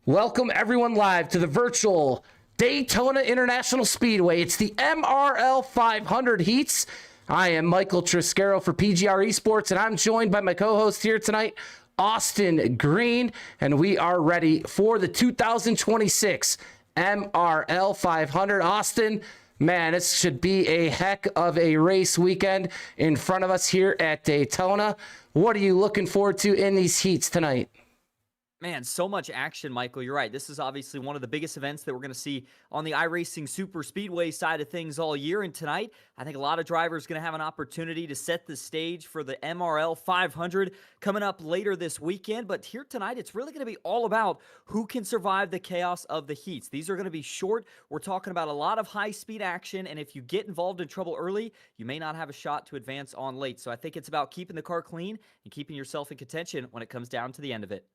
Welcome everyone live to the virtual Daytona International Speedway. It's the MRL 500 heats. I am Michael Triscaro for PGR eSports, and I'm joined by my co-host here tonight, Austin Green, and we are ready for the 2026 MRL 500. Austin, man, this should be a heck of a race weekend in front of us here at Daytona. What are you looking forward to in these heats tonight? Man, so much action, Michael. You're right. This is obviously one of the biggest events that we're going to see on the iRacing Super Speedway side of things all year. And tonight, I think a lot of drivers are going to have an opportunity to set the stage for the MRL 500 coming up later this weekend. But here tonight, it's really going to be all about who can survive the chaos of the heats. These are going to be short. We're talking about a lot of high-speed action. And if you get involved in trouble early, you may not have a shot to advance on late. So I think it's about keeping the car clean and keeping yourself in contention when it comes down to the end of it.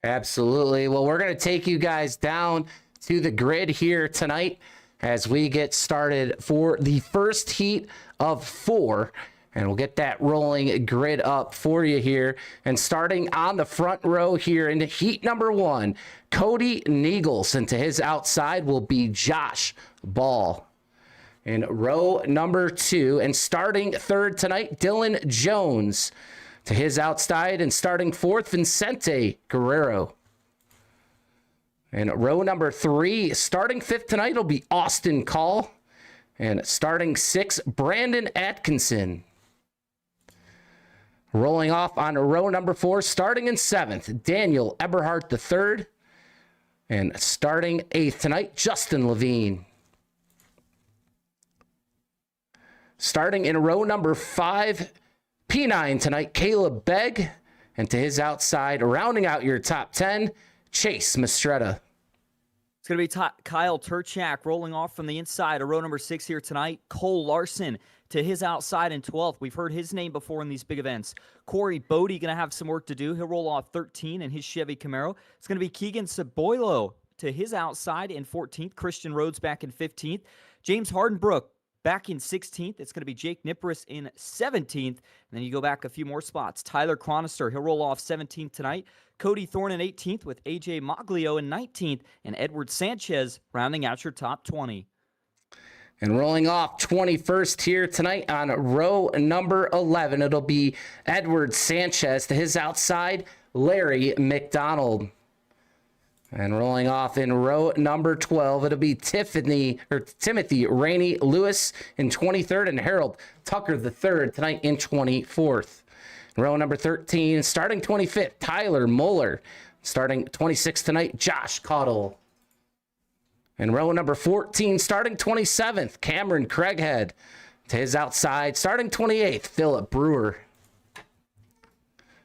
Absolutely. Well, we're going to take you guys down to the grid here tonight as we get started for the first heat of 4. And we'll get that rolling grid up for you here. And starting on the front row here into heat number 1, Cody Niegels. And to his outside will be Josh Ball. In row number 2 and starting third tonight, Dylan Jones. To his outside and starting 4th, Vicente Guerrero. And row number 3, starting 5th tonight will be Austin Call. And starting 6th, Brandon Atkinson. Rolling off on row number 4, starting in 7th, Daniel Eberhardt III. And starting 8th tonight, Justin Levine. Starting in row number 5, P9 tonight, Caleb Begg, and to his outside, rounding out your top 10, Chase Mistretta. It's going to be Kyle Turchak rolling off from the inside of row number 6 here tonight. Cole Larson to his outside in 12th. We've heard his name before in these big events. Corey Bodie going to have some work to do. He'll roll off 13 in his Chevy Camaro. It's going to be Keegan Saboilo to his outside in 14th. Christian Rhodes back in 15th. James Hardenbrook back in 16th. It's going to be Jake Nipris in 17th. And then you go back a few more spots. Tyler Chronister, he'll roll off 17th tonight. Cody Thorne in 18th with AJ Maglio in 19th. And Edward Sanchez rounding out your top 20. And rolling off 21st here tonight on row number 11, it'll be Edward Sanchez. To his outside, Larry McDonald. And rolling off in row number 12, it'll be Timothy Rainey Lewis in 23rd and Harold Tucker III tonight in 24th. Row number 13, starting 25th, Tyler Muller. Starting 26th tonight, Josh Caudill. And row number 14, starting 27th, Cameron Craighead. To his outside, starting 28th, Philip Brewer.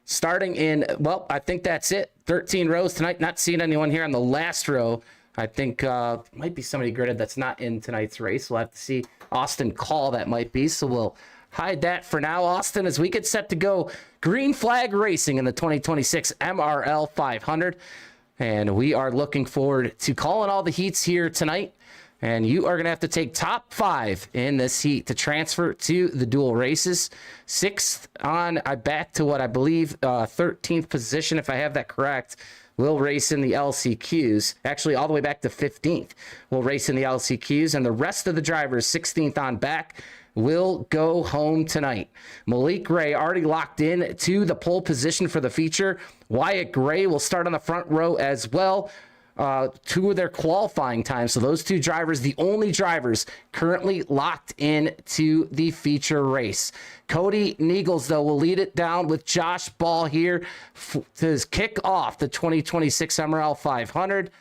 Starting in, well, I think that's it. 13 rows tonight. Not seeing anyone here on the last row. I think might be somebody gridded that's not in tonight's race. We'll have to see Austin Call that might be. So we'll hide that for now, Austin, as we get set to go green flag racing in the 2026 MRL 500. And we are looking forward to calling all the heats here tonight. And you are going to have to take top 5 in this heat to transfer to the dual races. 6th on, back to what I believe, 13th position, if I have that correct, will race in the LCQs. Actually, all the way back to 15th will race in the LCQs. And the rest of the drivers, 16th on back, will go home tonight. Malik Gray already locked in to the pole position for the feature. Wyatt Gray will start on the front row as well. 2 of their qualifying times. So those 2 drivers, the only drivers currently locked in to the feature race. Cody Niegels, though, will lead it down with Josh Ball here to kick off the 2026 MRL 500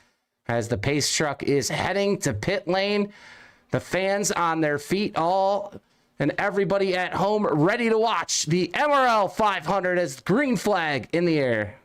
as the pace truck is heading to pit lane. The fans on their feet, all and everybody at home ready to watch the MRL 500 as green flag in the air.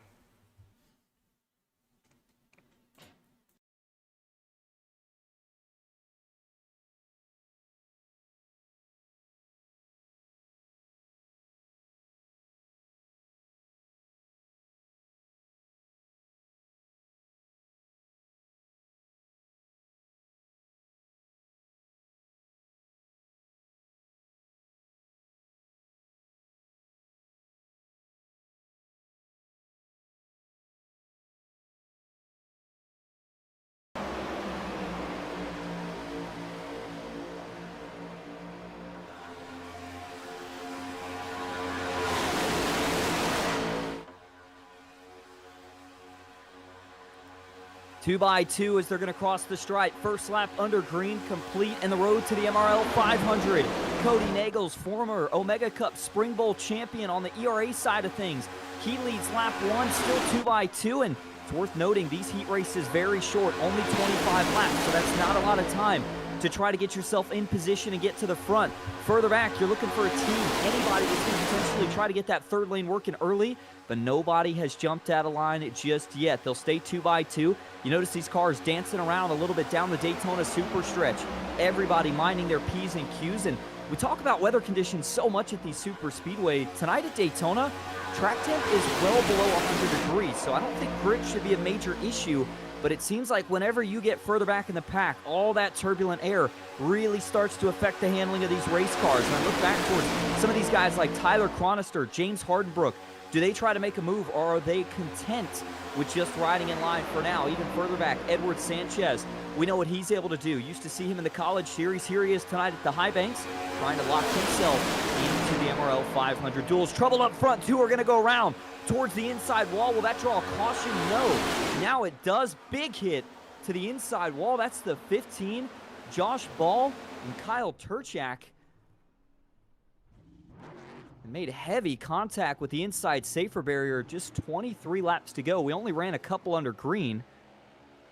2x2 as they're going to cross the stripe. First lap under green complete, and the road to the MRL 500. Cody Nagels, former Omega Cup Spring Bowl champion on the ERA side of things. He leads lap 1, still 2x2, and it's worth noting these heat races very short, only 25 laps, so that's not a lot of time to try to get yourself in position and get to the front. Further back, you're looking for a team, anybody that's going to potentially try to get that third lane working early, but nobody has jumped out of line just yet. They'll stay 2x2. You notice these cars dancing around a little bit down the Daytona super stretch. Everybody minding their P's and Q's, and we talk about weather conditions so much at these super speedway. Tonight at Daytona, track temp is well below 100 degrees, so I don't think grit should be a major issue. But it seems like whenever you get further back in the pack, all that turbulent air really starts to affect the handling of these race cars. And I look back towards some of these guys like Tyler Chronister, James Hardenbrook. Do they try to make a move, or are they content with just riding in line for now? Even further back, Edward Sanchez. We know what he's able to do. Used to see him in the college series. Here he is tonight at the High Banks, trying to lock himself into the MRL 500 duels. Trouble up front. Two are going to go around towards the inside wall. Will that draw a caution? No. Now it does. Big hit to the inside wall. That's the 15. Josh Ball and Kyle Turchak made heavy contact with the inside safer barrier. Just 23 laps to go. We only ran a couple under green.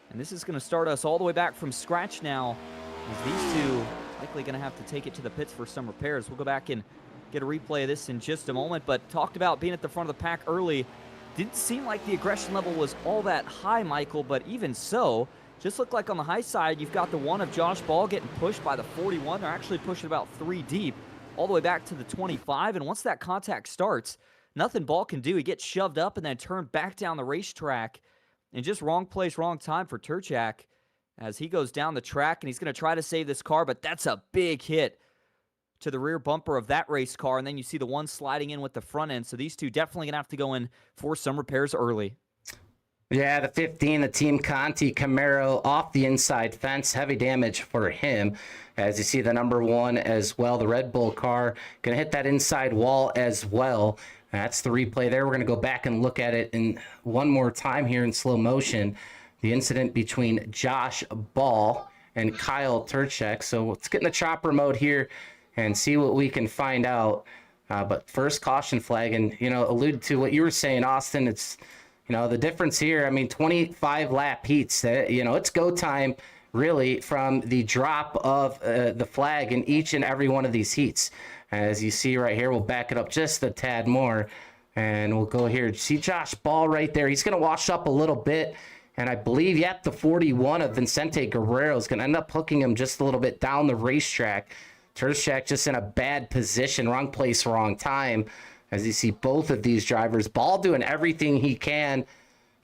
And this is going to start us all the way back from scratch now, as these two likely going to have to take it to the pits for some repairs. We'll go back and get a replay of this in just a moment, but talked about being at the front of the pack early. Didn't seem like the aggression level was all that high, Michael, but even so, just looked like on the high side, you've got the one of Josh Ball getting pushed by the 41. They're actually pushing about 3 deep, all the way back to the 25, and once that contact starts, nothing Ball can do. He gets shoved up and then turned back down the racetrack, and just wrong place, wrong time for Turchak as he goes down the track, and he's going to try to save this car, but that's a big hit to the rear bumper of that race car, and then you see the one sliding in with the front end, so these two definitely going to have to go in for some repairs early. Yeah, the 15, the Team Conti Camaro off the inside fence. Heavy damage for him. As you see the number 1 as well, the Red Bull car going to hit that inside wall as well. That's the replay there. We're going to go back and look at it in one more time here in slow motion. The incident between Josh Ball and Kyle Turchak. So let's get in the chopper mode here and see what we can find out. But first caution flag, and, allude to what you were saying, Austin. It's, the difference here. I mean, 25 lap heats, it's go time really from the drop of the flag in each and every one of these heats. As you see right here, we'll back it up just a tad more, and we'll go here. See Josh Ball right there. He's going to wash up a little bit, and I believe, the 41 of Vicente Guerrero is going to end up hooking him just a little bit down the racetrack. Turchak just in a bad position, wrong place, wrong time. As you see both of these drivers, Ball doing everything he can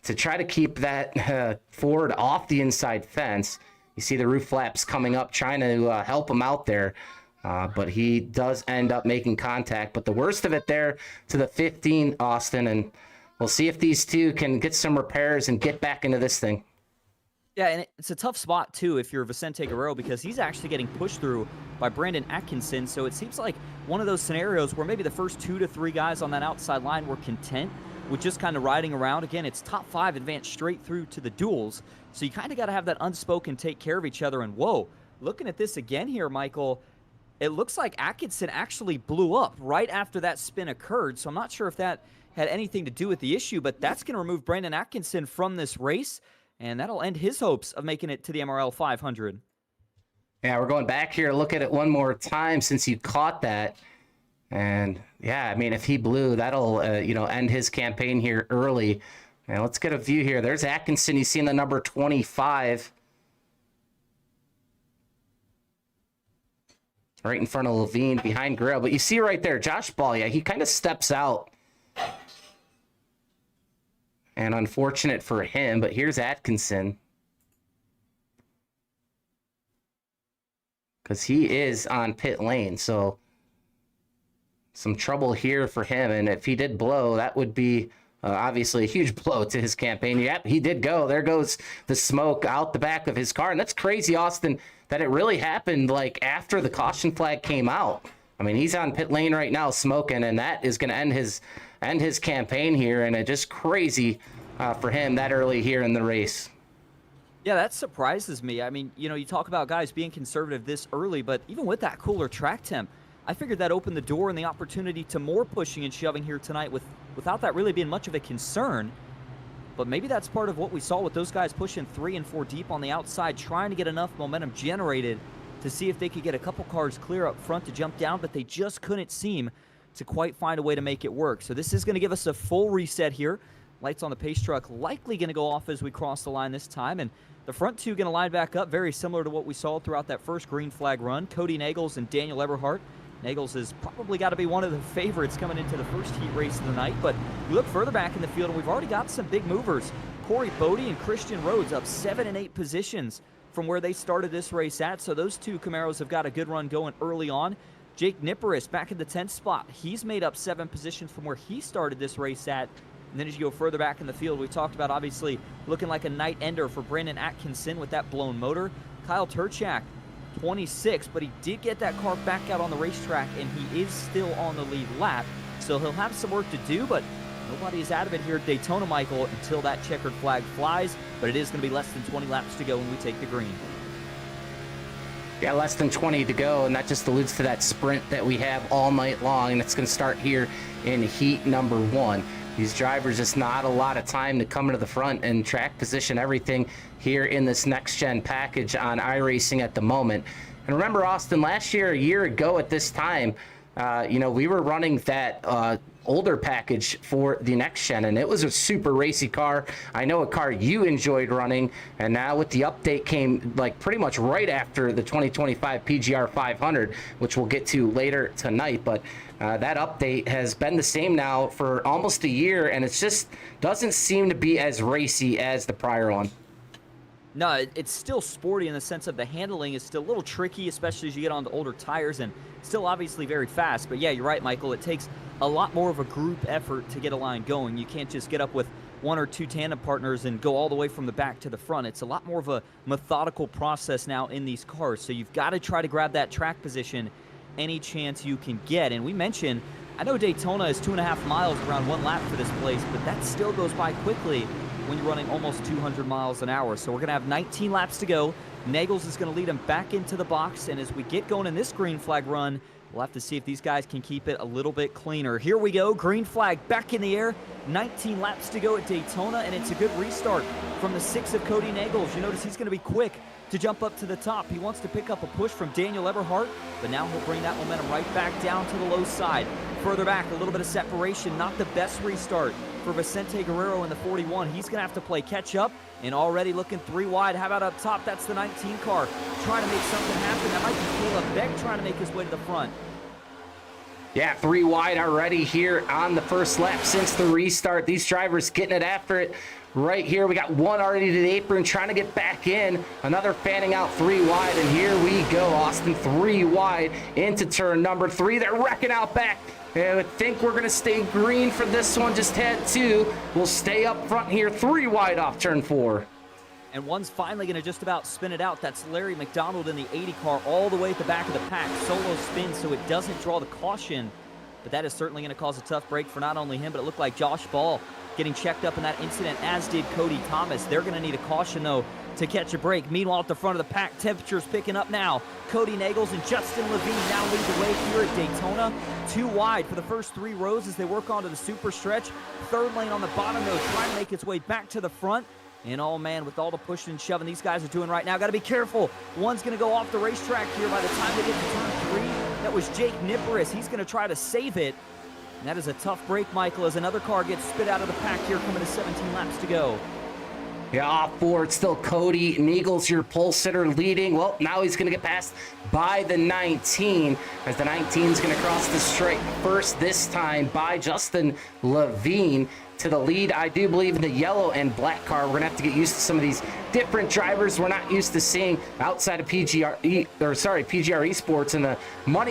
to try to keep that Ford off the inside fence. You see the roof flaps coming up, trying to help him out there. But he does end up making contact. But the worst of it there to the 15, Austin. And we'll see if these two can get some repairs and get back into this thing. Yeah, and it's a tough spot, too, if you're Vicente Guerrero, because he's actually getting pushed through by Brandon Atkinson. So it seems like one of those scenarios where maybe the first 2 to 3 guys on that outside line were content with just kind of riding around. Again, it's top 5 advanced straight through to the duels. So you kind of got to have that unspoken take care of each other. And whoa, looking at this again here, Michael, it looks like Atkinson actually blew up right after that spin occurred. So I'm not sure if that had anything to do with the issue, but that's going to remove Brandon Atkinson from this race, and that'll end his hopes of making it to the MRL 500. Yeah, we're going back here. Look at it one more time since you caught that. And, yeah, I mean, if he blew, that'll, end his campaign here early. And let's get a view here. There's Atkinson. He's seeing the number 25. Right in front of Levine, behind Guerrero. But you see right there, Josh Ball, he kind of steps out. And unfortunate for him, but here's Atkinson. Because he is on pit lane, so some trouble here for him. And if he did blow, that would be obviously a huge blow to his campaign. Yep, he did go. There goes the smoke out the back of his car. And that's crazy, Austin, that it really happened like after the caution flag came out. I mean, he's on pit lane right now smoking, and that is going to end his campaign here. And it just crazy for him that early here in the race. Yeah, that surprises me. I mean, you talk about guys being conservative this early, but even with that cooler track temp, I figured that opened the door and the opportunity to more pushing and shoving here tonight without that really being much of a concern. But maybe that's part of what we saw with those guys pushing 3 and 4 deep on the outside, trying to get enough momentum generated to see if they could get a couple cars clear up front to jump down, but they just couldn't seem to quite find a way to make it work. So this is going to give us a full reset here. Lights on the pace truck likely going to go off as we cross the line this time, and the front two going to line back up, very similar to what we saw throughout that first green flag run. Cody Nagels and Daniel Eberhardt. Nagels has probably got to be one of the favorites coming into the first heat race of the night, but you look further back in the field, and we've already got some big movers. Corey Bodie and Christian Rhodes up 7 and 8 positions from where they started this race at, so those two Camaros have got a good run going early on. Jake Niparis back in the 10th spot. He's made up 7 positions from where he started this race at. And then as you go further back in the field, we talked about obviously looking like a night ender for Brandon Atkinson with that blown motor. Kyle Turchak, 26, but he did get that car back out on the racetrack, and he is still on the lead lap. So he'll have some work to do, but nobody is out of it here at Daytona, Michael, until that checkered flag flies. But it is going to be less than 20 laps to go when we take the green. Yeah, less than 20 to go, and that just alludes to that sprint that we have all night long, and it's going to start here in heat number 1. These drivers, just not a lot of time to come into the front and track position everything here in this next-gen package on iRacing at the moment. And remember, Austin, last year, a year ago at this time, we were running that older package for the next gen, and it was a super racy car. I know a car you enjoyed running, and now with the update came like pretty much right after the 2025 PGR 500, which we'll get to later tonight. But that update has been the same now for almost a year, and it just doesn't seem to be as racy as the prior one. No, it's still sporty in the sense of the handling is still a little tricky, especially as you get on the older tires, and still obviously very fast. But yeah, you're right, Michael. It takes a lot more of a group effort to get a line going. You can't just get up with 1 or 2 tandem partners and go all the way from the back to the front. It's a lot more of a methodical process now in these cars. So you've got to try to grab that track position any chance you can get. And we mentioned, I know Daytona is 2.5 miles around 1 lap for this place, but that still goes by quickly when you're running almost 200 miles an hour. So we're going to have 19 laps to go. Nagels is going to lead them back into the box, and as we get going in this green flag run, we'll have to see if these guys can keep it a little bit cleaner. Here we go, green flag back in the air. 19 laps to go at Daytona, and it's a good restart from the 6 of Cody Nagels. You notice he's going to be quick to jump up to the top. He wants to pick up a push from Daniel Eberhardt, but now he'll bring that momentum right back down to the low side. Further back, a little bit of separation, not the best restart for Vicente Guerrero in the 41. He's going to have to play catch-up, and already looking 3 wide. How about up top? That's the 19 car trying to make something happen. That might be Caleb Beck trying to make his way to the front. Yeah, 3 wide already here on the first lap since the restart. These drivers getting it after it right here. We got 1 already to the apron trying to get back in. Another fanning out 3 wide, and here we go, Austin. 3 wide into turn number 3. They're wrecking out back. I think we're going to stay green for this one. Just had 2. We'll stay up front here. 3 wide off turn 4. And one's finally going to just about spin it out. That's Larry McDonald in the 80 car all the way at the back of the pack. Solo spin so it doesn't draw the caution. But that is certainly going to cause a tough break for not only him, but it looked like Josh Ball getting checked up in that incident, as did Cody Thomas. They're going to need a caution, though, to catch a break. Meanwhile, at the front of the pack, temperatures picking up now. Cody Nagels and Justin Levine now lead the way here at Daytona. 2 wide for the first 3 rows as they work onto the super stretch. 3rd lane on the bottom, though, trying to make its way back to the front. And oh man, with all the pushing and shoving these guys are doing right now, got to be careful. One's going to go off the racetrack here by the time they get to turn 3. That was Jake Niparis. He's going to try to save it. And that is a tough break, Michael, as another car gets spit out of the pack here, coming to 17 laps to go. Yeah, off forward, still Cody Nagels, your pole sitter, leading. Well, now he's going to get passed by the 19, as the 19 is going to cross the straight first this time by Justin Levine to the lead. I do believe in the yellow and black car. We're going to have to get used to some of these different drivers we're not used to seeing outside of PGR eSports and the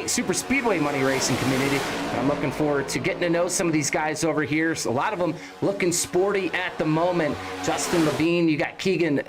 super speedway money racing community. And I'm looking forward to getting to know some of these guys over here. So a lot of them looking sporty at the moment. Justin Levine, you got Keegan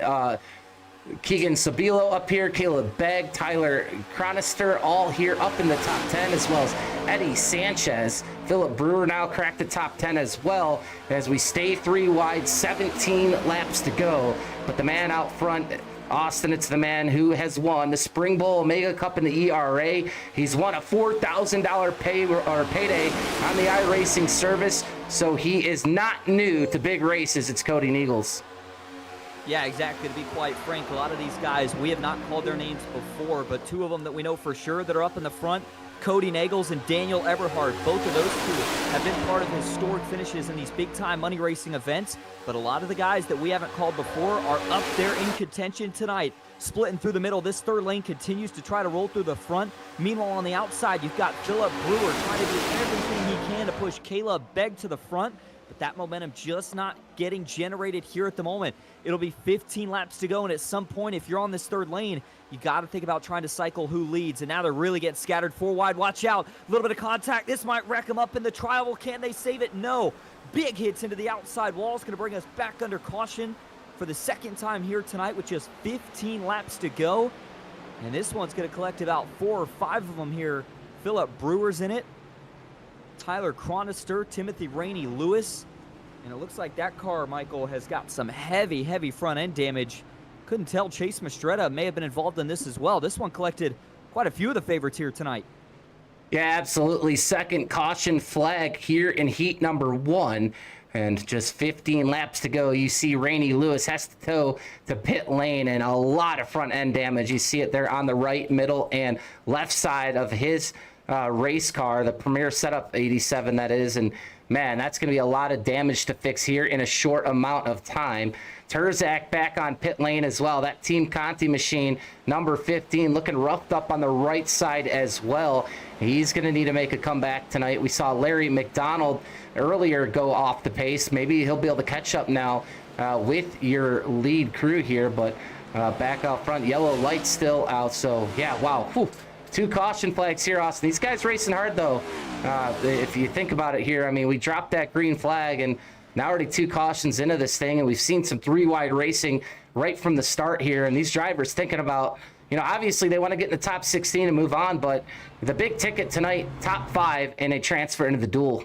Keegan Sabilo up here, Caleb Begg, Tyler Chronister, all here up in the top 10, as well as Eddie Sanchez. Philip Brewer now cracked the top 10 as well, as we stay 3 wide, 17 laps to go. But the man out front, Austin, it's the man who has won the Spring Bowl Omega Cup in the ERA. He's won a $4,000 payday on the iRacing service, so he is not new to big races. It's Cody Neagles. Yeah, exactly. To be quite frank, a lot of these guys, we have not called their names before, but 2 of them that we know for sure that are up in the front, Cody Nagels and Daniel Eberhard. Both of those 2 have been part of historic finishes in these big-time money racing events, but a lot of the guys that we haven't called before are up there in contention tonight. Splitting through the middle, this third lane continues to try to roll through the front. Meanwhile, on the outside, you've got Philip Brewer trying to do everything he can to push Caleb Begg to the front. But that momentum just not getting generated here at the moment. It'll be 15 laps to go, and at some point, if you're on this third lane, you got to think about trying to cycle who leads. And now they're really getting scattered 4 wide. Watch out. A little bit of contact. This might wreck them up in the trial. Well, can they save it? No. Big hits into the outside wall. It's going to bring us back under caution for the second time here tonight with just 15 laps to go. And this one's going to collect about 4 or 5 of them here. Philip Brewer's in it. Tyler Chronister, Timothy Rainey Lewis. And it looks like that car, Michael, has got some heavy, heavy front end damage. Couldn't tell Chase Mastretta may have been involved in this as well. This one collected quite a few of the favorites here tonight. Yeah, absolutely. Second caution flag here in heat number 1. And just 15 laps to go. You see Rainey Lewis has to tow to pit lane, and a lot of front end damage. You see it there on the right, middle, and left side of his race car, the Premier Setup 87 that is. And man, that's going to be a lot of damage to fix here in a short amount of time. Terzak back on pit lane as well. That Team Conti machine, number 15, looking roughed up on the right side as well. He's going to need to make a comeback tonight. We saw Larry McDonald earlier go off the pace. Maybe he'll be able to catch up now with your lead crew here, but back out front, yellow light still out. So yeah, wow. Whew. 2 caution flags here, Austin. These guys racing hard, though. If you think about it here, I mean, we dropped that green flag, and now already 2 cautions into this thing, and we've seen some 3-wide racing right from the start here. And these drivers thinking about, you know, obviously they want to get in the top 16 and move on, but the big ticket tonight, top 5, and a transfer into the duel.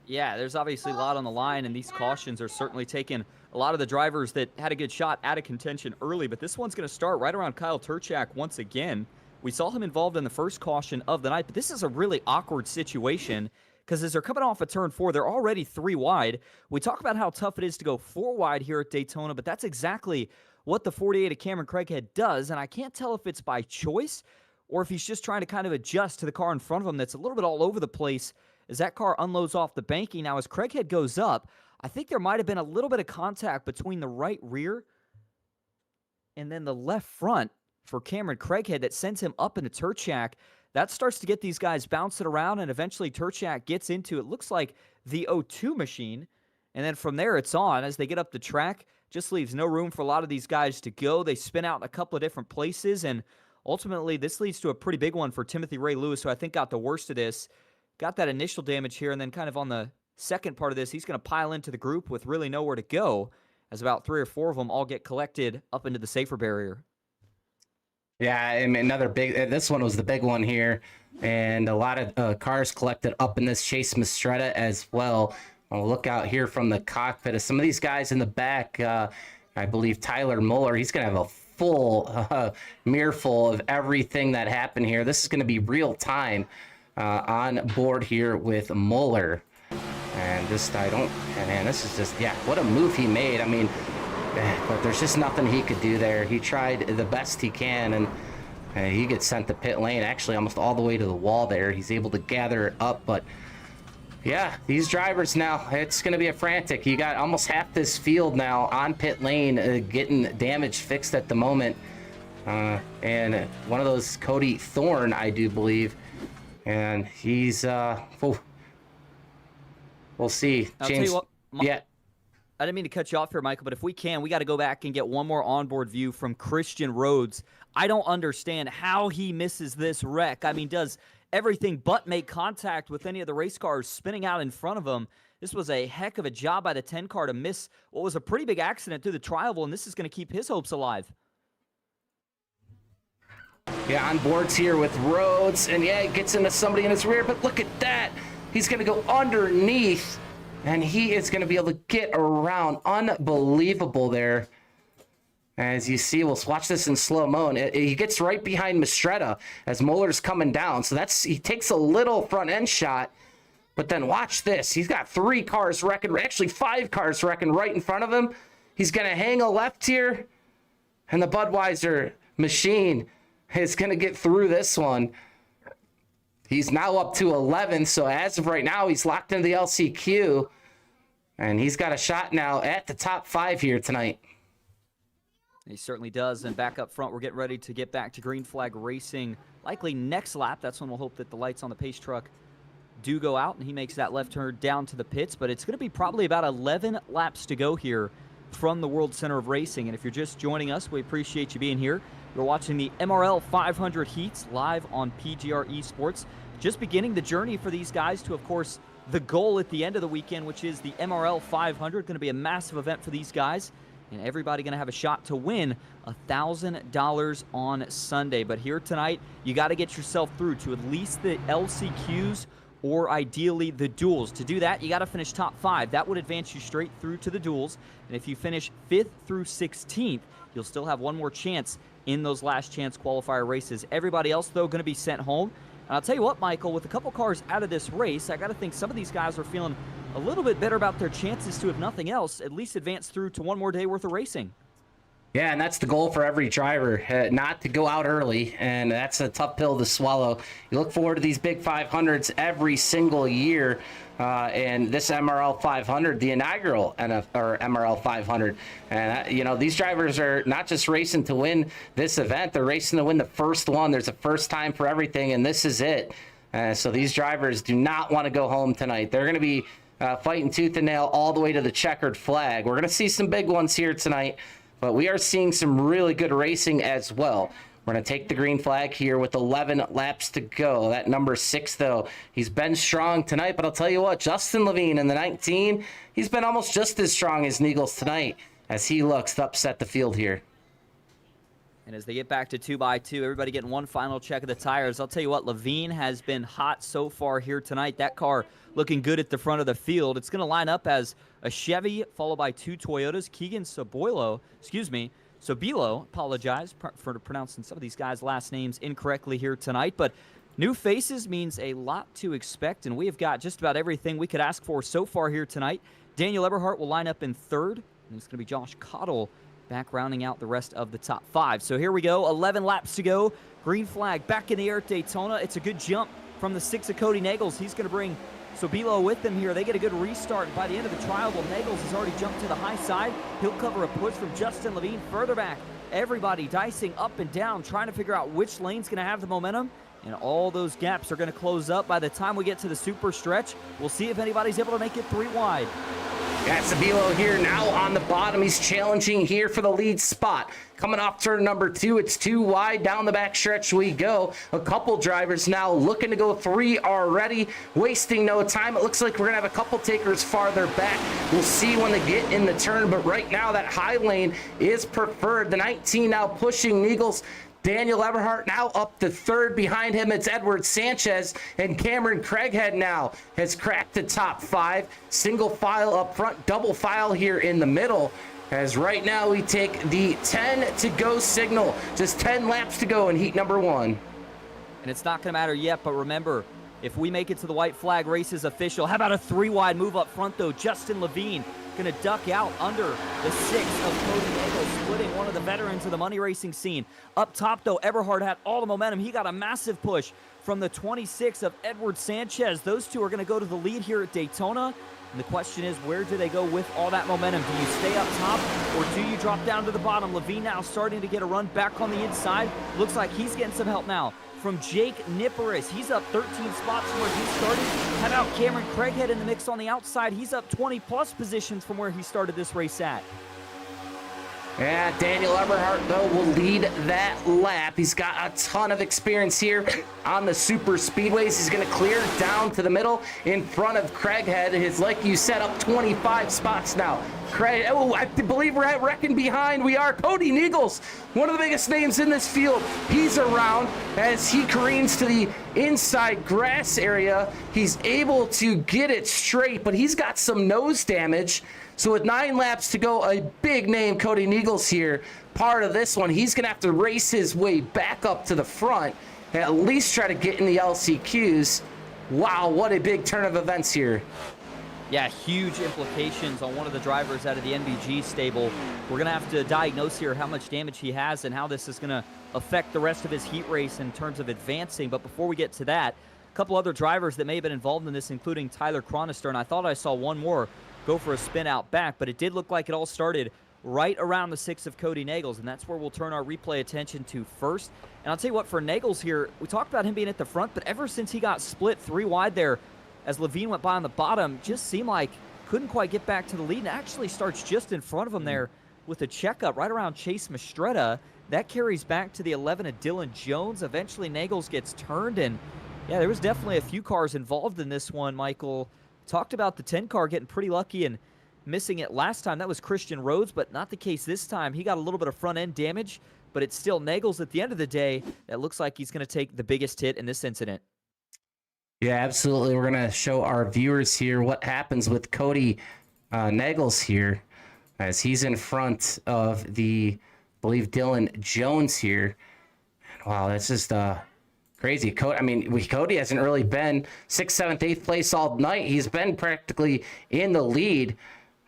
Yeah, there's obviously a lot on the line, and these cautions are certainly taking a lot of the drivers that had a good shot out of contention early. But this one's going to start right around Kyle Turchak once again. We saw him involved in the first caution of the night, but this is a really awkward situation because as they're coming off of turn 4, they're already 3 wide. We talk about how tough it is to go 4 wide here at Daytona, but that's exactly what the 48 of Cameron Craighead does, and I can't tell if it's by choice or if he's just trying to kind of adjust to the car in front of him that's a little bit all over the place as that car unloads off the banking. Now, as Craighead goes up, I think there might have been a little bit of contact between the right rear and then the left front for Cameron Craighead that sends him up into Turchak. That starts to get these guys bouncing around, and eventually Turchak gets into, it looks like, the O2 machine. And then from there, it's on. As they get up the track, just leaves no room for a lot of these guys to go. They spin out in a couple of different places, and ultimately, this leads to a pretty big one for Timothy Ray Lewis, who I think got the worst of this. Got that initial damage here, and then kind of on the second part of this, he's going to pile into the group with really nowhere to go, as about 3 or 4 of them all get collected up into the safer barrier. Yeah, I mean, another big, this one was the big one here, and a lot of cars collected up in this Chase Mastretta as well. I'll look out here from the cockpit of some of these guys in the back. I believe Tyler Muller, he's going to have a full mirror full of everything that happened here. This is going to be real time on board here with Muller. And just, man, this is just, yeah, what a move he made. I mean, but there's just nothing he could do there. He tried the best he can, and he gets sent to pit lane, actually almost all the way to the wall there. He's able to gather it up, but yeah, these drivers now, it's going to be a frantic. You got almost half this field now on pit lane getting damage fixed at the moment. And one of those, Cody Thorne, I do believe, and he's, we'll see. I'll James, tell you what, yeah. I didn't mean to cut you off here, Michael, but if we can, we got to go back and get one more onboard view from Christian Rhodes. I don't understand how he misses this wreck. I mean, does everything but make contact with any of the race cars spinning out in front of him. This was a heck of a job by the 10 car to miss what was a pretty big accident through the tri-oval, and this is going to keep his hopes alive. Yeah, on boards here with Rhodes, and yeah, he gets into somebody in his rear, but look at that. He's going to go underneath, and he is going to be able to get around. Unbelievable there. As you see, we'll watch this in slow-mo, and he gets right behind Mistretta as Muller's coming down. So he takes a little front-end shot, but then watch this. He's got 3 cars wrecking, actually 5 cars wrecking right in front of him. He's going to hang a left here, and the Budweiser machine is going to get through this one. He's now up to 11, so as of right now, he's locked into the LCQ, and he's got a shot now at the top 5 here tonight. He certainly does, and back up front, we're getting ready to get back to green flag racing, likely next lap. That's when we'll hope that the lights on the pace truck do go out, and he makes that left turn down to the pits, but it's going to be probably about 11 laps to go here from the World Center of Racing. And if you're just joining us, we appreciate you being here. You're watching the MRL 500 heats live on PGR eSports. Just beginning the journey for these guys to, of course, the goal at the end of the weekend, which is the MRL 500. Going to be a massive event for these guys, and everybody going to have a shot to win $1,000 on Sunday. But here tonight, you got to get yourself through to at least the LCQs or ideally the duels. To do that, you got to finish top 5. That would advance you straight through to the duels. And if you finish 5th through 16th, you'll still have one more chance in those last chance qualifier races. Everybody else, though, going to be sent home. And I'll tell you what, Michael, with a couple cars out of this race, I got to think some of these guys are feeling a little bit better about their chances to, if nothing else, at least advance through to one more day worth of racing. Yeah, and that's the goal for every driver, not to go out early, and that's a tough pill to swallow. You look forward to these big 500s every single year, and this MRL 500, the inaugural MRL 500. And, these drivers are not just racing to win this event, they're racing to win the first one. There's a first time for everything, and this is it. So these drivers do not want to go home tonight. They're going to be fighting tooth and nail all the way to the checkered flag. We're going to see some big ones here tonight, but we are seeing some really good racing as well. We're going to take the green flag here with 11 laps to go. That number 6, though, he's been strong tonight, but I'll tell you what, Justin Levine in the 19, he's been almost just as strong as Niegels tonight as he looks to upset the field here. And as they get back to 2x2, everybody getting one final check of the tires. I'll tell you what, Levine has been hot so far here tonight. That car looking good at the front of the field. It's going to line up as a Chevy followed by 2 Toyotas. Keegan Sobilo, apologize for pronouncing some of these guys' last names incorrectly here tonight. But new faces means a lot to expect, and we have got just about everything we could ask for so far here tonight. Daniel Eberhardt will line up in 3rd, and it's going to be Josh Cottle back rounding out the rest of the top 5. So here we go, 11 laps to go. Green flag back in the air at Daytona. It's a good jump from the 6 of Cody Nagels. He's going to bring Sobilo with them here. They get a good restart, and by the end of the trial, Nagels has already jumped to the high side. He'll cover a push from Justin Levine further back. Everybody dicing up and down, trying to figure out which lane's going to have the momentum, and all those gaps are going to close up by the time we get to the super stretch. We'll see if anybody's able to make it 3 wide. Yeah, Sabilo here now on the bottom. He's challenging here for the lead spot. Coming off turn number 2, it's 2 wide. Down the back stretch we go. A couple drivers now looking to go 3 already, wasting no time. It looks like we're going to have a couple takers farther back. We'll see when they get in the turn, but right now that high lane is preferred. The 19 now pushing Niegels. Daniel Eberhardt now up to 3rd. Behind him, it's Edward Sanchez, and Cameron Craighead now has cracked the top 5. Single file up front, double file here in the middle. As right now we take the 10 to go signal. Just 10 laps to go in heat number 1. And it's not going to matter yet, but remember, if we make it to the white flag, race is official. How about a 3 wide move up front, though? Justin Levine going to duck out under the 6 of Cody Nagel, splitting one of the veterans of the money racing scene. Up top, though, Eberhard had all the momentum. He got a massive push from the 26 of Edward Sanchez. Those two are going to go to the lead here at Daytona. And the question is, where do they go with all that momentum? Do you stay up top, or do you drop down to the bottom? Levine now starting to get a run back on the inside. Looks like he's getting some help now from Jake Nipperis. He's up 13 spots from where he started. How about Cameron Craighead in the mix on the outside? He's up 20-plus positions from where he started this race at. And Daniel Eberhardt, though, will lead that lap. He's got a ton of experience here on the super speedways. He's going to clear down to the middle in front of Craighead. It's like you set up 25 spots now. Craig, oh, I believe we're at wrecking behind. We are. Cody Niegels, one of the biggest names in this field. He's around as he careens to the inside grass area. He's able to get it straight, but he's got some nose damage. So with 9 laps to go, a big name, Cody Niegels here, part of this one. He's going to have to race his way back up to the front and at least try to get in the LCQs. Wow, what a big turn of events here. Yeah, huge implications on one of the drivers out of the NBG stable. We're going to have to diagnose here how much damage he has and how this is going to affect the rest of his heat race in terms of advancing. But before we get to that, a couple other drivers that may have been involved in this, including Tyler Chronister, and I thought I saw one more go for a spin out back, but it did look like it all started right around the 6 of Cody Nagels, and that's where we'll turn our replay attention to first. And I'll tell you what, for Nagels here, we talked about him being at the front, but ever since he got split 3 wide there, as Levine went by on the bottom, just seemed like couldn't quite get back to the lead, and actually starts just in front of him there with a checkup right around Chase Mastretta. That carries back to the 11 of Dylan Jones. Eventually Nagels gets turned, and yeah, there was definitely a few cars involved in this one, Michael. Talked about the 10 car getting pretty lucky and missing it last time. That was Christian Rhodes, but not the case this time. He got a little bit of front end damage, but it's still Nagels at the end of the day. That looks like he's going to take the biggest hit in this incident. Yeah, absolutely. We're going to show our viewers here what happens with Cody Nagels here as he's in front of the, I believe, Dylan Jones here. Wow, that's just crazy. Cody hasn't really been 6th, 7th, 8th place all night. He's been practically in the lead.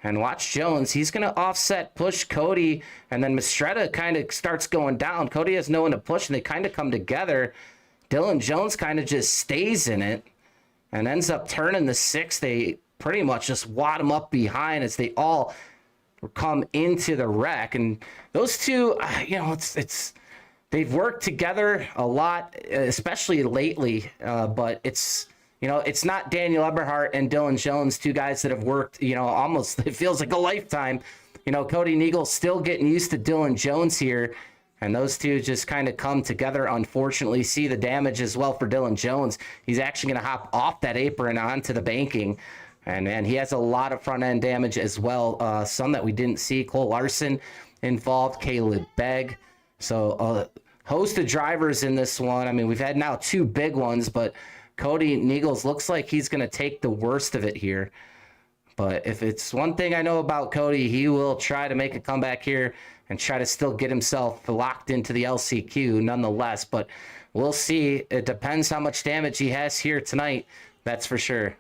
And watch Jones. He's going to offset push Cody. And then Mastretta kind of starts going down. Cody has no one to push, and they kind of come together. Dylan Jones kind of just stays in it and ends up turning the 6. They pretty much just wad him up behind as they all come into the wreck. And those two, they've worked together a lot, especially lately, but it's not Daniel Eberhardt and Dylan Jones, 2 guys that have worked, almost, it feels like a lifetime. Cody Niegels still getting used to Dylan Jones here, and those two just kind of come together, unfortunately. See the damage as well for Dylan Jones. He's actually going to hop off that apron onto the banking, and he has a lot of front-end damage as well, some that we didn't see. Cole Larson involved, Caleb Begg. So host of drivers in this one. I mean, we've had now 2 big ones, but Cody Niegels looks like he's going to take the worst of it here. But if it's one thing I know about Cody, he will try to make a comeback here and try to still get himself locked into the LCQ nonetheless. But we'll see. It depends how much damage he has here tonight. That's for sure.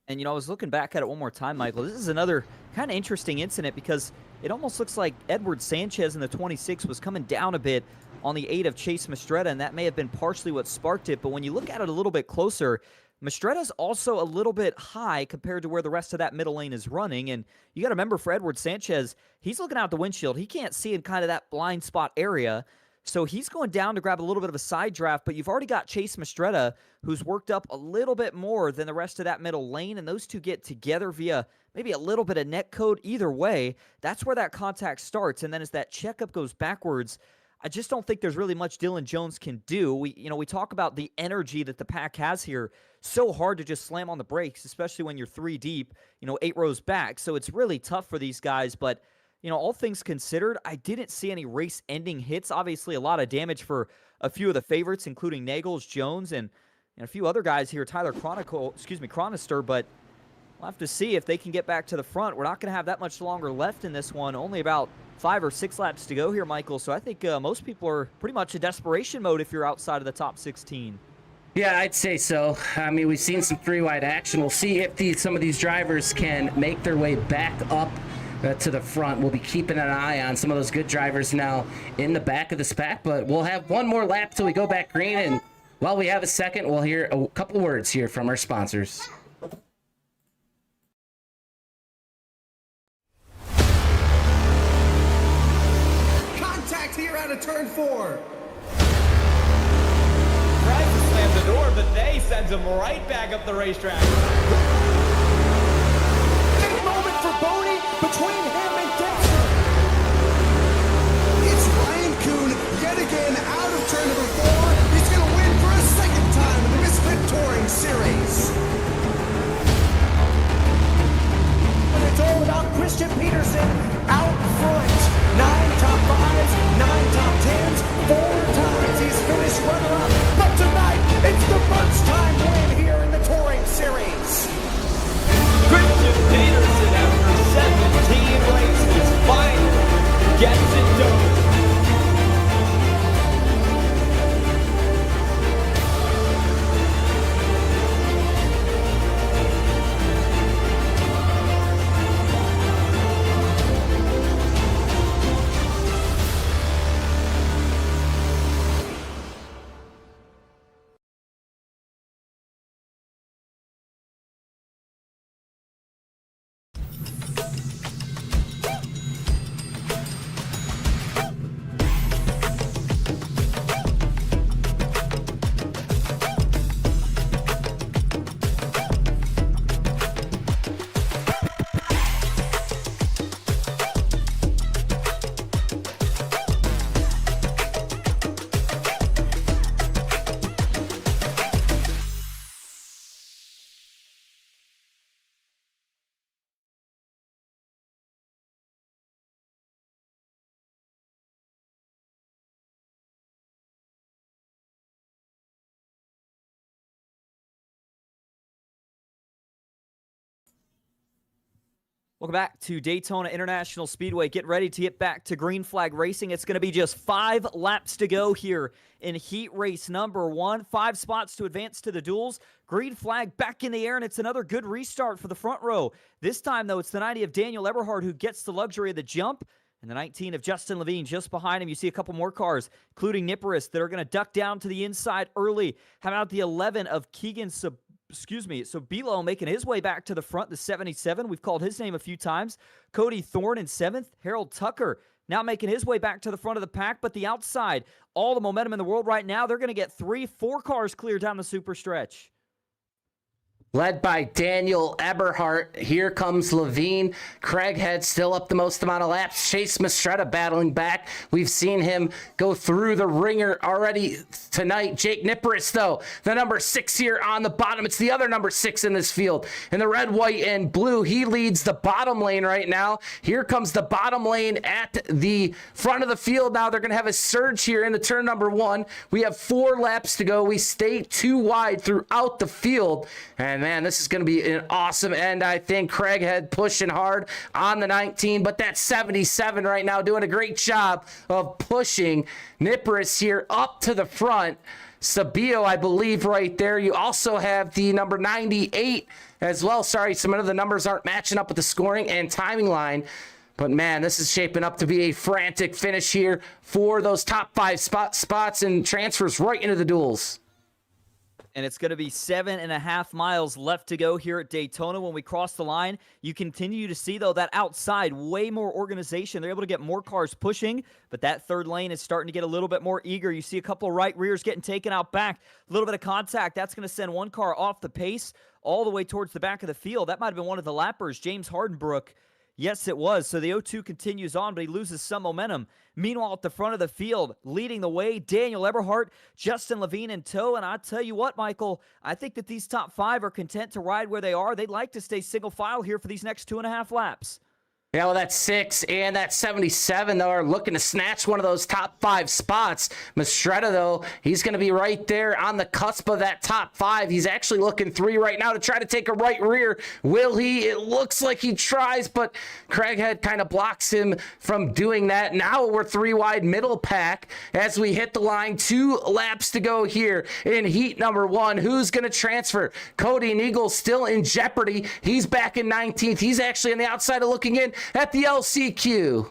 And, I was looking back at it one more time, Michael. This is another kind of interesting incident because it almost looks like Edward Sanchez in the 26 was coming down a bit on the 8 of Chase Mastretta, and that may have been partially what sparked it. But when you look at it a little bit closer, Mastretta's also a little bit high compared to where the rest of that middle lane is running. And you got to remember, for Edward Sanchez, he's looking out the windshield. He can't see in kind of that blind spot area. So he's going down to grab a little bit of a side draft, but you've already got Chase Mastretta, who's worked up a little bit more than the rest of that middle lane, and those two get together via maybe a little bit of net code. Either way, that's where that contact starts, and then as that checkup goes backwards, I just don't think there's really much Dylan Jones can do. We talk about the energy that the pack has here. So hard to just slam on the brakes, especially when you're 3 deep, 8 rows back. So it's really tough for these guys. But, all things considered, I didn't see any race-ending hits. Obviously, a lot of damage for a few of the favorites, including Nagels, Jones, and a few other guys here, Tyler Chronister. But we'll have to see if they can get back to the front. We're not going to have that much longer left in this one. Only about 5 or 6 laps to go here, Michael. So I think most people are pretty much in desperation mode if you're outside of the top 16. Yeah, I'd say so. I mean, we've seen some 3-wide action. We'll see if some of these drivers can make their way back up to the front. We'll be keeping an eye on some of those good drivers now in the back of this pack, but we'll have one more lap till we go back green. And while we have a second, we'll hear a couple words here from our sponsors. Here out of turn 4. Tries to slam the door, but they sends him right back up the racetrack. Big moment for Bodie between him and Dexter. Christian Peterson out front. 9 top 5s, 9 top 10s, 4 times he's finished runner-up. But tonight, it's the lunchtime win here in the Touring Series. Christian Peterson, after 17 races, finally gets it done. Welcome back to Daytona International Speedway. Get ready to get back to green flag racing. It's going to be just 5 laps to go here in heat race number 1. 5 spots to advance to the duels. Green flag back in the air, and it's another good restart for the front row. This time, though, it's the 90 of Daniel Eberhard who gets the luxury of the jump, and the 19 of Justin Levine just behind him. You see a couple more cars, including Niparis, that are going to duck down to the inside early. How about the 11 of Keegan so Bilo making his way back to the front, the 77. We've called his name a few times. Cody Thorne in 7th. Harold Tucker now making his way back to the front of the pack, but the outside, all the momentum in the world right now, they're going to get 3-4 cars clear down the super stretch. Led by Daniel Eberhard. Here comes Levine. Craighead still up the most amount of laps. Chase Mastretta battling back. We've seen him go through the ringer already tonight. Jake Niparis, though, the number 6 here on the bottom. It's the other number 6 in this field. In the red, white, and blue, he leads the bottom lane right now. Here comes the bottom lane at the front of the field. Now they're going to have a surge here into turn number 1. We have 4 laps to go. We stay 2 wide throughout the field. And man, this is going to be an awesome end. I think Craighead pushing hard on the 19, but that 77 right now doing a great job of pushing Niparis here up to the front. Sabio, I believe, right there. You also have the number 98 as well. Sorry, some of the numbers aren't matching up with the scoring and timing line. But man, this is shaping up to be a frantic finish here for those top 5 spots and transfers right into the duels. And it's going to be 7.5 miles left to go here at Daytona. When we cross the line, you continue to see, though, that outside, way more organization. They're able to get more cars pushing, but that third lane is starting to get a little bit more eager. You see a couple of right rears getting taken out back. A little bit of contact. That's going to send one car off the pace all the way towards the back of the field. That might have been one of the lappers, James Hardenbrook. Yes, it was. So the 0-2 continues on, but he loses some momentum. Meanwhile, at the front of the field, leading the way, Daniel Eberhard, Justin Levine in tow. And I tell you what, Michael, I think that these top 5 are content to ride where they are. They'd like to stay single file here for these next 2.5 laps. Yeah, well, that 6 and that 77, though, are looking to snatch one of those top 5 spots. Mastretta, though, he's going to be right there on the cusp of that top 5. He's actually looking 3 right now to try to take a right rear. Will he? It looks like he tries, but Craighead kind of blocks him from doing that. Now we're 3 wide middle pack as we hit the line. 2 laps to go here in heat number 1. Who's going to transfer? Cody Neagle still in jeopardy. He's back in 19th. He's actually on the outside of looking in at the LCQ.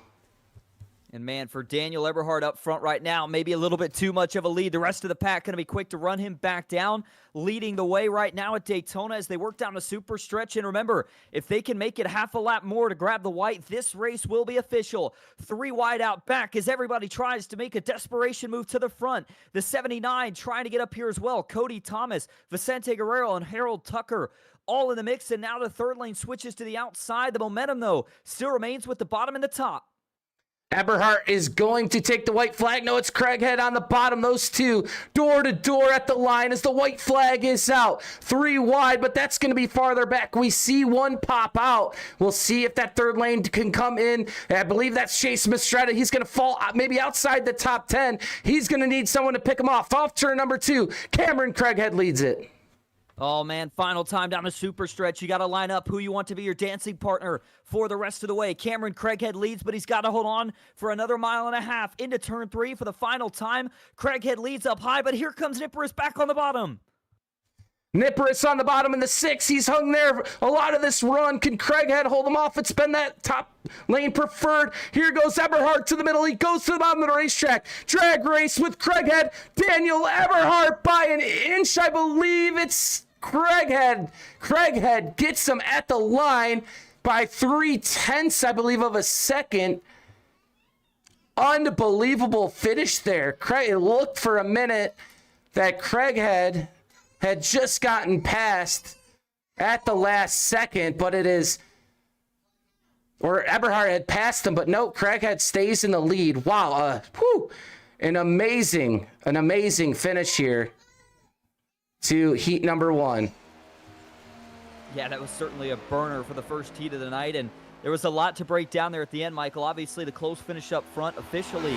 And man, for Daniel Eberhard up front right now, maybe a little bit too much of a lead. The rest of the pack going to be quick to run him back down, leading the way right now at Daytona as they work down the super stretch. And remember, if they can make it half a lap more to grab the white, this race will be official. 3 wide out back as everybody tries to make a desperation move to the front. The 79 trying to get up here as well. Cody Thomas, Vicente Guerrero, and Harold Tucker all in the mix. And now the third lane switches to the outside. The momentum, though, still remains with the bottom and the top. Eberhardt is going to take the white flag. No, it's Craighead on the bottom. Those two door to door at the line as the white flag is out. 3 wide, but that's going to be farther back. We see one pop out. We'll see if that third lane can come in. I believe that's Chase Mistretta. He's going to fall maybe outside the top 10. He's going to need someone to pick him off. Off turn number 2, Cameron Craighead leads it. Oh, man, final time down the super stretch. You got to line up who you want to be your dancing partner for the rest of the way. Cameron Craighead leads, but he's got to hold on for another 1.5 miles into turn 3 for the final time. Craighead leads up high, but here comes Nippers back on the bottom. Nippers on the bottom in the 6. He's hung there a lot of this run. Can Craighead hold him off? It's been that top lane preferred. Here goes Eberhardt to the middle. He goes to the bottom of the racetrack. Drag race with Craighead. Daniel Eberhardt by an inch. I believe it's Craighead. Craighead gets him at the line by 0.3, I believe, of a second. Unbelievable finish there. It looked for a minute that Craighead had just gotten past at the last second, but it is, or Eberhardt had passed him, but no, Craighead stays in the lead. Wow, an amazing finish here to heat number 1. Yeah, that was certainly a burner for the first heat of the night, and there was a lot to break down there at the end, Michael. Obviously, the close finish up front, officially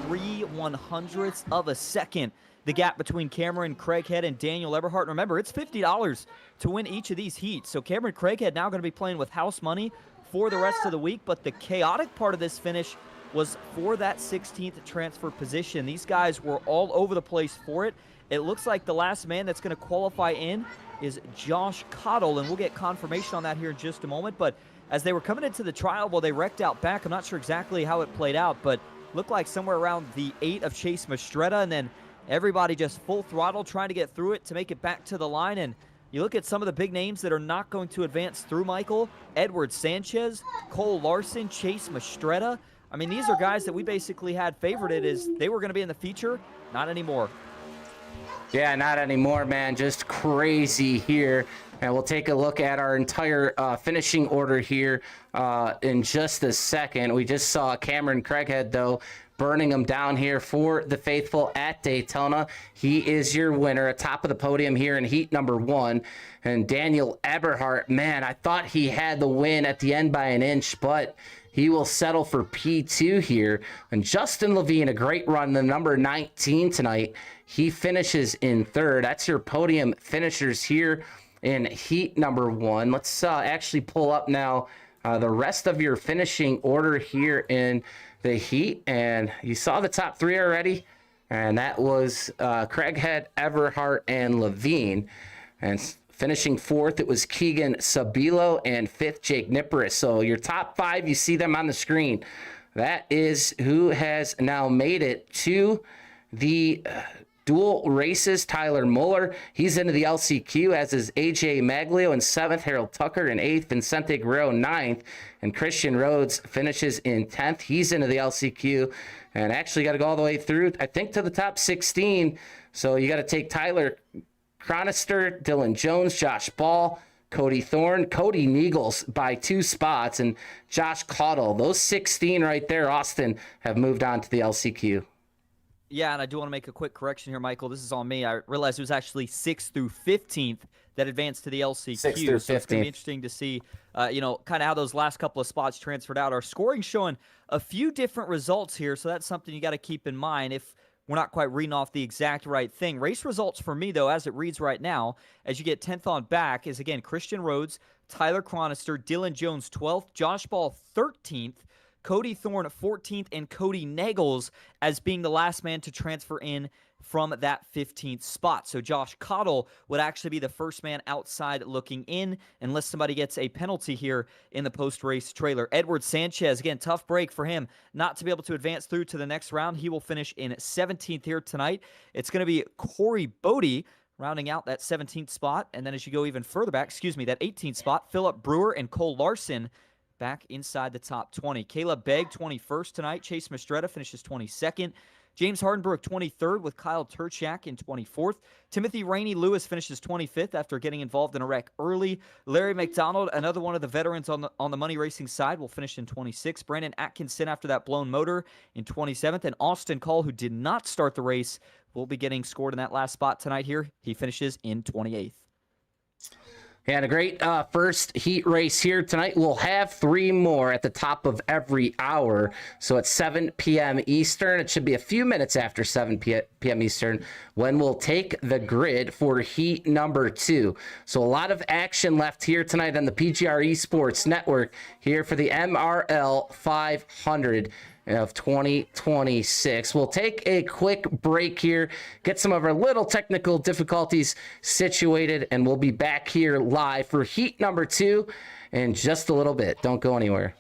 0.03 of a second. The gap between Cameron Craighead and Daniel Eberhardt. Remember, it's $50 to win each of these heats. So Cameron Craighead now going to be playing with house money for the rest of the week. But the chaotic part of this finish was for that 16th transfer position. These guys were all over the place for it. It looks like the last man that's going to qualify in is Josh Cottle, and we'll get confirmation on that here in just a moment. But as they were coming into the trial, well, they wrecked out back. I'm not sure exactly how it played out, but looked like somewhere around the 8 of Chase Mistretta, and then everybody just full throttle trying to get through it to make it back to the line. And you look at some of the big names that are not going to advance through, Michael. Edward Sanchez, Cole Larson, Chase Mistretta. I mean, these are guys that we basically had favorited as they were going to be in the feature. Not anymore. Yeah, not anymore, man. Just crazy here. And we'll take a look at our entire finishing order here in just a second. We just saw Cameron Craighead, though, burning him down here for the faithful at Daytona. He is your winner atop of the podium here in heat number 1. And Daniel Eberhardt, man, I thought he had the win at the end by an inch, but he will settle for P2 here. And Justin Levine, a great run, the number 19 tonight. He finishes in 3rd. That's your podium finishers here in heat number 1. Let's actually pull up now the rest of your finishing order here in the heat. And you saw the top 3 already. And that was Craighead, Eberhardt, and Levine. And finishing 4th, it was Keegan Sabilo, and 5th, Jake Nippers. So your top 5, you see them on the screen. That is who has now made it to the dual races. Tyler Muller, he's into the LCQ, as is AJ Maglio in 7th, Harold Tucker in 8th, Vincente Guerrero 9th, and Christian Rhodes finishes in 10th. He's into the LCQ, and actually got to go all the way through, I think, to the top 16. So you got to take Tyler Chronister, Dylan Jones, Josh Ball, Cody Thorne, Cody Neagles by 2 spots, and Josh Cottle. Those 16 right there, Austin, have moved on to the LCQ. Yeah, and I do want to make a quick correction here, Michael. This is on me. I realized it was actually 6th through 15th that advanced to the LCQ. 6th through 15th. So it's going to be interesting to see, kind of how those last couple of spots transferred out. Our scoring showing a few different results here, so that's something you got to keep in mind if we're not quite reading off the exact right thing. Race results for me, though, as it reads right now, as you get 10th on back, is, again, Christian Rhodes, Tyler Chronister, Dylan Jones 12th, Josh Ball 13th, Cody Thorne 14th, and Cody Nagels as being the last man to transfer in from that 15th spot. So Josh Cottle would actually be the first man outside looking in unless somebody gets a penalty here in the post-race trailer. Edward Sanchez, again, tough break for him not to be able to advance through to the next round. He will finish in 17th here tonight. It's going to be Corey Bodie rounding out that 17th spot. And then as you go even further back, that 18th spot, Philip Brewer and Cole Larson back inside the top 20. Caleb Begg, 21st tonight. Chase Mistretta finishes 22nd. James Hardenbrook 23rd with Kyle Turchak in 24th. Timothy Rainey Lewis finishes 25th after getting involved in a wreck early. Larry McDonald, another one of the veterans on the money racing side, will finish in 26th. Brandon Atkinson after that blown motor in 27th. And Austin Call, who did not start the race, will be getting scored in that last spot tonight here. He finishes in 28th. And a great first heat race here tonight. We'll have 3 more at the top of every hour. So at 7 p.m. Eastern, it should be a few minutes after 7 p.m. Eastern, when we'll take the grid for heat number 2. So a lot of action left here tonight on the PGR eSports Network here for the MRL 500 of 2026. We'll take a quick break here, get some of our little technical difficulties situated, and we'll be back here live for heat number 2 in just a little bit. Don't go anywhere.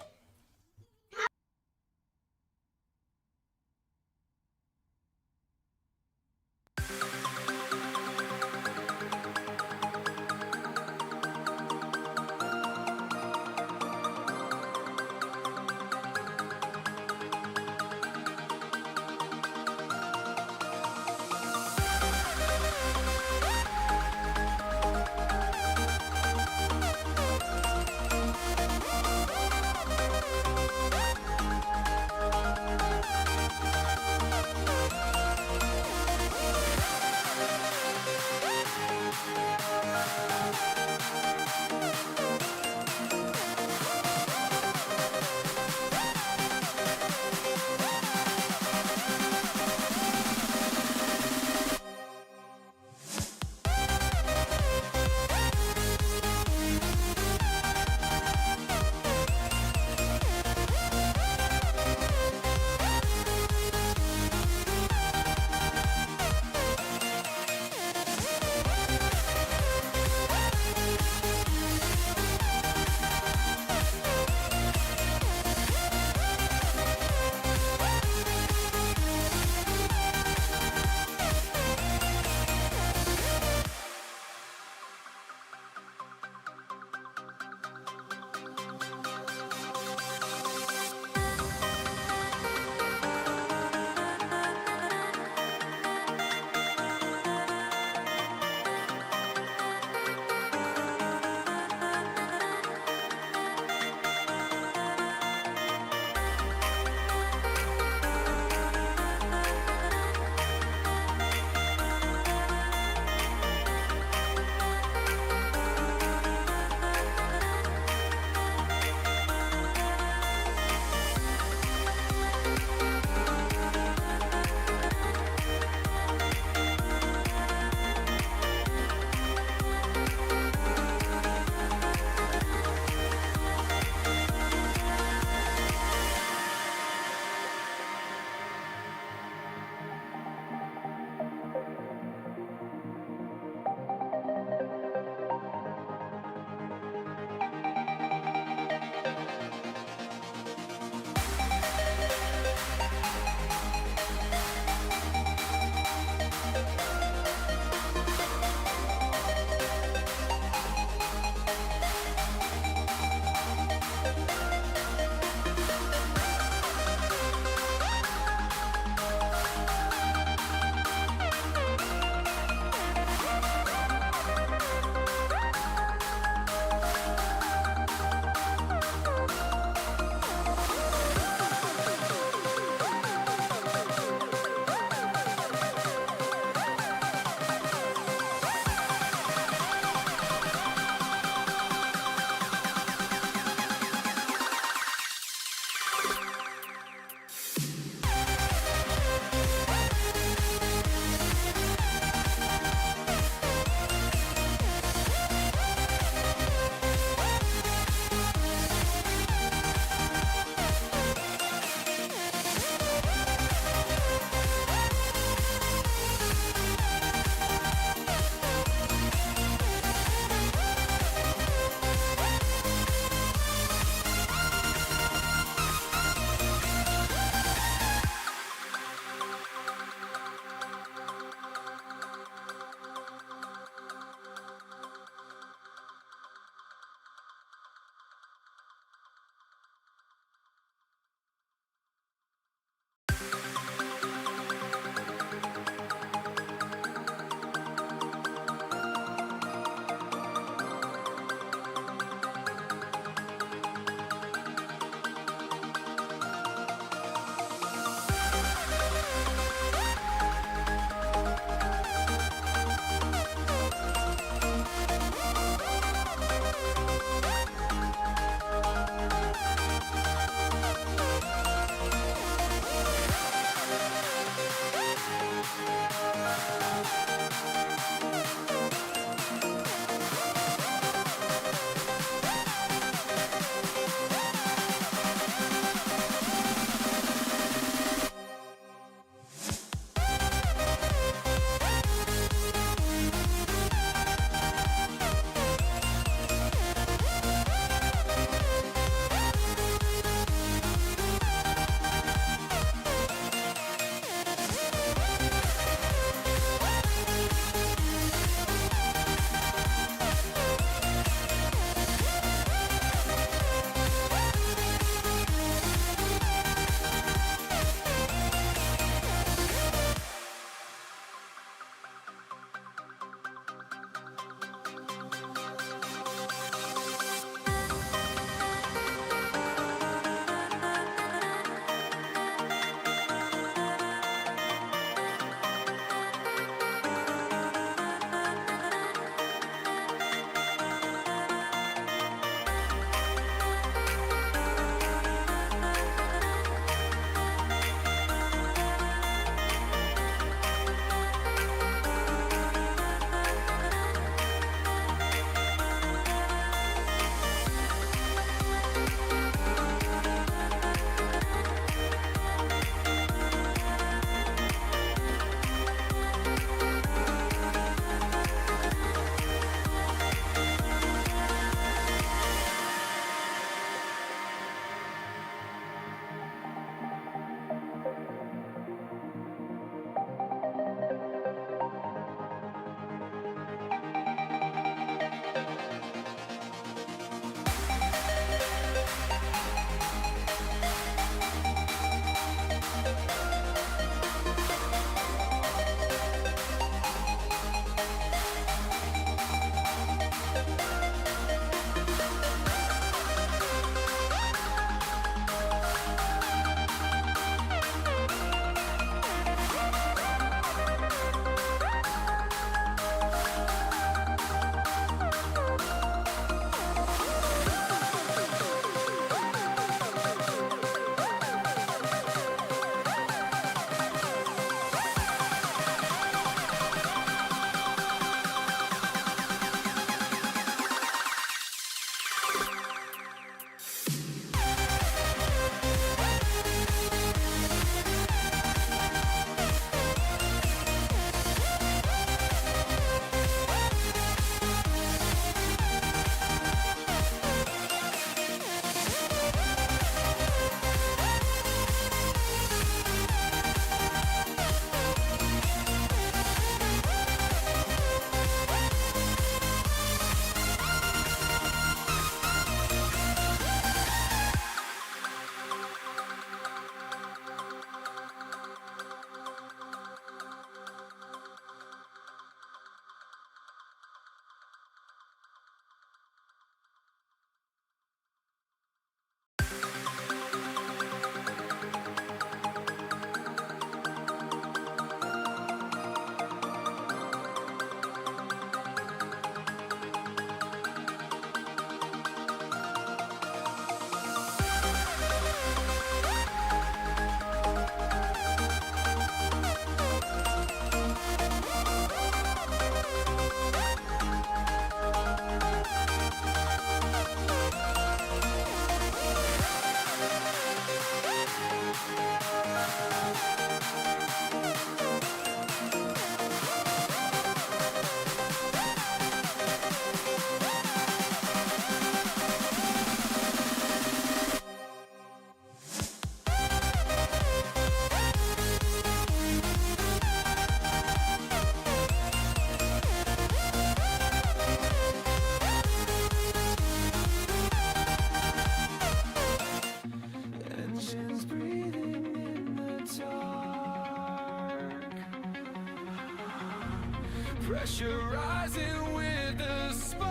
Pressure rising with the spark.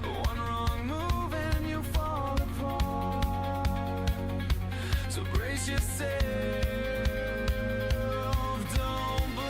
One wrong move and you fall apart. So brace yourself, don't blink.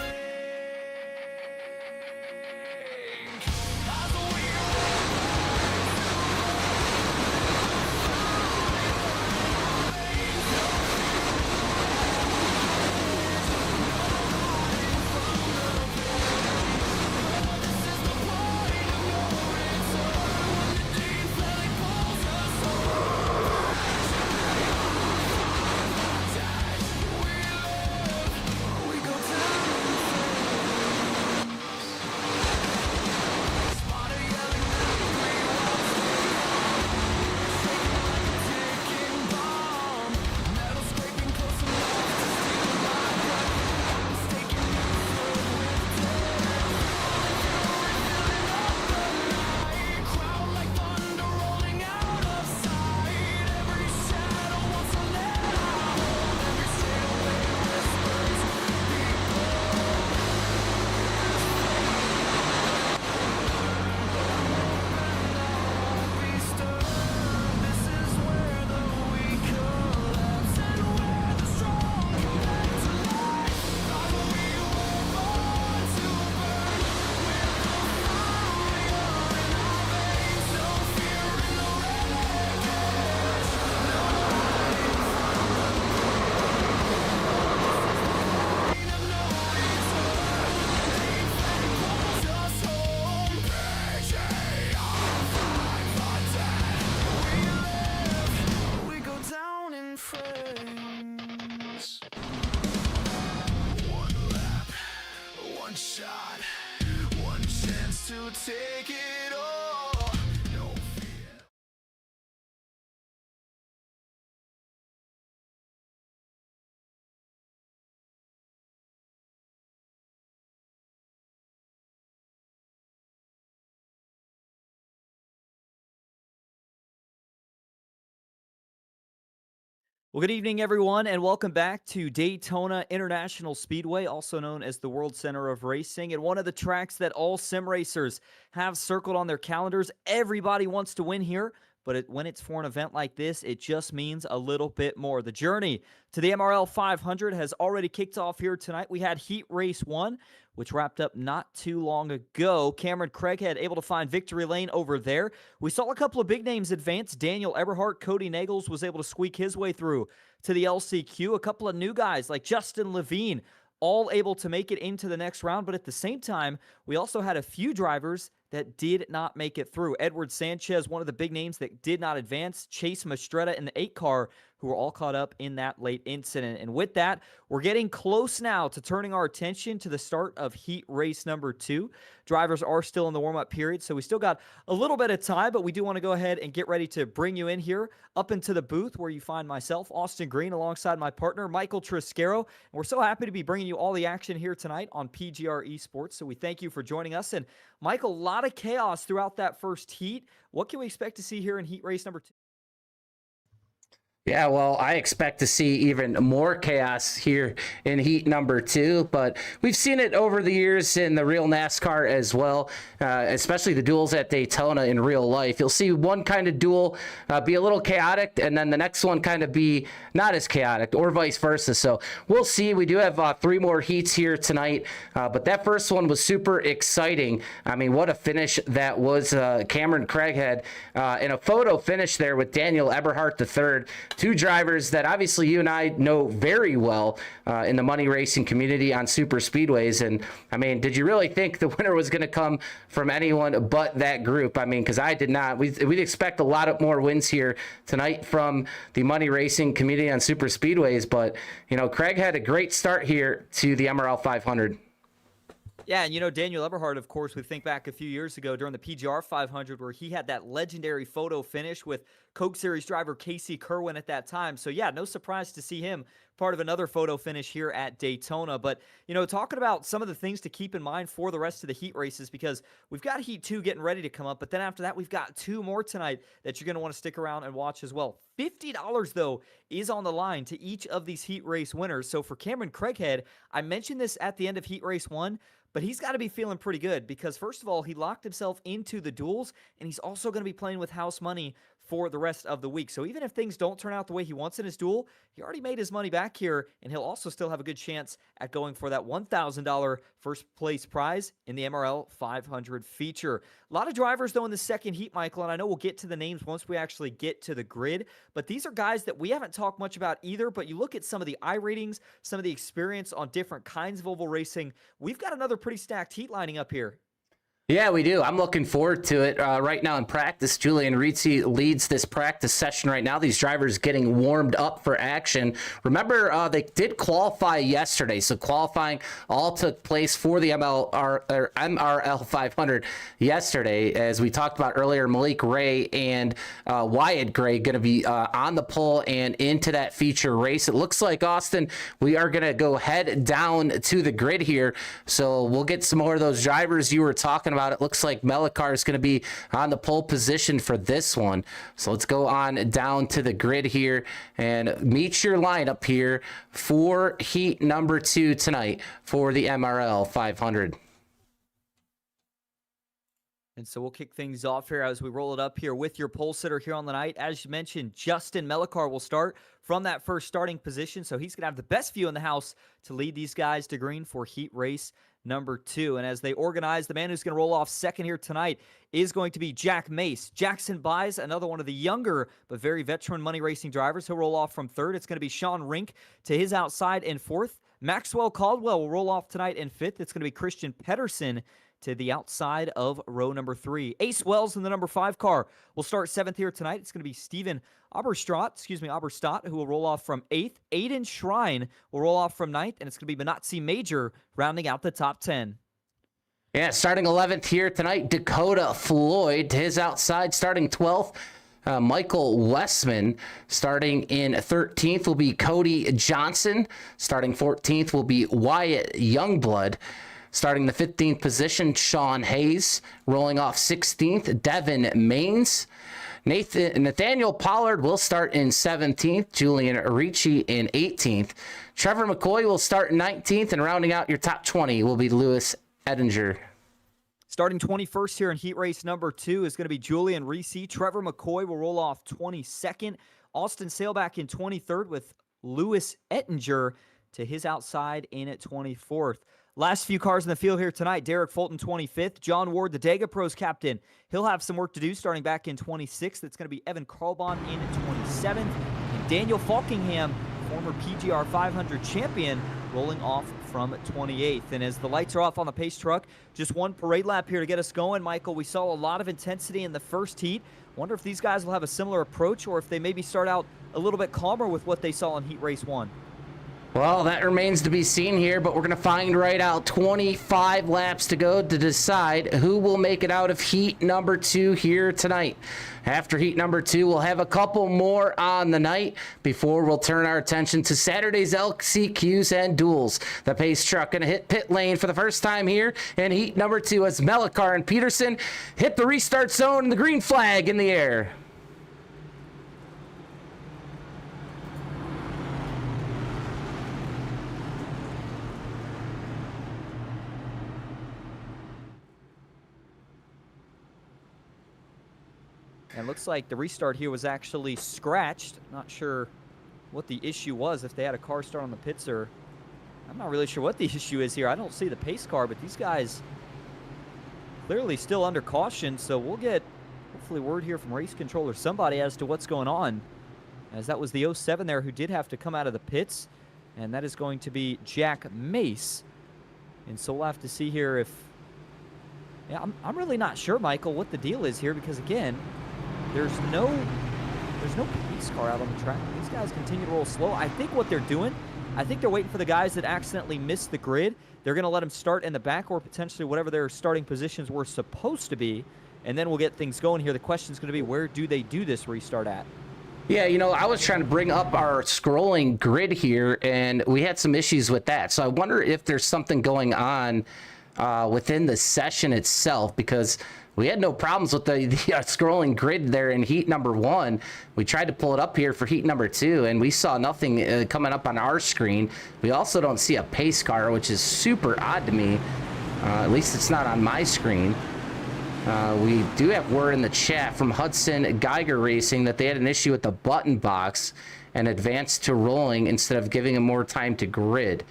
As we go down in flames. One lap, one shot, one chance to take it all. No fear. Well, good evening, everyone, and welcome back to Daytona International Speedway, also known as the World Center of Racing, and one of the tracks that all sim racers have circled on their calendars. Everybody wants to win here, but when it's for an event like this, it just means a little bit more. The journey to the MRL 500 has already kicked off here tonight. We had Heat Race 1, which wrapped up not too long ago. Cameron Craighead able to find victory lane over there. We saw a couple of big names advance. Daniel Eberhardt, Cody Nagels was able to squeak his way through to the LCQ. A couple of new guys like Justin Levine, all able to make it into the next round. But at the same time, we also had a few drivers that did not make it through. Edward Sanchez, one of the big names that did not advance. Chase Mastretta in the 8 car, who were all caught up in that late incident. And with that, we're getting close now to turning our attention to the start of heat race number 2. Drivers are still in the warm-up period, so we still got a little bit of time, but we do want to go ahead and get ready to bring you in here up into the booth where you find myself, Austin Green, alongside my partner, Michael Triscaro. And we're so happy to be bringing you all the action here tonight on PGR eSports, so we thank you for joining us. And Michael, a lot of chaos throughout that first heat. What can we expect to see here in heat race number 2? Yeah, well, I expect to see even more chaos here in heat number 2, but we've seen it over the years in the real NASCAR as well, especially the duels at Daytona in real life. You'll see one kind of duel be a little chaotic, and then the next one kind of be not as chaotic, or vice versa. So we'll see. We do have 3 more heats here tonight, but that first one was super exciting. I mean, what a finish that was. Cameron Craighead in a photo finish there with Daniel Eberhardt III. 2 drivers that obviously you and I know very well in the money racing community on super speedways. And I mean, did you really think the winner was going to come from anyone but that group? I mean, because I did not. We'd expect a lot of more wins here tonight from the money racing community on super speedways. But, you know, Craig had a great start here to the MRL 500. Yeah, and you know, Daniel Eberhardt, of course, we think back a few years ago during the PGR 500 where he had that legendary photo finish with Coke Series driver Casey Kerwin at that time. So, yeah, no surprise to see him part of another photo finish here at Daytona. But, you know, talking about some of the things to keep in mind for the rest of the heat races, because we've got Heat 2 getting ready to come up, but then after that, we've got 2 more tonight that you're going to want to stick around and watch as well. $50, though, is on the line to each of these heat race winners. So for Cameron Craighead, I mentioned this at the end of heat race 1, but he's got to be feeling pretty good because, first of all, he locked himself into the duels, and he's also going to be playing with house money for the rest of the week. So even if things don't turn out the way he wants in his duel, he already made his money back here, and he'll also still have a good chance at going for that $1,000 first place prize in the MRL 500 feature. A lot of drivers, though, in the second heat, Michael, and I know we'll get to the names once we actually get to the grid, but these are guys that we haven't talked much about either, but you look at some of the I ratings, some of the experience on different kinds of oval racing, we've got another pretty stacked heat lining up here. Yeah, we do. I'm looking forward to it. Right now in practice, Julian Ricci leads this practice session right now. These drivers getting warmed up for action. Remember, they did qualify yesterday, so qualifying all took place for the MRL 500 yesterday. As we talked about earlier, Malik Ray and Wyatt Gray going to be on the pole and into that feature race. It looks like, Austin, we are going to go head down to the grid here, so we'll get some more of those drivers you were talking about. It looks like Melikar is going to be on the pole position for this one. So let's go on down to the grid here and meet your lineup here for heat number 2 tonight for the MRL 500. And so we'll kick things off here as we roll it up here with your pole sitter here on the night. As you mentioned, Justin Melikar will start from that first starting position. So he's going to have the best view in the house to lead these guys to green for heat race number 2. And as they organize, the man who's going to roll off second here tonight is going to be Jack Mace. Jackson Buys, another one of the younger but very veteran money racing drivers. He'll roll off from third. It's going to be Sean Rink to his outside in fourth. Maxwell Caldwell will roll off tonight in fifth. It's going to be Christian Pedersen to the outside of row number 3. Ace Wells in the number 5 car will start 7th here tonight. It's going to be Steven Aberstadt, who will roll off from 8th. Aiden Shrine will roll off from 9th, and it's going to be Benazzi Major rounding out the top 10. Yeah, starting 11th here tonight, Dakota Floyd to his outside, starting 12th. Michael Westman. Starting in 13th will be Cody Johnson. Starting 14th will be Wyatt Youngblood. Starting the 15th position, Sean Hayes. Rolling off 16th, Devin Maines. Nathaniel Pollard will start in 17th. Julian Ricci in 18th. Trevor McCoy will start in 19th. And rounding out your top 20 will be Lewis Edinger. Starting 21st here in heat race number 2 is going to be Julian Ricci. Trevor McCoy will roll off 22nd. Austin Sailback in 23rd with Lewis Ettinger to his outside in at 24th. Last few cars in the field here tonight, Derek Fulton 25th. John Ward, the Dega Pros captain, he'll have some work to do starting back in 26th. It's going to be Evan Carlbon in at 27th. And Daniel Falkingham, former PGR 500 champion, rolling off from 28th. And as the lights are off on the pace truck, just one parade lap here to get us going. Michael, we saw a lot of intensity in the first heat. Wonder if these guys will have a similar approach or if they maybe start out a little bit calmer with what they saw in heat race 1. Well, that remains to be seen here, but we're going to find right out 25 laps to go to decide who will make it out of heat number 2 here tonight. After heat number 2, we'll have a couple more on the night before we'll turn our attention to Saturday's LCQs and Duels. The pace truck going to hit pit lane for the first time here in heat number 2 as Melikar and Peterson hit the restart zone and the green flag in the air. And it looks like the restart here was actually scratched. Not sure what the issue was, if they had a car start on the pits or... I'm not really sure what the issue is here. I don't see the pace car, but these guys clearly still under caution, so we'll get hopefully word here from race control or somebody as to what's going on, as that was the 07 there who did have to come out of the pits, and that is going to be Jack Mace. And so we'll have to see here if... Yeah, I'm really not sure, Michael, what the deal is here, because again... There's no pace car out on the track. These guys continue to roll slow. I think what they're doing, I think they're waiting for the guys that accidentally missed the grid. They're going to let them start in the back or potentially whatever their starting positions were supposed to be, and then we'll get things going here. The question is going to be, where do they do this restart at? Yeah, I was trying to bring up our scrolling grid here, and we had some issues with that. So I wonder if there's something going on within the session itself, because we had no problems with the scrolling grid there in heat number 1. We tried to pull it up here for heat number 2, and we saw nothing coming up on our screen. We also don't see a pace car, which is super odd to me. At least it's not on my screen. We do have word in the chat from Hudson Geiger Racing that they had an issue with the button box and advanced to rolling instead of giving them more time to grid.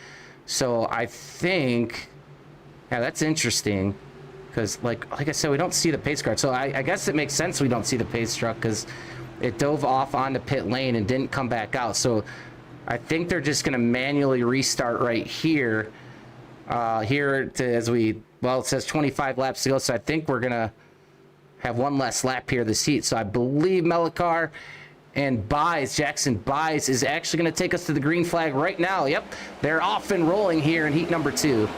So I think, yeah, that's interesting, because like I said, we don't see the pace car. So I guess it makes sense we don't see the pace truck, because it dove off onto pit lane and didn't come back out. So I think they're just going to manually restart right here. Well, it says 25 laps to go, so I think we're going to have one less lap here this heat. So I believe Melikar and Jackson Buys is actually going to take us to the green flag right now. Yep, they're off and rolling here in heat number 2.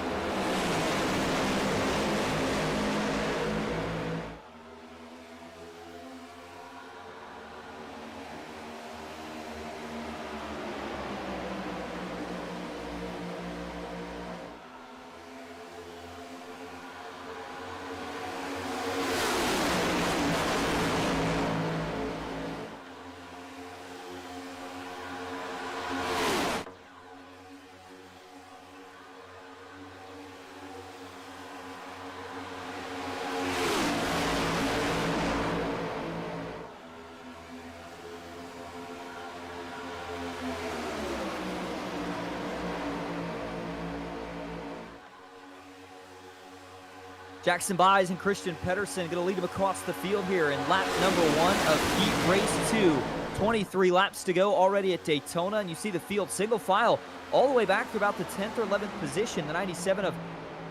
Jackson Buys and Christian Pedersen going to lead him across the field here in lap number 1 of Heat Race 2. 23 laps to go already at Daytona, and you see the field single file all the way back to about the 10th or 11th position, the 97 of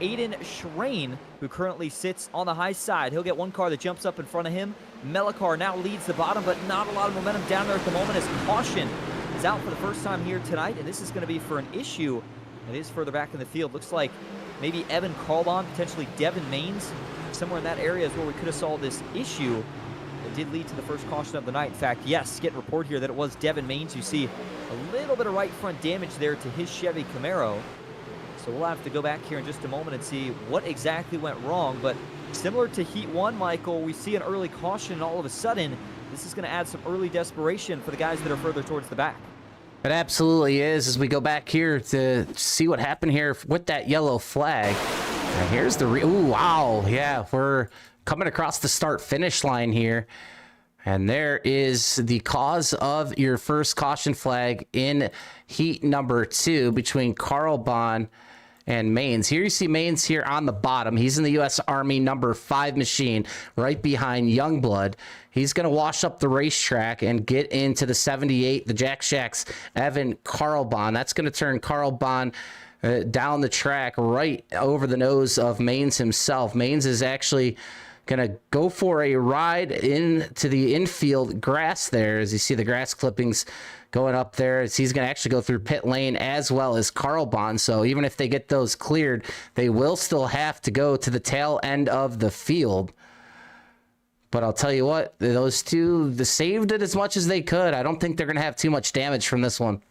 Aiden Schrain, who currently sits on the high side. He'll get one car that jumps up in front of him. Melikar now leads the bottom, but not a lot of momentum down there at the moment as caution is out for the first time here tonight, and this is going to be for an issue that is further back in the field. Looks like maybe Evan Carlbon, potentially Devin Maines. Somewhere in that area is where we could have saw this issue. It did lead to the first caution of the night. In fact, yes, getting a report here that it was Devin Maines. You see a little bit of right front damage there to his Chevy Camaro. So we'll have to go back here in just a moment and see what exactly went wrong. But similar to Heat 1, Michael, we see an early caution, and all of a sudden, this is going to add some early desperation for the guys that are further towards the back. It absolutely is, as we go back here to see what happened here with that yellow flag. And here's the ooh, wow, yeah, we're coming across the start-finish line here. And there is the cause of your first caution flag in heat number 2 between Carlbon and Maines. Here you see Maines here on the bottom. He's in the U.S. Army number 5 machine right behind Youngblood. He's going to wash up the racetrack and get into the 78, the Jack Shack's Evan Carlbon. That's going to turn Carlbon down the track right over the nose of Maines himself. Maines is actually going to go for a ride into the infield grass there, as you see the grass clippings going up there, as he's going to actually go through pit lane as well as Carlbon. So even if they get those cleared, they will still have to go to the tail end of the field. But I'll tell you what, those two, they saved it as much as they could. I don't think they're going to have too much damage from this one.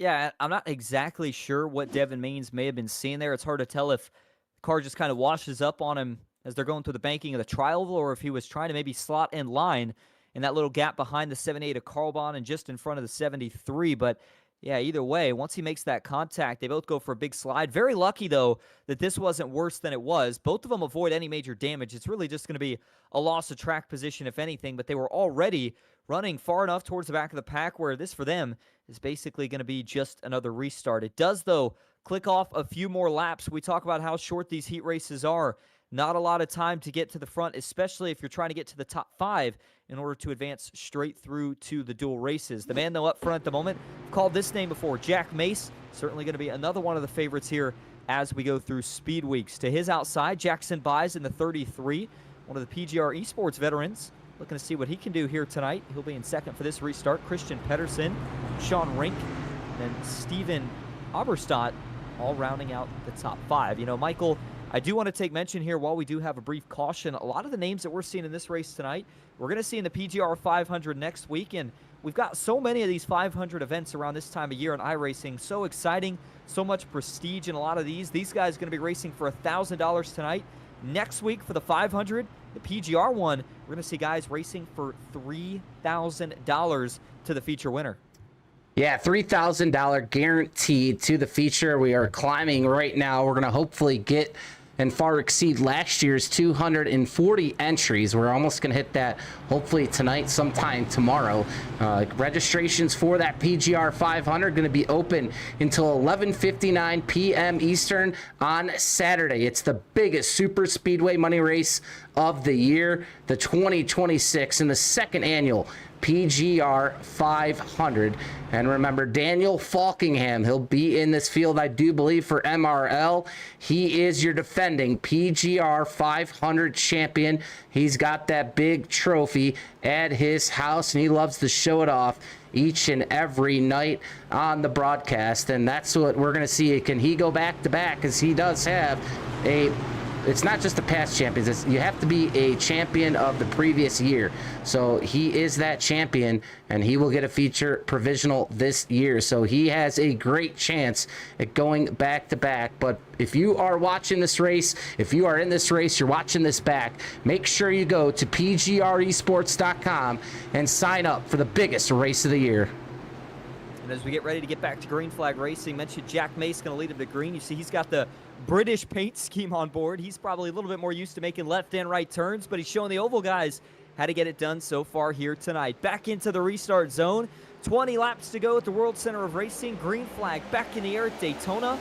Yeah, I'm not exactly sure what Devin Maines may have been seeing there. It's hard to tell if the car just kind of washes up on him as they're going through the banking of the tri-oval, or if he was trying to maybe slot in line in that little gap behind the 78 of Carlbon and just in front of the 73. But yeah, either way, once he makes that contact, they both go for a big slide. Very lucky, though, that this wasn't worse than it was. Both of them avoid any major damage. It's really just going to be a loss of track position, if anything, but they were already running far enough towards the back of the pack where this, for them, is basically going to be just another restart. It does, though, click off a few more laps. We talk about how short these heat races are. Not a lot of time to get to the front, especially if you're trying to get to the top 5 in order to advance straight through to the dual races. The man, though, up front at the moment, I've called this name before, Jack Mace, certainly going to be another one of the favorites here as we go through speed weeks. To his outside, Jackson Buys in the 33, one of the PGR eSports veterans, looking to see what he can do here tonight. He'll be in second for this restart. Christian Pedersen, Sean Rink, and Steven Aberstadt all rounding out the top 5. You know, Michael, I do want to take mention here while we do have a brief caution. A lot of the names that we're seeing in this race tonight, we're going to see in the PGR 500 next week. And we've got so many of these 500 events around this time of year in iRacing. So exciting, so much prestige in a lot of these. These guys are going to be racing for $1,000 tonight. Next week for the 500, the PGR one, we're going to see guys racing for $3,000 to the feature winner. Yeah, $3,000 guaranteed to the feature. We are climbing right now. We're going to hopefully get and far exceed last year's 240 entries. We're almost going to hit that hopefully tonight, sometime tomorrow. Registrations for that PGR 500 going to be open until 11:59 p.m. Eastern on Saturday. It's the biggest super speedway money race of the year, the 2026, and the second annual PGR 500. And remember, Daniel Falkingham, he'll be in this field, I do believe, for MRL. He is your defending PGR 500 champion. He's got that big trophy at his house, and he loves to show it off each and every night on the broadcast. And that's what we're going to see. Can he go back to back? Because he does have it's not just the past champions. You have to be a champion of the previous year. So he is that champion, and he will get a feature provisional this year. So he has a great chance at going back to back. But if you are watching this race, if you are in this race, you're watching this back, make sure you go to PGResports.com and sign up for the biggest race of the year. And as we get ready to get back to green flag racing, mentioned Jack Mace going to lead him to green. You see he's got the British paint scheme on board. He's probably a little bit more used to making left and right turns, but he's showing the oval guys how to get it done so far here tonight. Back into the restart zone. 20 laps to go at the World Center of Racing. Green flag back in the air at Daytona.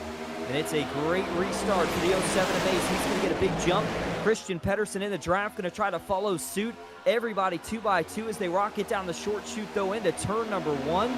And it's a great restart for the 07 of Ace. He's going to get a big jump. Christian Pedersen in the draft going to try to follow suit. Everybody 2x2 as they rocket down the short chute, though, into turn number 1.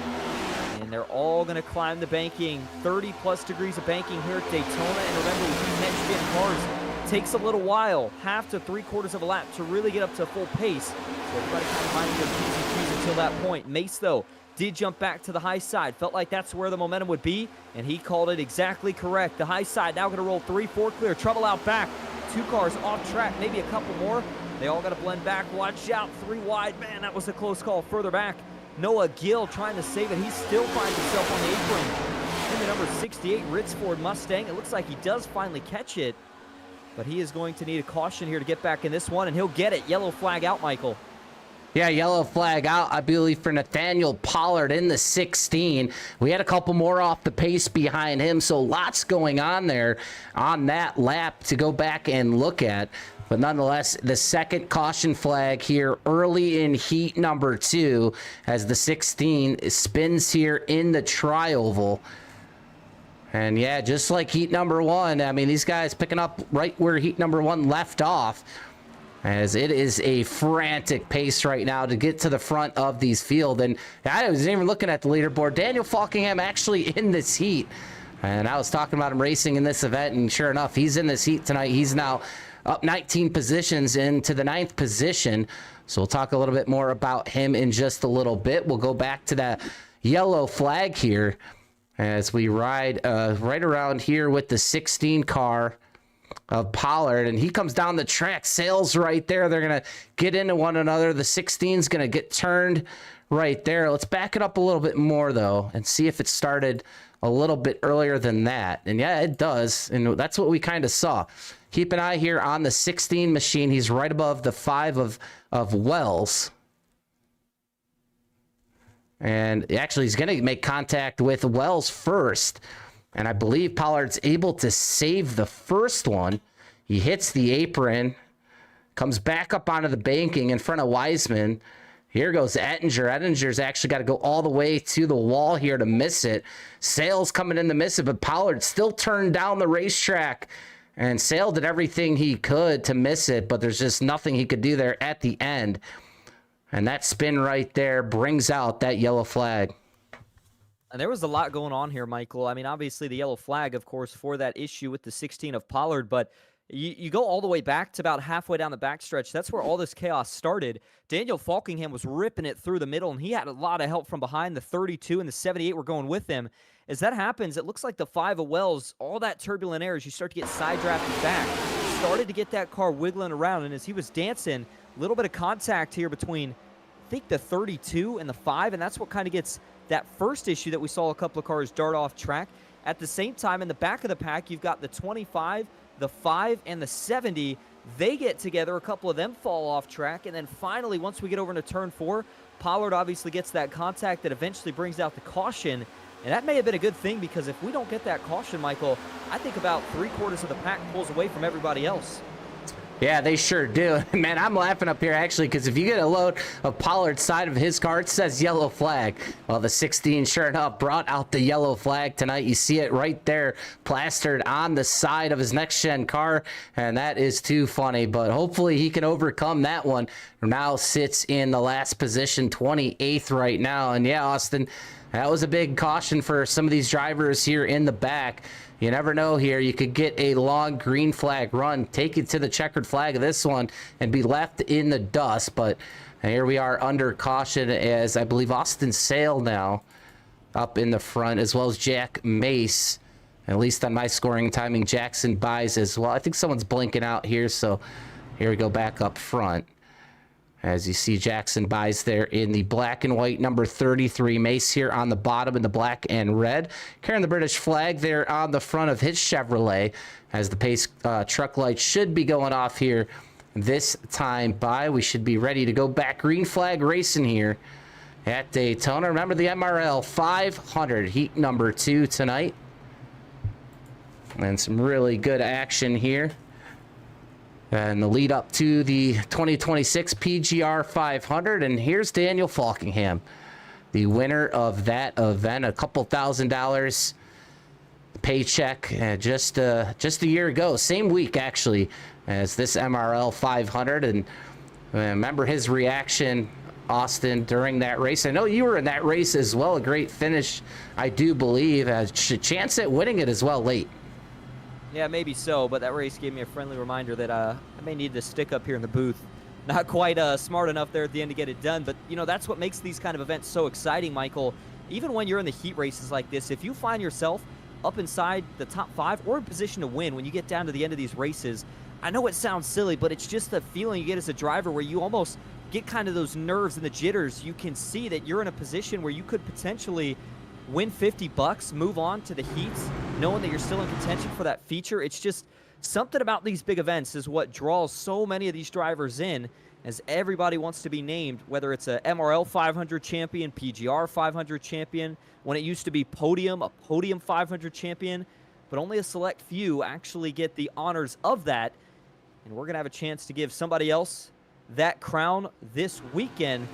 And they're all going to climb the banking. 30-plus degrees of banking here at Daytona. And remember, with these next-gen cars, it takes a little while, half to three-quarters of a lap, to really get up to full pace. So everybody kind of minding their P's and Q's until that point. Mace, though, did jump back to the high side. Felt like that's where the momentum would be, and he called it exactly correct. The high side now going to roll 3-4 clear. Trouble out back. 2 cars off track, maybe a couple more. They all got to blend back. Watch out, 3 wide. Man, that was a close call. Further back, Noah Gill trying to save it. He still finds himself on the apron. In the number 68 Ritz Ford Mustang. It looks like he does finally catch it, but he is going to need a caution here to get back in this one, and he'll get it. Yellow flag out, Michael. Yeah, yellow flag out, I believe, for Nathaniel Pollard in the 16. We had a couple more off the pace behind him, so lots going on there on that lap to go back and look at. But nonetheless, the second caution flag here early in heat number 2 as the 16 spins here in the tri-oval. And yeah, just like heat number 1, I mean, these guys picking up right where heat number 1 left off, as it is a frantic pace right now to get to the front of these field. And I wasn't even looking at the leaderboard. Daniel Falkingham actually in this heat. And I was talking about him racing in this event, and sure enough, he's in this heat tonight. He's now up 19 positions into the 9th position. So we'll talk a little bit more about him in just a little bit. We'll go back to that yellow flag here as we ride right around here with the 16 car of Pollard, and he comes down the track. Sales right there. They're going to get into one another. The 16's going to get turned right there. Let's back it up a little bit more, though, and see if it started a little bit earlier than that. And yeah, it does, and that's what we kind of saw. Keep an eye here on the 16 machine. He's right above the 5 of Wells. And actually, he's going to make contact with Wells first. And I believe Pollard's able to save the first one. He hits the apron, comes back up onto the banking in front of Wiseman. Here goes Ettinger. Ettinger's actually got to go all the way to the wall here to miss it. Sales coming in to miss it, but Pollard still turned down the racetrack. And Sale did everything he could to miss it, but there's just nothing he could do there at the end. And that spin right there brings out that yellow flag. And there was a lot going on here, Michael. I mean, obviously the yellow flag, of course, for that issue with the 16 of Pollard, but You go all the way back to about halfway down the backstretch. That's where all this chaos started. Daniel Falkingham was ripping it through the middle, and he had a lot of help from behind. The 32 and the 78 were going with him. As that happens, it looks like the 5 of Wells, all that turbulent air as you start to get side drafted back, started to get that car wiggling around. And as he was dancing, a little bit of contact here between, I think, the 32 and the 5, and that's what kind of gets that first issue that we saw a couple of cars dart off track. At the same time, in the back of the pack, you've got the 25, the 5, and the 70. They get together. A couple of them fall off track. And then finally, once we get over into turn 4, Pollard obviously gets that contact that eventually brings out the caution. And that may have been a good thing, because if we don't get that caution, Michael, I think about 3/4 of the pack pulls away from everybody else. Yeah, they sure do. Man, I'm laughing up here, actually, because if you get a load of Pollard's side of his car, it says yellow flag. Well, the 16, sure enough, brought out the yellow flag tonight. You see it right there, plastered on the side of his next-gen car, and that is too funny. But hopefully he can overcome that one. Now sits in the last position, 28th right now. And yeah, Austin, that was a big caution for some of these drivers here in the back. You never know here. You could get a long green flag run, take it to the checkered flag of this one, and be left in the dust. But here we are under caution, as I believe Austin Sale now up in the front, as well as Jack Mace. At least on my scoring timing, Jackson buys as well. I think someone's blinking out here, so here we go back up front. As you see, Jackson buys there in the black and white number 33. Mace here on the bottom in the black and red. Carrying the British flag there on the front of his Chevrolet, as the pace truck light should be going off here this time by. We should be ready to go back green flag racing here at Daytona. Remember the MRL 500 heat number 2 tonight. And some really good action here. And the lead up to the 2026 PGR 500. And here's Daniel Falkingham, the winner of that event. A couple $1,000 paycheck just a year ago. Same week, actually, as this MRL 500. And remember his reaction, Austin, during that race. I know you were in that race as well. A great finish, I do believe. A chance at winning it as well late. Yeah, maybe so, but that race gave me a friendly reminder that I may need to stick up here in the booth. Not quite smart enough there at the end to get it done, but, you know, that's what makes these kind of events so exciting, Michael. Even when you're in the heat races like this, if you find yourself up inside the top 5 or in position to win when you get down to the end of these races, I know it sounds silly, but it's just the feeling you get as a driver where you almost get kind of those nerves and the jitters. You can see that you're in a position where you could potentially win $50, move on to the heats, knowing that you're still in contention for that feature. It's just something about these big events is what draws so many of these drivers in, as everybody wants to be named, whether it's a MRL 500 champion, PGR 500 champion, when it used to be a podium 500 champion, but only a select few actually get the honors of that. And we're going to have a chance to give somebody else that crown this weekend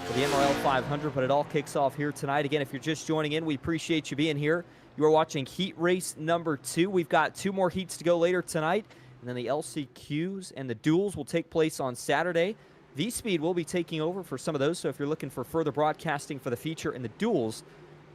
for the MRL 500, but it all kicks off here tonight. Again, if you're just joining in, we appreciate you being here. You are watching heat race number 2. We've got 2 more heats to go later tonight, and then the LCQs and the duels will take place on Saturday. V-Speed will be taking over for some of those, so if you're looking for further broadcasting for the feature in the duels,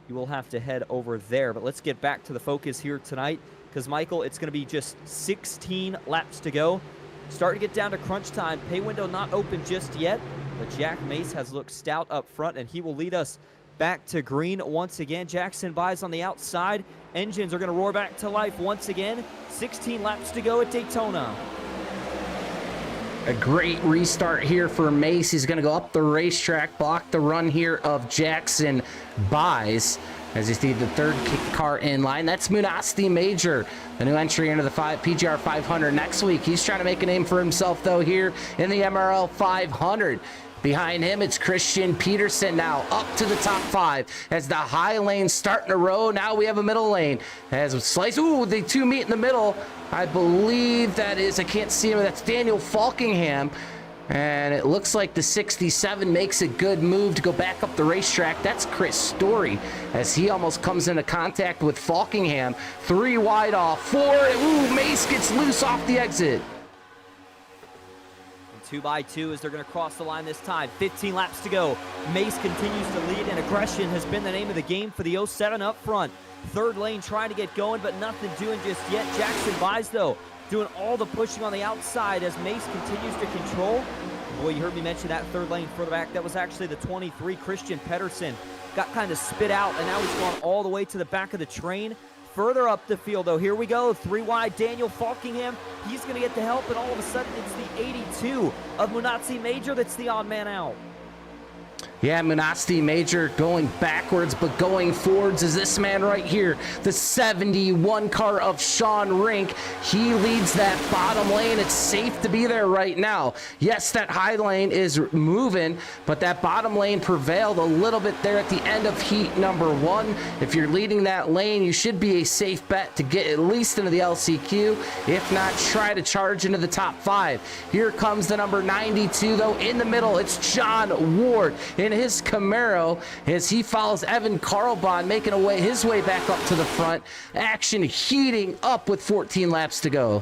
you will have to head over there. But let's get back to the focus here tonight, because, Michael, it's going to be just 16 laps to go. Starting to get down to crunch time. Pay window not open just yet, but Jack Mace has looked stout up front, and he will lead us back to green once again. Jackson buys on the outside. Engines are going to roar back to life once again. 16 laps to go at Daytona. A great restart here for Mace. He's going to go up the racetrack, block the run here of Jackson buys. As you see, the third car in line, that's Munasti Major, the new entry into the PGR 500 next week. He's trying to make a name for himself, though, here in the MRL 500. Behind him, it's Christian Peterson now up to the top 5 as the high lane starting to row. Now we have a middle lane as Slice. Ooh, the 2 meet in the middle. I believe that is, I can't see him, that's Daniel Falkingham. And it looks like the 67 makes a good move to go back up the racetrack. That's Chris Story as he almost comes into contact with Falkingham. 3 wide off, 4. Ooh, Mace gets loose off the exit. 2 by 2 as they're going to cross the line this time. 15 laps to go. Mace continues to lead, and aggression has been the name of the game for the 07 up front. Third lane trying to get going, but nothing doing just yet. Jackson buys, though, doing all the pushing on the outside as Mace continues to control. Boy, you heard me mention that third lane further back. That was actually the 23, Christian Pedersen. Got kind of spit out, and now he's gone all the way to the back of the train. Further up the field, though, here we go. 3 wide, Daniel Falkingham. He's going to get the help, and all of a sudden, it's the 82 of Munatsi Major that's the odd man out. Yeah, Munasti Major going backwards, but going forwards is this man right here, the 71 car of Sean Rink. He leads that bottom lane. It's safe to be there right now. Yes, that high lane is moving, but that bottom lane prevailed a little bit there at the end of heat number 1. If you're leading that lane, you should be a safe bet to get at least into the LCQ. If not, try to charge into the top 5. Here comes the number 92, though, in the middle. It's John Ward in his Camaro as he follows Evan Carlbon, making his way back up to the front. Action heating up with 14 laps to go.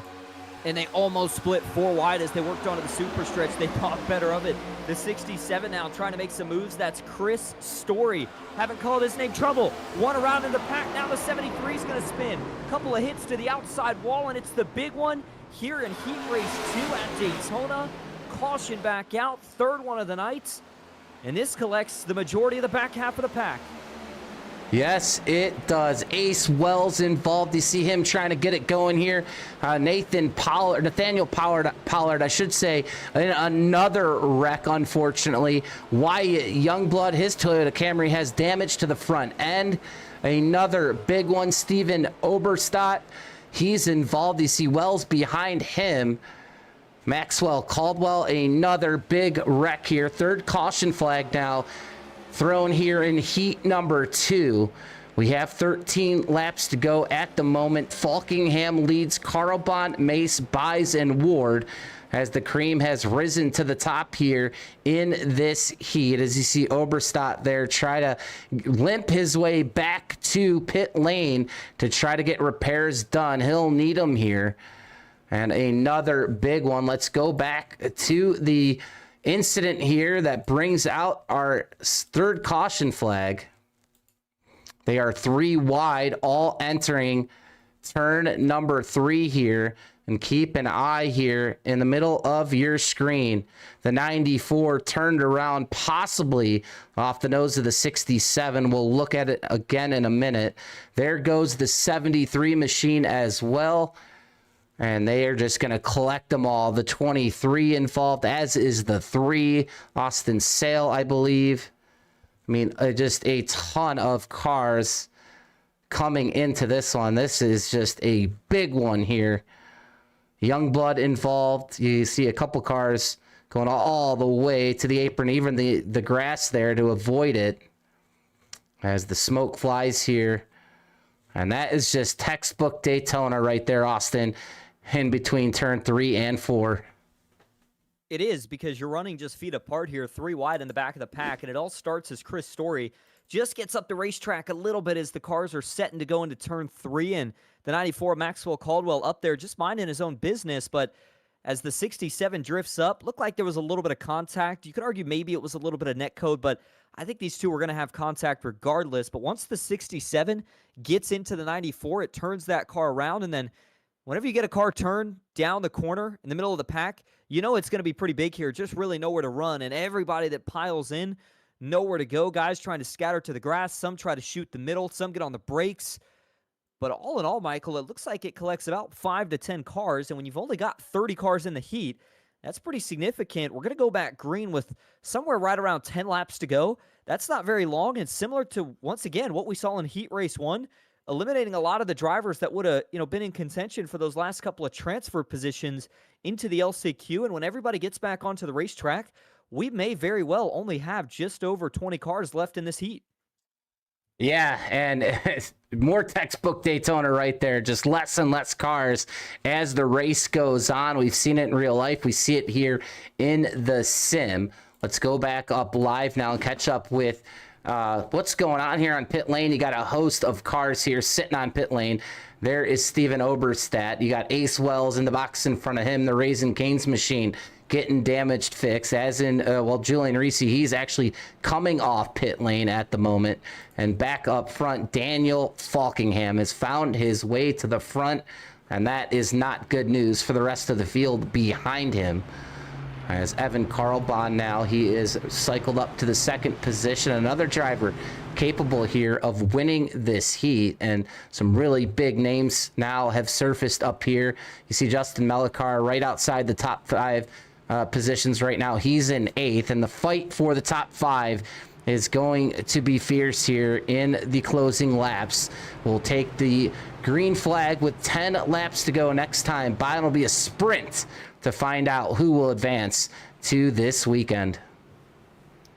And they almost split 4 wide as they worked onto the super stretch. They thought better of it. The 67 now trying to make some moves. That's Chris Story. Haven't called his name trouble. One around in the pack. Now the 73 is going to spin. Couple of hits to the outside wall, and it's the big one here in Heat Race 2 at Daytona. Caution back out. Third one of the night. And this collects the majority of the back half of the pack. Yes, it does. Ace Wells involved. You see him trying to get it going here. Nathaniel Pollard, I should say, in another wreck, unfortunately. Wyatt Youngblood, his Toyota Camry has damage to the front end. Another big one, Steven Oberstadt. He's involved. You see Wells behind him. Maxwell Caldwell, another big wreck here. Third caution flag now thrown here in heat number 2. We have 13 laps to go at the moment. Falkingham leads Carlbon, Mace, Buys, and Ward as the cream has risen to the top here in this heat. As you see Oberstadt there try to limp his way back to pit lane to try to get repairs done. He'll need them here. And another big one. Let's go back to the incident here that brings out our third caution flag. They are 3 wide, all entering turn number 3 here. And keep an eye here in the middle of your screen. The 94 turned around, possibly off the nose of the 67. We'll look at it again in a minute. There goes the 73 machine as well. And they are just going to collect them all. The 23 involved, as is the 3. Austin Sale, I believe. I mean, just a ton of cars coming into this one. This is just a big one here. Youngblood involved. You see a couple cars going all the way to the apron, even the grass there to avoid it. As the smoke flies here. And that is just textbook Daytona right there, Austin. In between turn 3 and 4. It is, because you're running just feet apart here, 3 wide in the back of the pack, and it all starts as Chris Story just gets up the racetrack a little bit as the cars are setting to go into turn 3, and the 94 Maxwell Caldwell up there just minding his own business, but as the 67 drifts up, looked like there was a little bit of contact. You could argue maybe it was a little bit of net code, but I think these two were going to have contact regardless. But once the 67 gets into the 94, it turns that car around, and then whenever you get a car turned down the corner in the middle of the pack, you know it's going to be pretty big here. Just really nowhere to run. And everybody that piles in, nowhere to go. Guys trying to scatter to the grass. Some try to shoot the middle. Some get on the brakes. But all in all, Michael, it looks like it collects about 5 to 10 cars. And when you've only got 30 cars in the heat, that's pretty significant. We're going to go back green with somewhere right around 10 laps to go. That's not very long. And similar to, once again, what we saw in Heat Race 1, eliminating a lot of the drivers that would have, been in contention for those last couple of transfer positions into the LCQ. And when everybody gets back onto the racetrack, we may very well only have just over 20 cars left in this heat. Yeah, and more textbook Daytona right there. Just less and less cars as the race goes on. We've seen it in real life. We see it here in the sim. Let's go back up live now and catch up with what's going on here on pit lane. You got a host of cars here sitting on pit lane. There is Steven Oberstadt. You got Ace Wells in the box in front of him, the Raising Cane's machine getting damaged fixed, as in, Julian Reese, he's actually coming off pit lane at the moment. And back up front, Daniel Falkingham has found his way to the front. And that is not good news for the rest of the field behind him. As Evan Karlbahn now, he is cycled up to the second position. Another driver capable here of winning this heat, and some really big names now have surfaced up here. You see Justin Melikar right outside the top 5 positions right now. He's in 8th, and the fight for the top 5 is going to be fierce here in the closing laps. We'll take the green flag with 10 laps to go next time. But it'll be a sprint to find out who will advance to this weekend.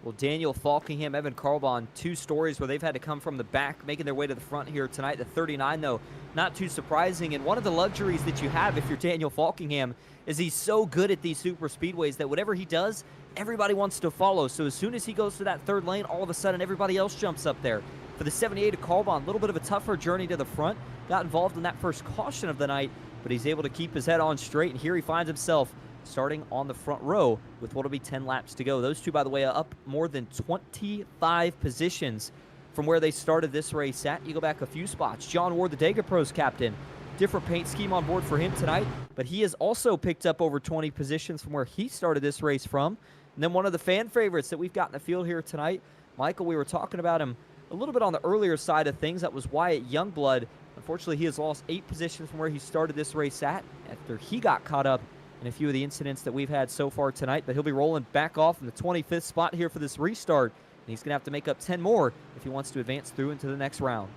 Well, Daniel Falkingham, Evan Karlbahn, 2 stories where they've had to come from the back, making their way to the front here tonight. The 39, though, not too surprising. And one of the luxuries that you have if you're Daniel Falkingham is he's so good at these super speedways that whatever he does, everybody wants to follow. So as soon as he goes to that third lane, all of a sudden everybody else jumps up there. For the 78 of Karlbahn, a little bit of a tougher journey to the front. Got involved in that first caution of the night, but he's able to keep his head on straight, and here he finds himself starting on the front row with what will be 10 laps to go. Those two, by the way, are up more than 25 positions from where they started this race at. You go back a few spots. John Ward, the Dega Pros captain, different paint scheme on board for him tonight, but he has also picked up over 20 positions from where he started this race from. And then one of the fan favorites that we've got in the field here tonight, Michael, we were talking about him a little bit on the earlier side of things. That was Wyatt Youngblood. Unfortunately, he has lost 8 positions from where he started this race at after he got caught up in a few of the incidents that we've had so far tonight. But he'll be rolling back off in the 25th spot here for this restart. And he's going to have to make up 10 more if he wants to advance through into the next round.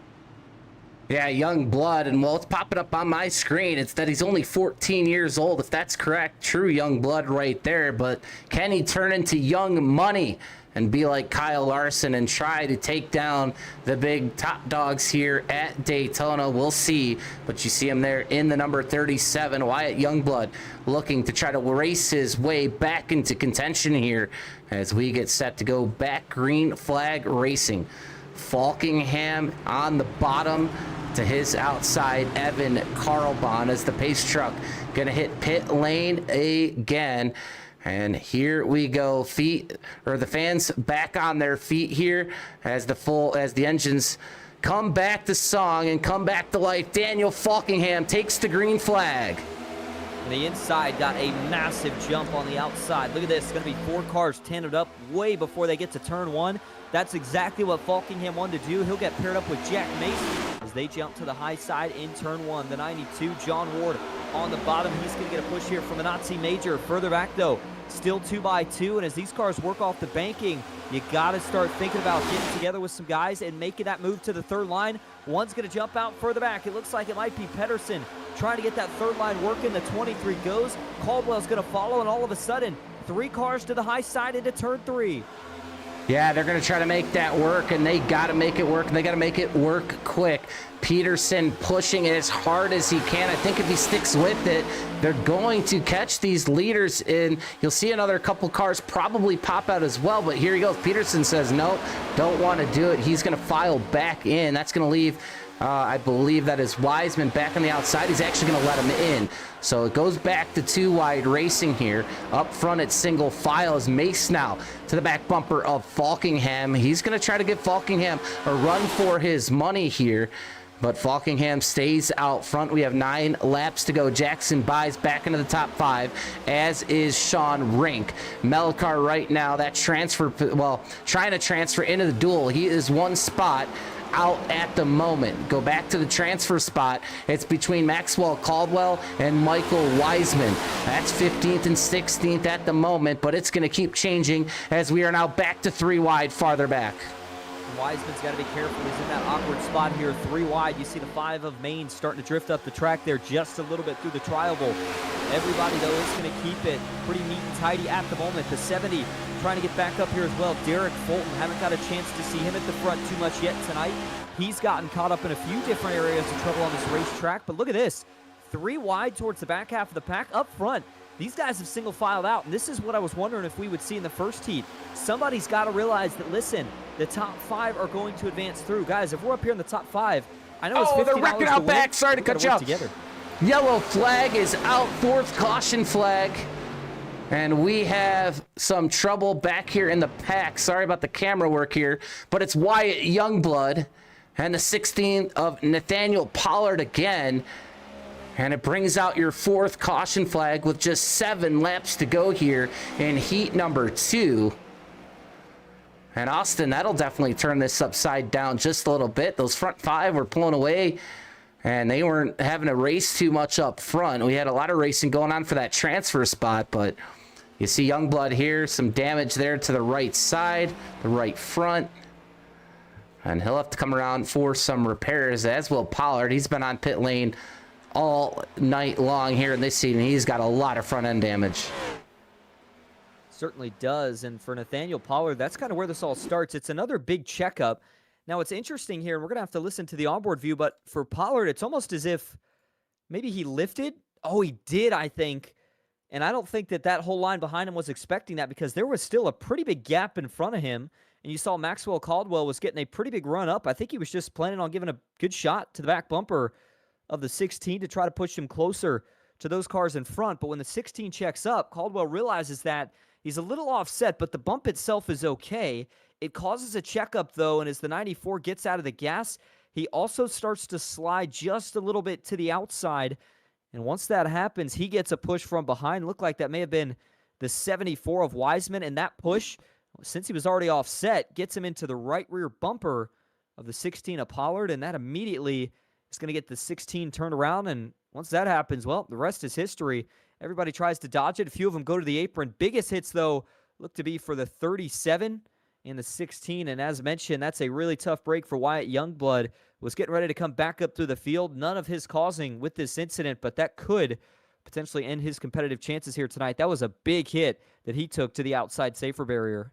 Yeah, young blood, and well, it's popping up on my screen. It's that he's only 14 years old, if that's correct. True young blood right there, but can he turn into young money and be like Kyle Larson and try to take down the big top dogs here at Daytona? We'll see, but you see him there in the number 37, Wyatt Youngblood, looking to try to race his way back into contention here as we get set to go back green flag racing. Falkingham on the bottom, to his outside Evan Karlbahn as the pace truck gonna hit pit lane again. And here we go, the fans back on their feet here as the engines come back to song and come back to life. Daniel Falkingham takes the green flag. And the inside got a massive jump on the outside. Look at this, it's gonna be 4 cars tandem up way before they get to turn 1. That's exactly what Falkingham wanted to do. He'll get paired up with Jack Mason as they jump to the high side in turn 1. The 92, John Ward on the bottom. He's going to get a push here from the Nazi Major. Further back, though, still 2x2. And as these cars work off the banking, you got to start thinking about getting together with some guys and making that move to the third line. One's going to jump out further back. It looks like it might be Pedersen trying to get that third line working. The 23 goes. Caldwell's going to follow, and all of a sudden, 3 cars to the high side into turn 3. Yeah, they're going to try to make that work, and they got to make it work, and they got to make it work quick. Peterson pushing it as hard as he can. I think if he sticks with it, they're going to catch these leaders, and you'll see another couple cars probably pop out as well, but here he goes. Peterson says, no, don't want to do it. He's going to file back in. That's going to leave, I believe that is Wiseman back on the outside. He's actually going to let him in. So it goes back to 2 wide racing here. Up front at single file is Mace now to the back bumper of Falkingham. He's going to try to give Falkingham a run for his money here, but Falkingham stays out front. We have 9 laps to go. Jackson buys back into the top 5, as is Sean Rink. Melikar right now, that transfer, well, trying to transfer into the duel. He is 1 spot out at the moment. Go back to the transfer spot. It's between Maxwell Caldwell and Michael Wiseman. That's 15th and 16th at the moment, but it's going to keep changing as we are now back to 3 wide farther back. Wiseman's got to be careful. He's in that awkward spot here, 3 wide. You see the 5 of Maine starting to drift up the track there just a little bit through the trial bowl. Everybody, though, is going to keep it pretty neat and tidy at the moment. The 70 trying to get back up here as well. Derek Fulton, haven't got a chance to see him at the front too much yet tonight. He's gotten caught up in a few different areas of trouble on this racetrack, but look at this. 3 wide towards the back half of the pack. Up front, these guys have single filed out, and this is what I was wondering if we would see in the first heat. Somebody's got to realize that, listen, the top 5 are going to advance through. Guys, if we're up here in the top 5, I know it's $50 they're wrecking out back. Sorry to cut you off. Together. Yellow flag is out, 4th caution flag. And we have some trouble back here in the pack. Sorry about the camera work here, but it's Wyatt Youngblood and the 16th of Nathaniel Pollard again. And it brings out your 4th caution flag with just 7 laps to go here in heat number 2. And Austin, that'll definitely turn this upside down just a little bit. Those front 5 were pulling away, and they weren't having to race too much up front. We had a lot of racing going on for that transfer spot, but you see Youngblood here, some damage there to the right side, the right front. And he'll have to come around for some repairs, as will Pollard. He's been on pit lane all night long here in this season. He's got a lot of front end damage. Certainly does. And for Nathaniel Pollard, that's kind of where this all starts. It's another big checkup. Now, it's interesting here, and we're going to have to listen to the onboard view, but for Pollard, it's almost as if maybe he lifted. Oh, he did, I think. And I don't think that that whole line behind him was expecting that, because there was still a pretty big gap in front of him. And you saw Maxwell Caldwell was getting a pretty big run up. I think he was just planning on giving a good shot to the back bumper of the 16 to try to push him closer to those cars in front. But when the 16 checks up, Caldwell realizes that he's a little offset, but the bump itself is okay. It causes a checkup, though, and as the 94 gets out of the gas, he also starts to slide just a little bit to the outside. And once that happens, he gets a push from behind. Looked like that may have been the 74 of Wiseman, and that push, since he was already offset, gets him into the right rear bumper of the 16 of Pollard, and that immediately is going to get the 16 turned around. And once that happens, well, the rest is history. Everybody tries to dodge it. A few of them go to the apron. Biggest hits, though, look to be for the 37 and the 16. And as mentioned, that's a really tough break for Wyatt Youngblood. Was getting ready to come back up through the field. None of his causing with this incident, but that could potentially end his competitive chances here tonight. That was a big hit that he took to the outside safer barrier.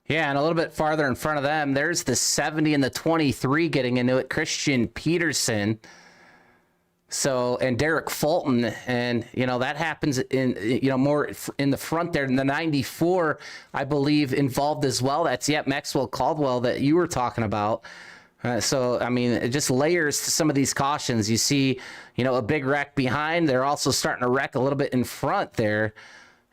Yeah, and a little bit farther in front of them, there's the 70 and the 23 getting into it. Christian Peterson. So, and Derek Fulton, and, you know, that happens in, you know, more in the front there. And the 94, I believe, involved as well. That's, Maxwell Caldwell that you were talking about. So, I mean, it just layers to some of these cautions. You see, you know, a big wreck behind. They're also starting to wreck a little bit in front there.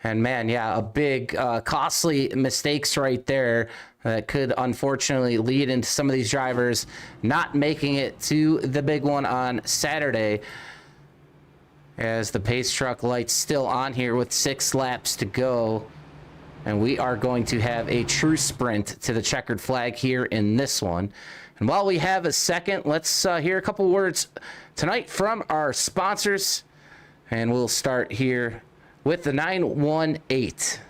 And, man, yeah, a big, costly mistakes right there that could unfortunately lead into some of these drivers not making it to the big one on Saturday, as the pace truck light's still on here with 6 laps to go. And we are going to have a true sprint to the checkered flag here in this one. And while we have a second, let's hear a couple words tonight from our sponsors. And we'll start here with the 918.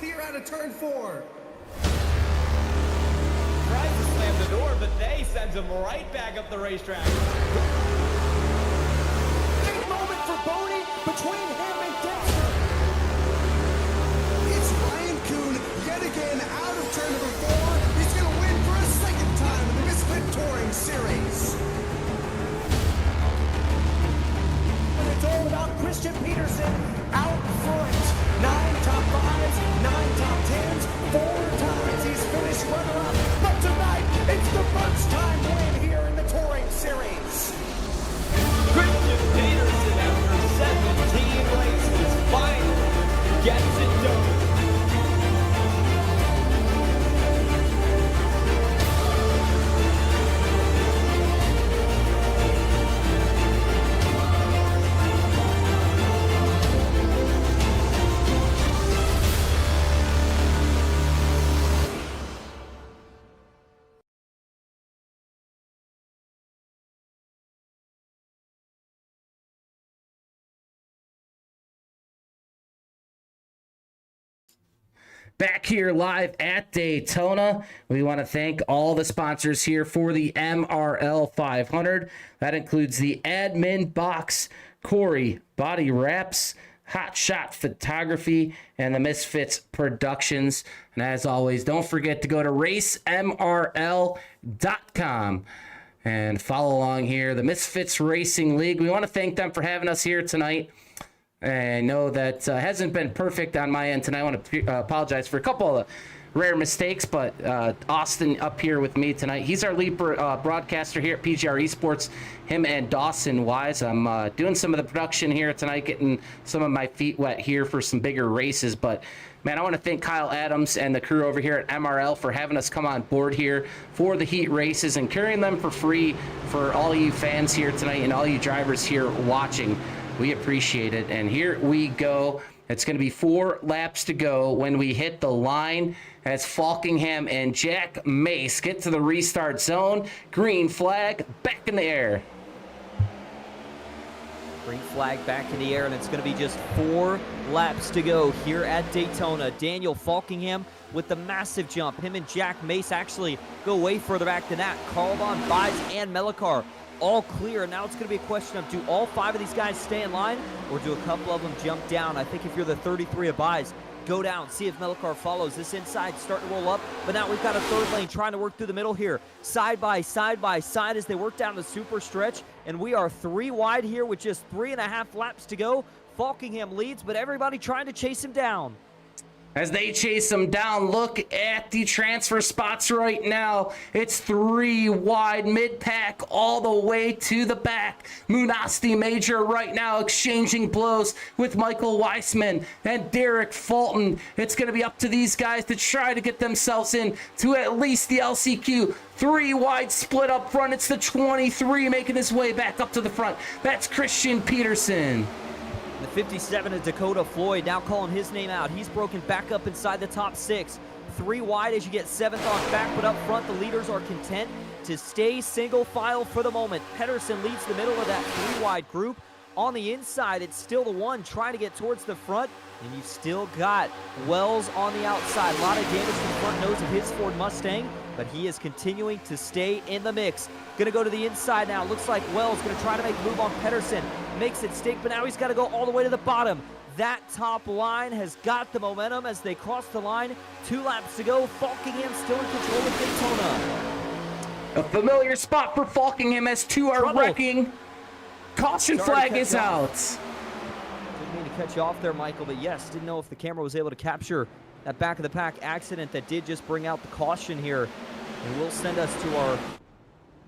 Here out of turn 4. Tries to slam the door, but they sends him right back up the racetrack. Big moment for Boney between him and Dexter. It's Ryan Kuhn yet again out of turn number 4. He's going to win for a second time in the Misfit Touring Series. And it's all about Christian Peterson out front. 9 top 5s, 9 top 10s, 4 times he's finished runner-up. But tonight, it's the lunchtime win here in the Touring Series. Christian Peterson, after 17 races, finally gets it done. Back here live at Daytona. We want to thank all the sponsors here for the MRL 500. That includes the admin box Corey, Body Wraps, Hot Shot Photography, and the Misfits Productions. And as always, don't forget to go to racemrl.com and follow along here. The Misfits Racing League. We want to thank them for having us here tonight. I know that hasn't been perfect on my end tonight. I want to apologize for a couple of rare mistakes, but Austin up here with me tonight. He's our lead broadcaster here at PGR eSports. Him and Dawson Wise. I'm doing some of the production here tonight, getting some of my feet wet here for some bigger races. But, man, I want to thank Kyle Adams and the crew over here at MRL for having us come on board here for the heat races and carrying them for free for all you fans here tonight and all you drivers here watching. We appreciate it. And here we go. It's going to be 4 laps to go when we hit the line as Falkingham and Jack Mace get to the restart zone. Green flag back in the air. Green flag back in the air, and it's going to be just 4 laps to go here at Daytona. Daniel Falkingham with the massive jump. Him and Jack Mace actually go way further back than that. Carlbon, Bides, and Melikar all clear. Now it's going to be a question of, do all 5 of these guys stay in line, or do a couple of them jump down? I think if you're the 33 of Bides, go down, see if Melikar follows. This inside starting to roll up, but now we've got a third lane trying to work through the middle here. Side by side as they work down the super stretch, and we are 3 wide here with just 3.5 laps to go. Falkingham leads, but everybody trying to chase him down. As they chase him down, look at the transfer spots right now. It's 3 wide mid-pack all the way to the back. Munasti Major right now exchanging blows with Michael Weissman and Derek Fulton. It's going to be up to these guys to try to get themselves in to at least the LCQ. 3 wide split up front. It's the 23 making his way back up to the front. That's Christian Peterson. The 57 is Dakota Floyd, now calling his name out. He's broken back up inside the top 6. 3 wide as you get 7th on back, but up front the leaders are content to stay single file for the moment. Pedersen leads the middle of that 3 wide group. On the inside, it's still the 1 trying to get towards the front, and you've still got Wells on the outside. A lot of damage to the front nose of his Ford Mustang, but he is continuing to stay in the mix. Going to go to the inside now. Looks like Wells going to try to make a move on Pedersen. Makes it stick, but now he's got to go all the way to the bottom. That top line has got the momentum as they cross the line. 2 laps to go. Falkingham still in control of Daytona. A familiar spot for Falkingham as 2 are wrecking. Caution flag is out. Didn't mean to cut you off there, Michael, but yes, didn't know if the camera was able to capture that back of the pack accident that did just bring out the caution here. And will send us to our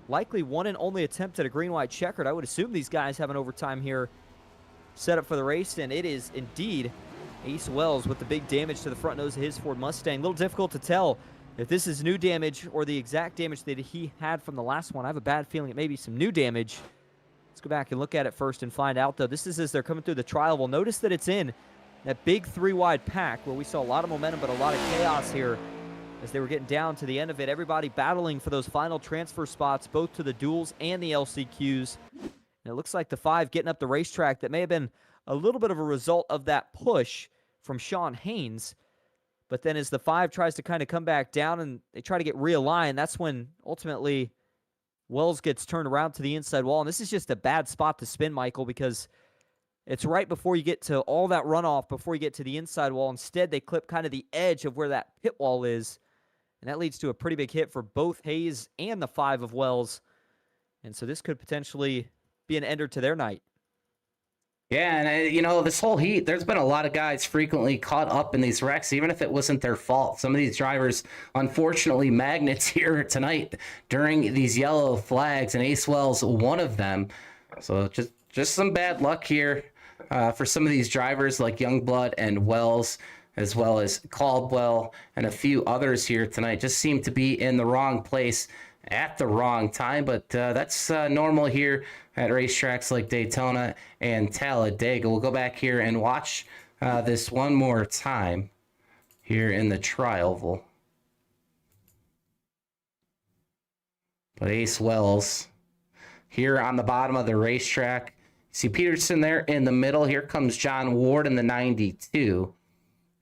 likely 1 and only attempt at a green-white checkered. I would assume these guys have an overtime here set up for the race, and it is indeed Ace Wells with the big damage to the front nose of his Ford Mustang. A little difficult to tell if this is new damage or the exact damage that he had from the last one. I have a bad feeling it may be some new damage. Let's go back and look at it first and find out, though. This is as they're coming through the trial. We'll notice that it's in that big 3 wide pack where we saw a lot of momentum but a lot of chaos here as they were getting down to the end of it. Everybody battling for those final transfer spots, both to the Duels and the LCQs. And it looks like the 5 getting up the racetrack. That may have been a little bit of a result of that push from Sean Haynes. But then as the 5 tries to kind of come back down and they try to get realigned, that's when ultimately Wells gets turned around to the inside wall. And this is just a bad spot to spin, Michael, because it's right before you get to all that runoff, before you get to the inside wall. Instead, they clip kind of the edge of where that pit wall is. And that leads to a pretty big hit for both Hayes and the 5 of Wells. And so this could potentially be an ender to their night. Yeah, and you know, this whole heat, there's been a lot of guys frequently caught up in these wrecks, even if it wasn't their fault. Some of these drivers, unfortunately, magnets here tonight during these yellow flags, and Ace Wells, one of them. So just some bad luck here for some of these drivers like Youngblood and Wells, as well as Caldwell and a few others here tonight. Just seem to be in the wrong place at the wrong time, but that's normal here at racetracks like Daytona and Talladega. We'll go back here and watch this one more time here in the trial. But Ace Wells here on the bottom of the racetrack. See Peterson there in the middle. Here comes John Ward in the 92.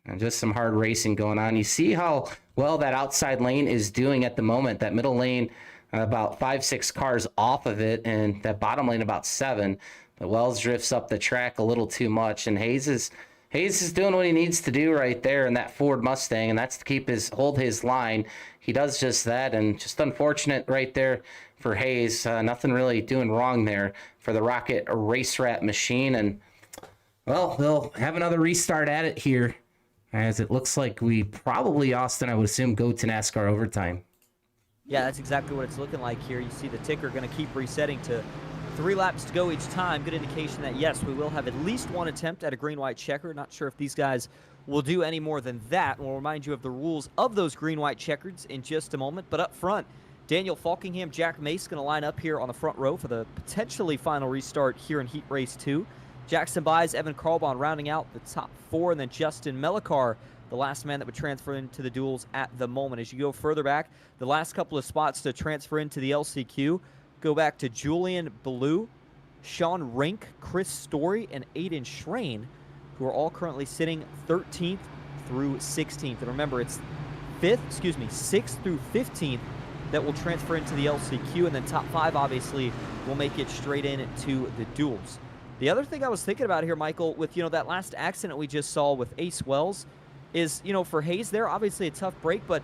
And just some hard racing going on. You see how well that outside lane is doing at the moment. That middle lane, about 5-6 cars off of it, and that bottom lane about 7. The Wells drifts up the track a little too much, and Hayes is doing what he needs to do right there in that Ford Mustang, and that's to hold his line. He does just that, and just unfortunate right there for Hayes. Nothing really doing wrong there for the Rocket Race Rat machine, and well, they'll have another restart at it here, as it looks like we probably, Austin, I would assume, go to NASCAR overtime. Yeah, that's exactly what it's looking like here. You see the ticker going to keep resetting to 3 laps to go each time. Good indication that, yes, we will have at least one attempt at a green-white checker. Not sure if these guys will do any more than that. We'll remind you of the rules of those green-white checkers in just a moment. But up front, Daniel Falkingham, Jack Mace going to line up here on the front row for the potentially final restart here in Heat Race 2. Jackson Buys, Evan Carlbon rounding out the top 4, and then Justin Melikar, the last man that would transfer into the duels at the moment. As you go further back, the last couple of spots to transfer into the LCQ go back to Julian Ballou, Sean Rink, Chris Story, and Aiden Schrain, who are all currently sitting 13th through 16th. And remember, it's 6th through 15th that will transfer into the LCQ, and then top 5 obviously will make it straight into the duels. The other thing I was thinking about here, Michael, with that last accident we just saw with Ace Wells, is for Hayes there, obviously a tough break, but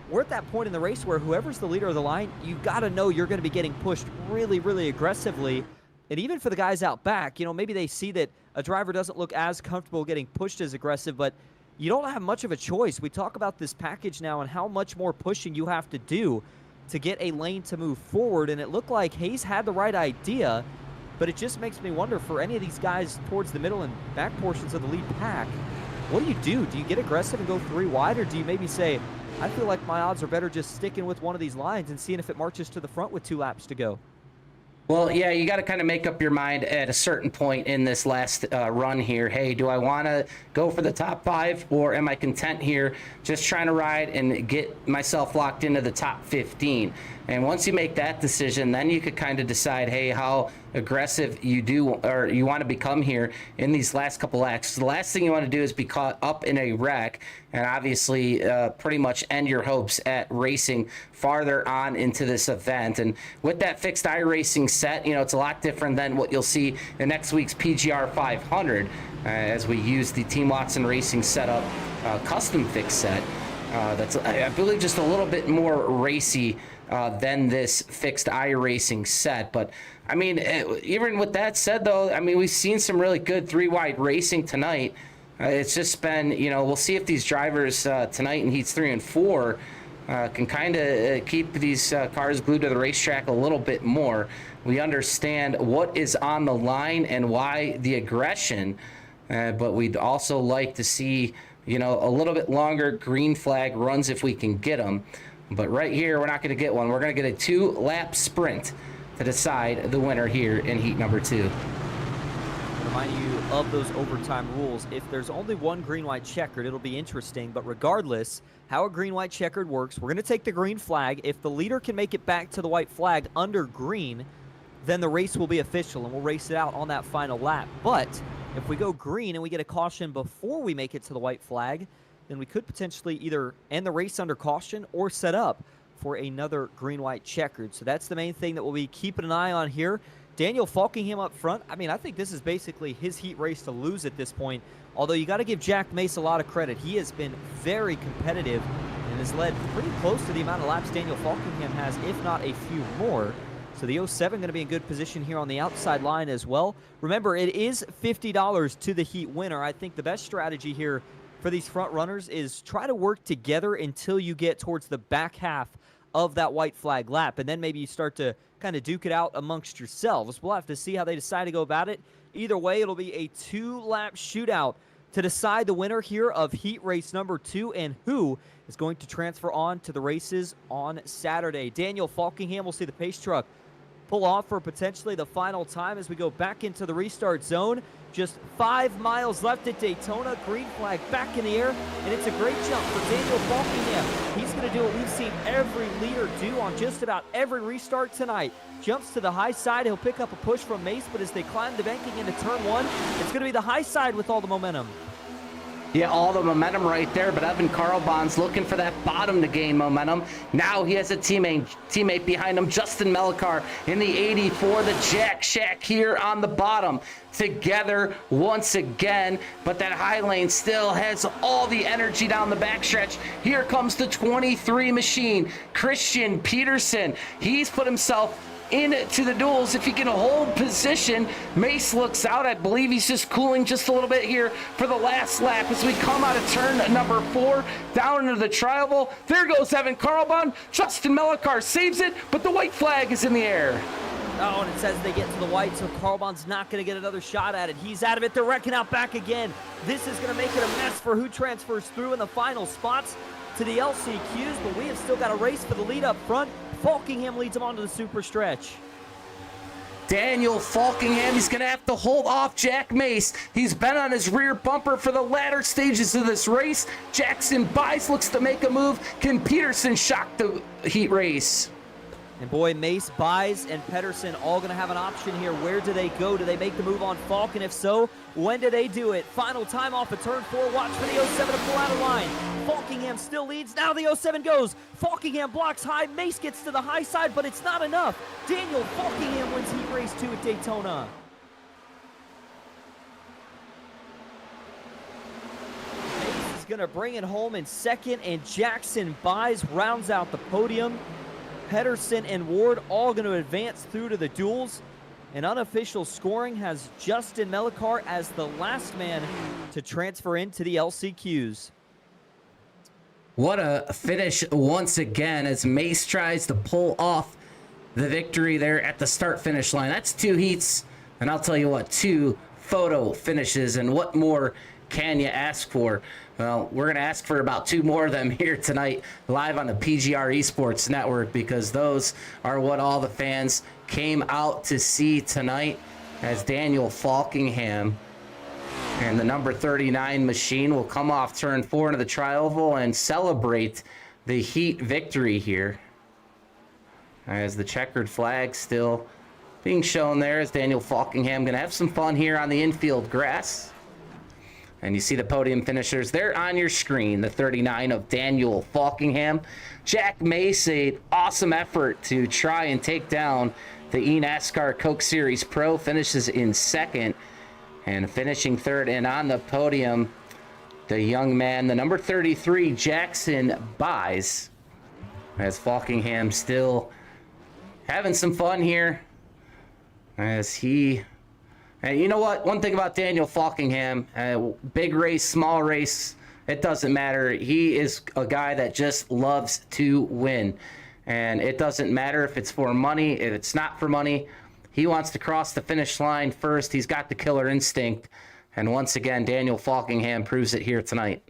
we're at that point in the race where whoever's the leader of the line, you got to know you're going to be getting pushed really, really aggressively. And even for the guys out back, maybe they see that a driver doesn't look as comfortable getting pushed as aggressive, but you don't have much of a choice. We talk about this package now and how much more pushing you have to do to get a lane to move forward, and it looked like Hayes had the right idea, but it just makes me wonder for any of these guys towards the middle and back portions of the lead pack, what do you do? Do you get aggressive and go 3 wide, or do you maybe say, I feel like my odds are better just sticking with one of these lines and seeing if it marches to the front with 2 laps to go? Well, yeah, you got to kind of make up your mind at a certain point in this last run here. Hey, do I want to go for the top 5, or am I content here just trying to ride and get myself locked into the top 15? And once you make that decision, then you could kind of decide, hey, how aggressive you do or you want to become here in these last couple laps. The last thing you want to do is be caught up in a wreck and obviously pretty much end your hopes at racing farther on into this event. And with that fixed iRacing set, it's a lot different than what you'll see in next week's PGR 500 as we use the Team Watson Racing setup custom fix set. That's, I believe, just a little bit more racy than this fixed iRacing set. But I mean, even with that said, though, I mean, we've seen some really good 3-wide racing tonight. It's just been, we'll see if these drivers tonight in heats 3 and 4 can kind of keep these cars glued to the racetrack a little bit more. We understand what is on the line and why the aggression, but we'd also like to see, a little bit longer green flag runs if we can get them. But right here, we're not going to get one. We're going to get a 2-lap sprint to decide the winner here in heat number 2. Remind you of those overtime rules. If there's only one green-white checkered, it'll be interesting. But regardless, how a green-white checkered works, we're going to take the green flag. If the leader can make it back to the white flag under green, then the race will be official, and we'll race it out on that final lap. But if we go green and we get a caution before we make it to the white flag, then we could potentially either end the race under caution or set up for another green-white checkered. So that's the main thing that we'll be keeping an eye on here. Daniel Falkingham up front. I mean, I think this is basically his heat race to lose at this point, although you got to give Jack Mace a lot of credit. He has been very competitive and has led pretty close to the amount of laps Daniel Falkingham has, if not a few more. So the 07 going to be in good position here on the outside line as well. Remember, it is $50 to the heat winner. I think the best strategy here for these front runners is try to work together until you get towards the back half of that white flag lap, and then maybe you start to kind of duke it out amongst yourselves. We'll have to see how they decide to go about it. Either way, it'll be a 2-lap shootout to decide the winner here of heat race number 2 and who is going to transfer on to the races on Saturday. Daniel Falkingham will see the pace truck pull off for potentially the final time as we go back into the restart zone. Just 5 miles left at Daytona. Green flag back in the air, and it's a great jump for Daniel Falkingham. He's going to do what we've seen every leader do on just about every restart tonight. Jumps to the high side. He'll pick up a push from Mace, but as they climb the banking into turn 1, it's going to be the high side with all the momentum. Yeah, all the momentum right there, but Evan Carlbon's looking for that bottom to gain momentum. Now he has a teammate behind him, Justin Melikar in the 80 for the Jack Shack here on the bottom. Together once again, but that high lane still has all the energy down the backstretch. Here comes the 23 machine, Christian Peterson. He's put himself into the duels. If he can hold position, Mace looks out. I believe he's just cooling just a little bit here for the last lap as we come out of turn number 4 down into the tri-oval. There goes Evan Carlbon. Justin Melikar saves it, but the white flag is in the air. Oh, and it says they get to the white, so Carlbon's not going to get another shot at it. He's out of it. They're wrecking out back again. This is going to make it a mess for who transfers through in the final spots to the LCQs, but we have still got a race for the lead up front. Falkingham leads him onto the super stretch. Daniel Falkingham, he's going to have to hold off Jack Mace. He's been on his rear bumper for the latter stages of this race. Jackson Bice looks to make a move. Can Peterson shock the heat race? And boy, Mace, Bies, and Pedersen all going to have an option here. Where do they go? Do they make the move on Falk? And if so, when do they do it? Final time off of turn 4. Watch for the 07 to pull out of line. Falkingham still leads. Now the 07 goes. Falkingham blocks high. Mace gets to the high side, but it's not enough. Daniel Falkingham wins heat race 2 at Daytona. Mace is going to bring it home in second, and Jackson Bies rounds out the podium. Pedersen and Ward all going to advance through to the duels. And unofficial scoring has Justin Melikar as the last man to transfer into the LCQs. What a finish once again as Mace tries to pull off the victory there at the start-finish line. That's 2 heats, and I'll tell you what, 2 photo finishes, and what more can you ask for? Well, we're going to ask for about 2 more of them here tonight live on the PGR eSports network, because those are what all the fans came out to see tonight, as Daniel Falkingham and the number 39 machine will come off turn 4 into the tri-oval and celebrate the heat victory here, as the checkered flag still being shown there, as Daniel Falkingham going to have some fun here on the infield grass. And you see the podium finishers there on your screen. The 39 of Daniel Falkingham. Jack Mace, an awesome effort to try and take down the eNASCAR Coke Series Pro, finishes in second. And finishing third and on the podium, the young man, the number 33, Jackson Bies. As Falkingham still having some fun here. As he... And you know what? One thing about Daniel Falkingham, big race, small race, it doesn't matter. He is a guy that just loves to win. And it doesn't matter if it's for money, if it's not for money. He wants to cross the finish line first. He's got the killer instinct. And once again, Daniel Falkingham proves it here tonight.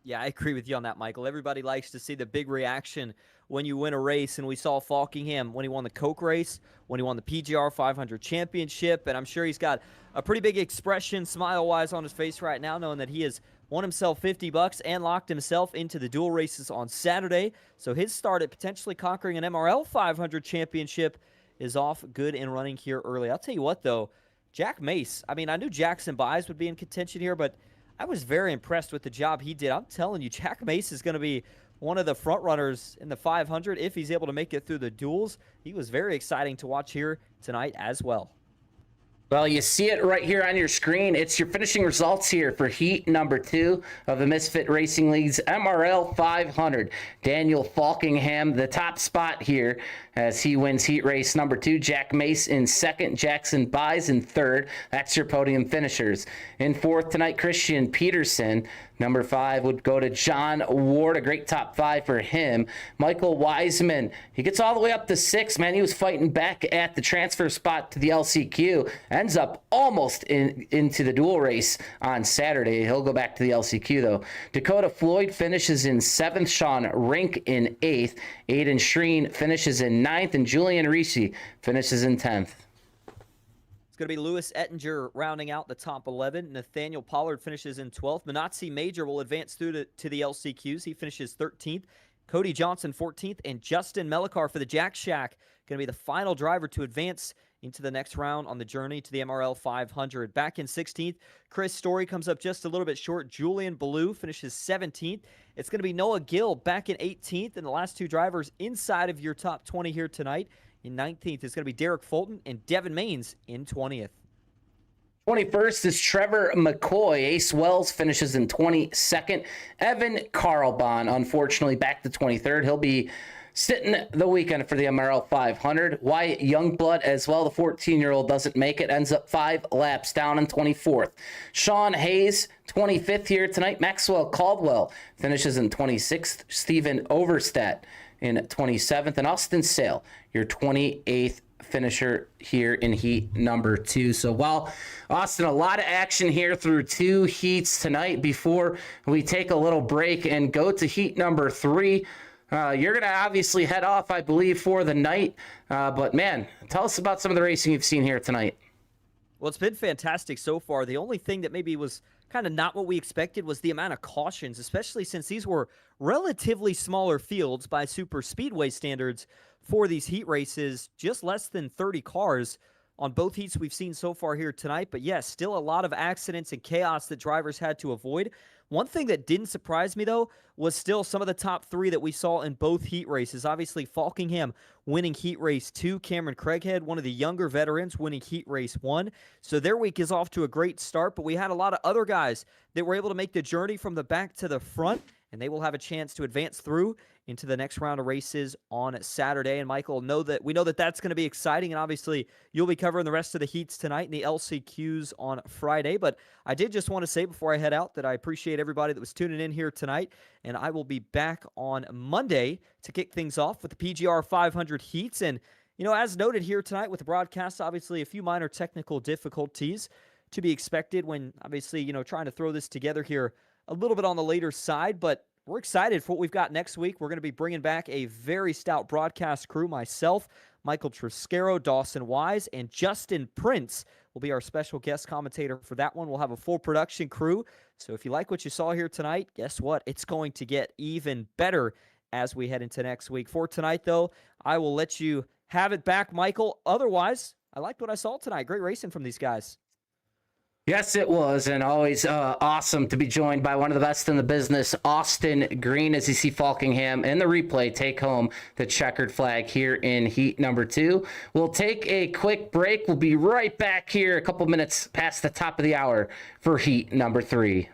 Yeah, I agree with you on that, Michael. Everybody likes to see the big reaction when you win a race, and we saw Falkingham when he won the Coke race, when he won the PGR 500 championship, and I'm sure he's got a pretty big expression, smile-wise, on his face right now, knowing that he has won himself $50 and locked himself into the dual races on Saturday. So his start at potentially conquering an MRL 500 championship is off good and running here early. I'll tell you what, though, Jack Mace, I mean, I knew Jackson Bies would be in contention here, but I was very impressed with the job he did. I'm telling you, Jack Mace is going to be one of the front runners in the 500 if he's able to make it through the duels. He was very exciting to watch here tonight as well. Well, you see it right here on your screen. It's your finishing results here for heat number 2 of the Misfit Racing League's MRL 500. Daniel Falkingham, the top spot here as he wins heat race number 2. Jack Mace in second. Jackson Bies in third. That's your podium finishers. In fourth tonight, Christian Peterson. Number 5 would go to John Ward, a great top 5 for him. Michael Wiseman, he gets all the way up to 6, man. He was fighting back at the transfer spot to the LCQ. Ends up almost into the dual race on Saturday. He'll go back to the LCQ, though. Dakota Floyd finishes in 7th. Sean Rink in 8th. Aiden Shreen finishes in 9th. And Julian Ricci finishes in 10th. Going to be Lewis Ettinger rounding out the top 11. Nathaniel Pollard finishes in 12th. Manatzi Major will advance through to the LCQs. He finishes 13th. Cody Johnson 14th. And Justin Melikar for the Jack Shack going to be the final driver to advance into the next round on the journey to the MRL 500. Back in 16th, Chris Story comes up just a little bit short. Julian Ballou finishes 17th. It's going to be Noah Gill back in 18th, and the last two drivers inside of your top 20 here tonight. In 19th, it's going to be Derek Fulton and Devin Maines in 20th. 21st is Trevor McCoy. Ace Wells finishes in 22nd. Evan Carlbon, unfortunately, back to 23rd. He'll be sitting the weekend for the MRL 500. Wyatt Youngblood as well. The 14-year-old doesn't make it. Ends up 5 laps down in 24th. Sean Hayes, 25th here tonight. Maxwell Caldwell finishes in 26th. Stephen Overstat in 27th. And Austin Sale, your 28th finisher here in heat number 2. So while Austin, a lot of action here through 2 heats tonight. Before we take a little break and go to heat number 3, you're going to obviously head off, I believe, for the night. But man, tell us about some of the racing you've seen here tonight. Well, it's been fantastic so far. The only thing that maybe was kind of not what we expected was the amount of cautions, especially since these were relatively smaller fields by super speedway standards for these heat races, just less than 30 cars on both heats we've seen so far here tonight. But yes, still a lot of accidents and chaos that drivers had to avoid. One thing that didn't surprise me, though, was still some of the top 3 that we saw in both heat races. Obviously, Falkingham winning heat race 2. Cameron Craighead, one of the younger veterans, winning heat race 1. So their week is off to a great start, but we had a lot of other guys that were able to make the journey from the back to the front, and they will have a chance to advance through into the next round of races on Saturday. And Michael, we know that that's going to be exciting, and obviously you'll be covering the rest of the heats tonight and the LCQs on Friday. But I did just want to say before I head out that I appreciate everybody that was tuning in here tonight, and I will be back on Monday to kick things off with the PGR 500 heats. And, as noted here tonight with the broadcast, obviously a few minor technical difficulties to be expected when, obviously, trying to throw this together here a little bit on the later side, but we're excited for what we've got next week. We're going to be bringing back a very stout broadcast crew. Myself, Michael Triscaro, Dawson Wise, and Justin Prince will be our special guest commentator for that one. We'll have a full production crew. So if you like what you saw here tonight, guess what? It's going to get even better as we head into next week. For tonight, though, I will let you have it back, Michael. Otherwise, I liked what I saw tonight. Great racing from these guys. Yes, it was, and always awesome to be joined by one of the best in the business, Austin Green, as you see Falkingham in the replay take home the checkered flag here in heat number 2. We'll take a quick break. We'll be right back here a couple minutes past the top of the hour for heat number 3.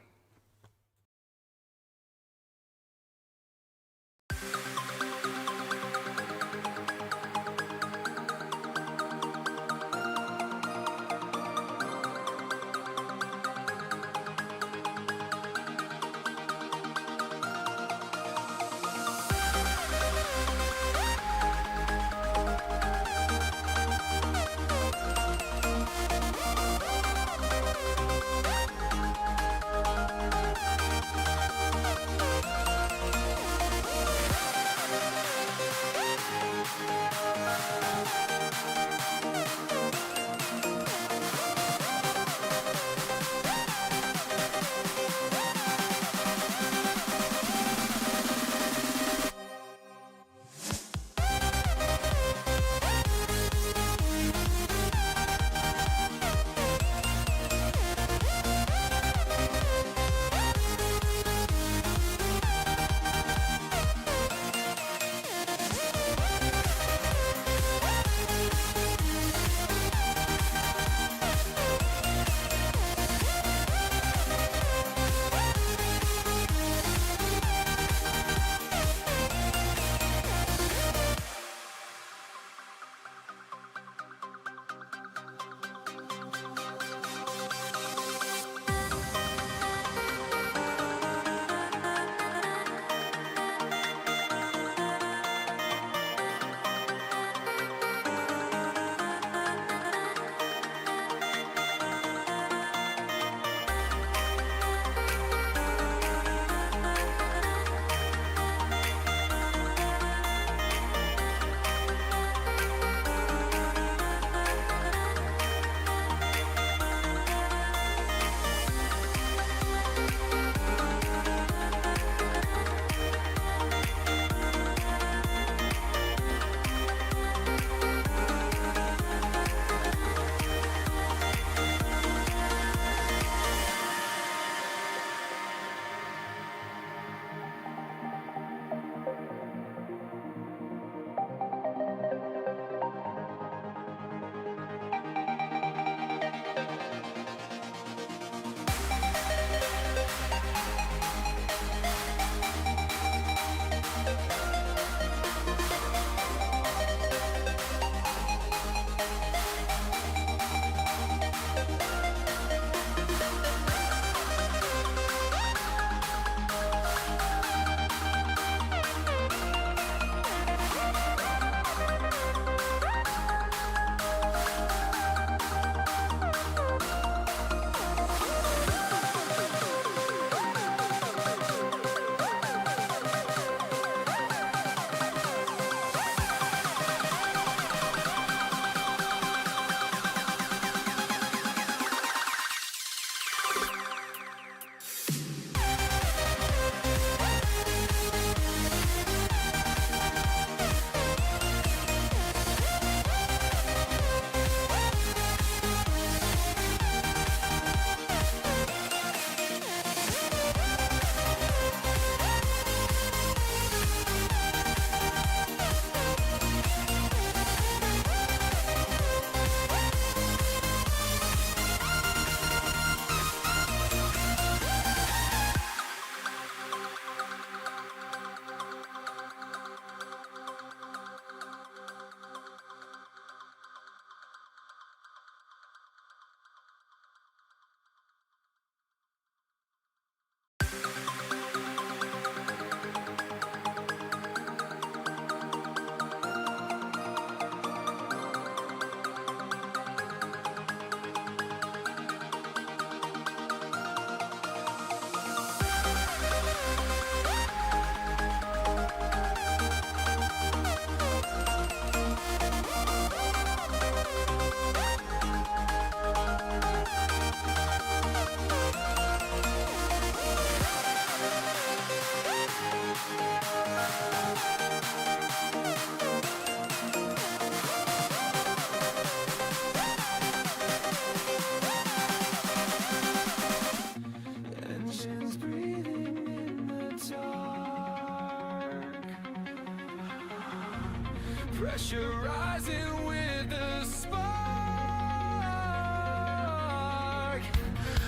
Pressure rising with the spark.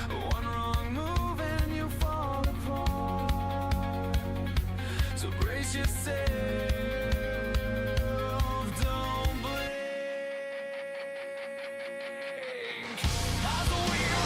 One wrong move and you fall apart. So brace yourself, don't blink. As the wheel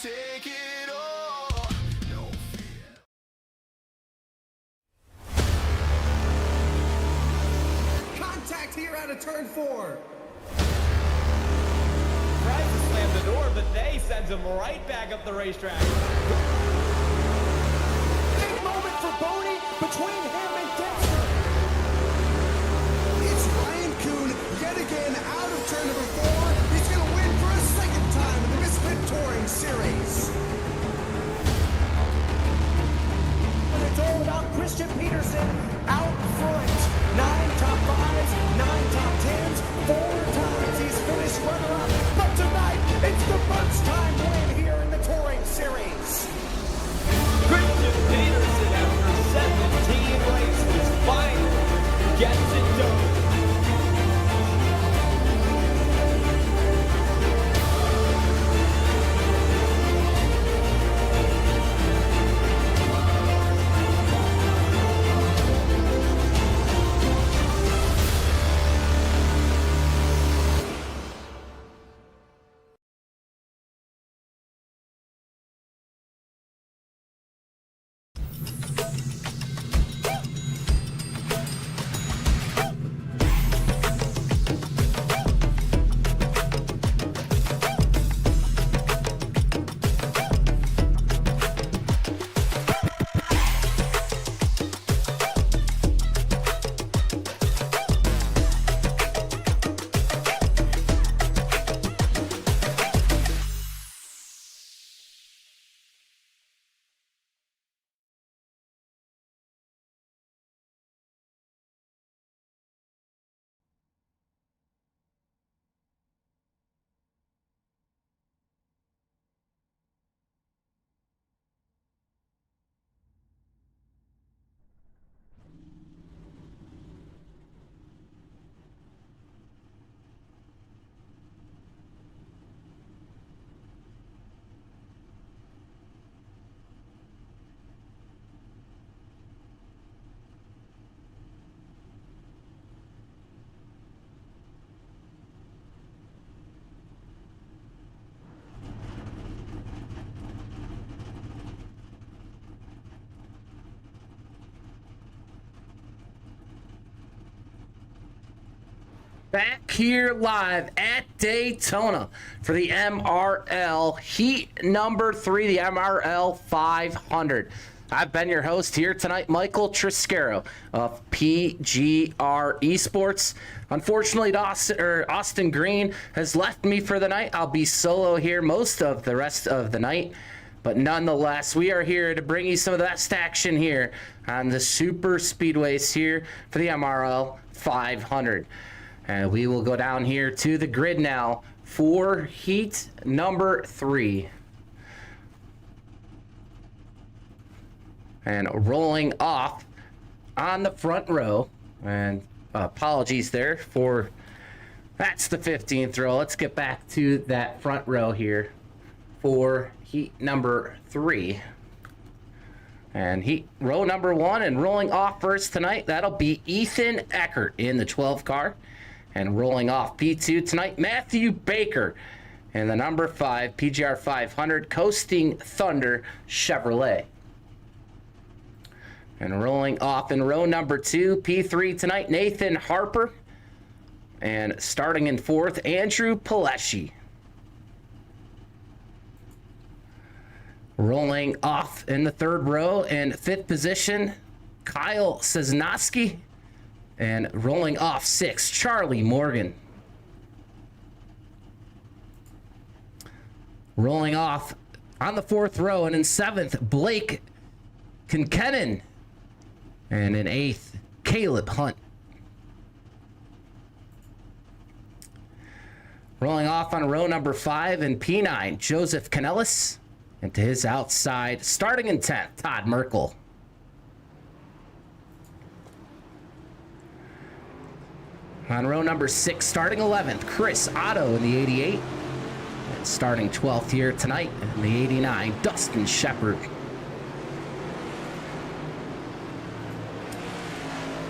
take it all. No fear. Contact here out of turn 4. Tries to slam the door, but they sends him right back up the racetrack. Big moment for Boney between him and Dexter. It's Ryan Kuhn yet again out of turn number 4. He's going to win for a second time in the Misfit Touring Series. And it's all about Christian Peterson out front. 9 top 5s, 9 top 10s, 4 times he's finished runner-up. But tonight, it's the lunchtime win here in the Touring Series. Christian Peterson, after 17 races, finally gets it done. Back here live at Daytona for the MRL Heat number 3, the MRL 500. I've been your host here tonight, Michael Triscaro of PGR eSports. Unfortunately, Austin Green has left me for the night. I'll be solo here most of the rest of the night. But nonetheless, we are here to bring you some of the best action here on the super speedways here for the MRL 500. And we will go down here to the grid now for heat number 3. And rolling off on the front row, and apologies there for, that's the 15th row. Let's get back to that front row here for heat number 3. And row number 1, and rolling off first tonight, that'll be Ethan Eckert in the 12 car. And rolling off P2 tonight, Matthew Baker in the number 5 PGR 500 Coasting Thunder Chevrolet. And rolling off in row number 2, P3 tonight, Nathan Harper. And starting in 4th, Andrew Pileshi. Rolling off in the 3rd row and 5th position, Kyle Sosnowski. And rolling off 6th, Charlie Morgan. Rolling off on the 4th row and in 7th, Blake Kinkennan. And in 8th, Caleb Hunt. Rolling off on row number 5 and P9, Joseph Canellis. And to his outside, starting in 10th, Todd Merkel. On row number 6, starting 11th, Chris Otto in the 88. And starting 12th here tonight in the 89, Dustin Shepard.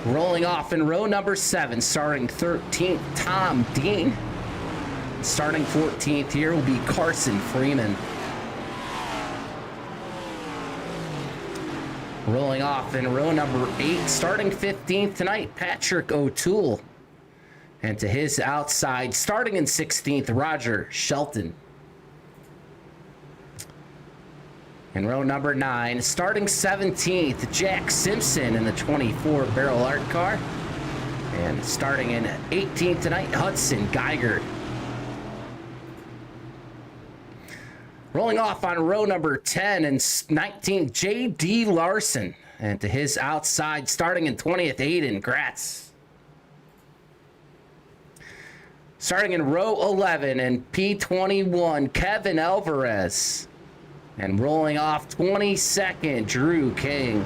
Rolling off in row number 7, starting 13th, Tom Dean. Starting 14th here will be Carson Freeman. Rolling off in row number 8, starting 15th tonight, Patrick O'Toole. And to his outside, starting in 16th, Roger Shelton. In row number 9, starting 17th, Jack Simpson in the 24 Barrel Art car. And starting in 18th tonight, Hudson Geiger. Rolling off on row number 10 and 19th, J.D. Larson. And to his outside, starting in 20th, Aiden Gratz. Starting in row 11 and P21, Kevin Alvarez. And rolling off 22nd, Drew King.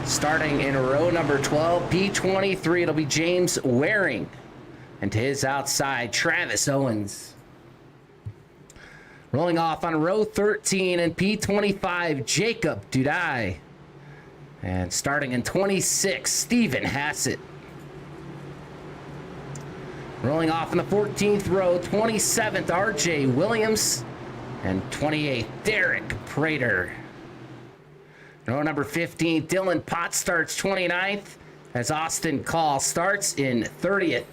Starting in row number 12, P23, it'll be James Waring. And to his outside, Travis Owens. Rolling off on row 13 and P25, Jacob Dudai. And starting in 26, Stephen Hassett. Rolling off in the 14th row, 27th, RJ Williams. And 28th, Derek Prater. Row number 15, Dylan Potts starts 29th as Austin Call starts in 30th.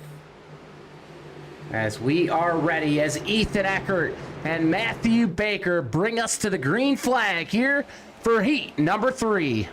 As we are ready, as Ethan Eckert and Matthew Baker bring us to the green flag here for heat number 3.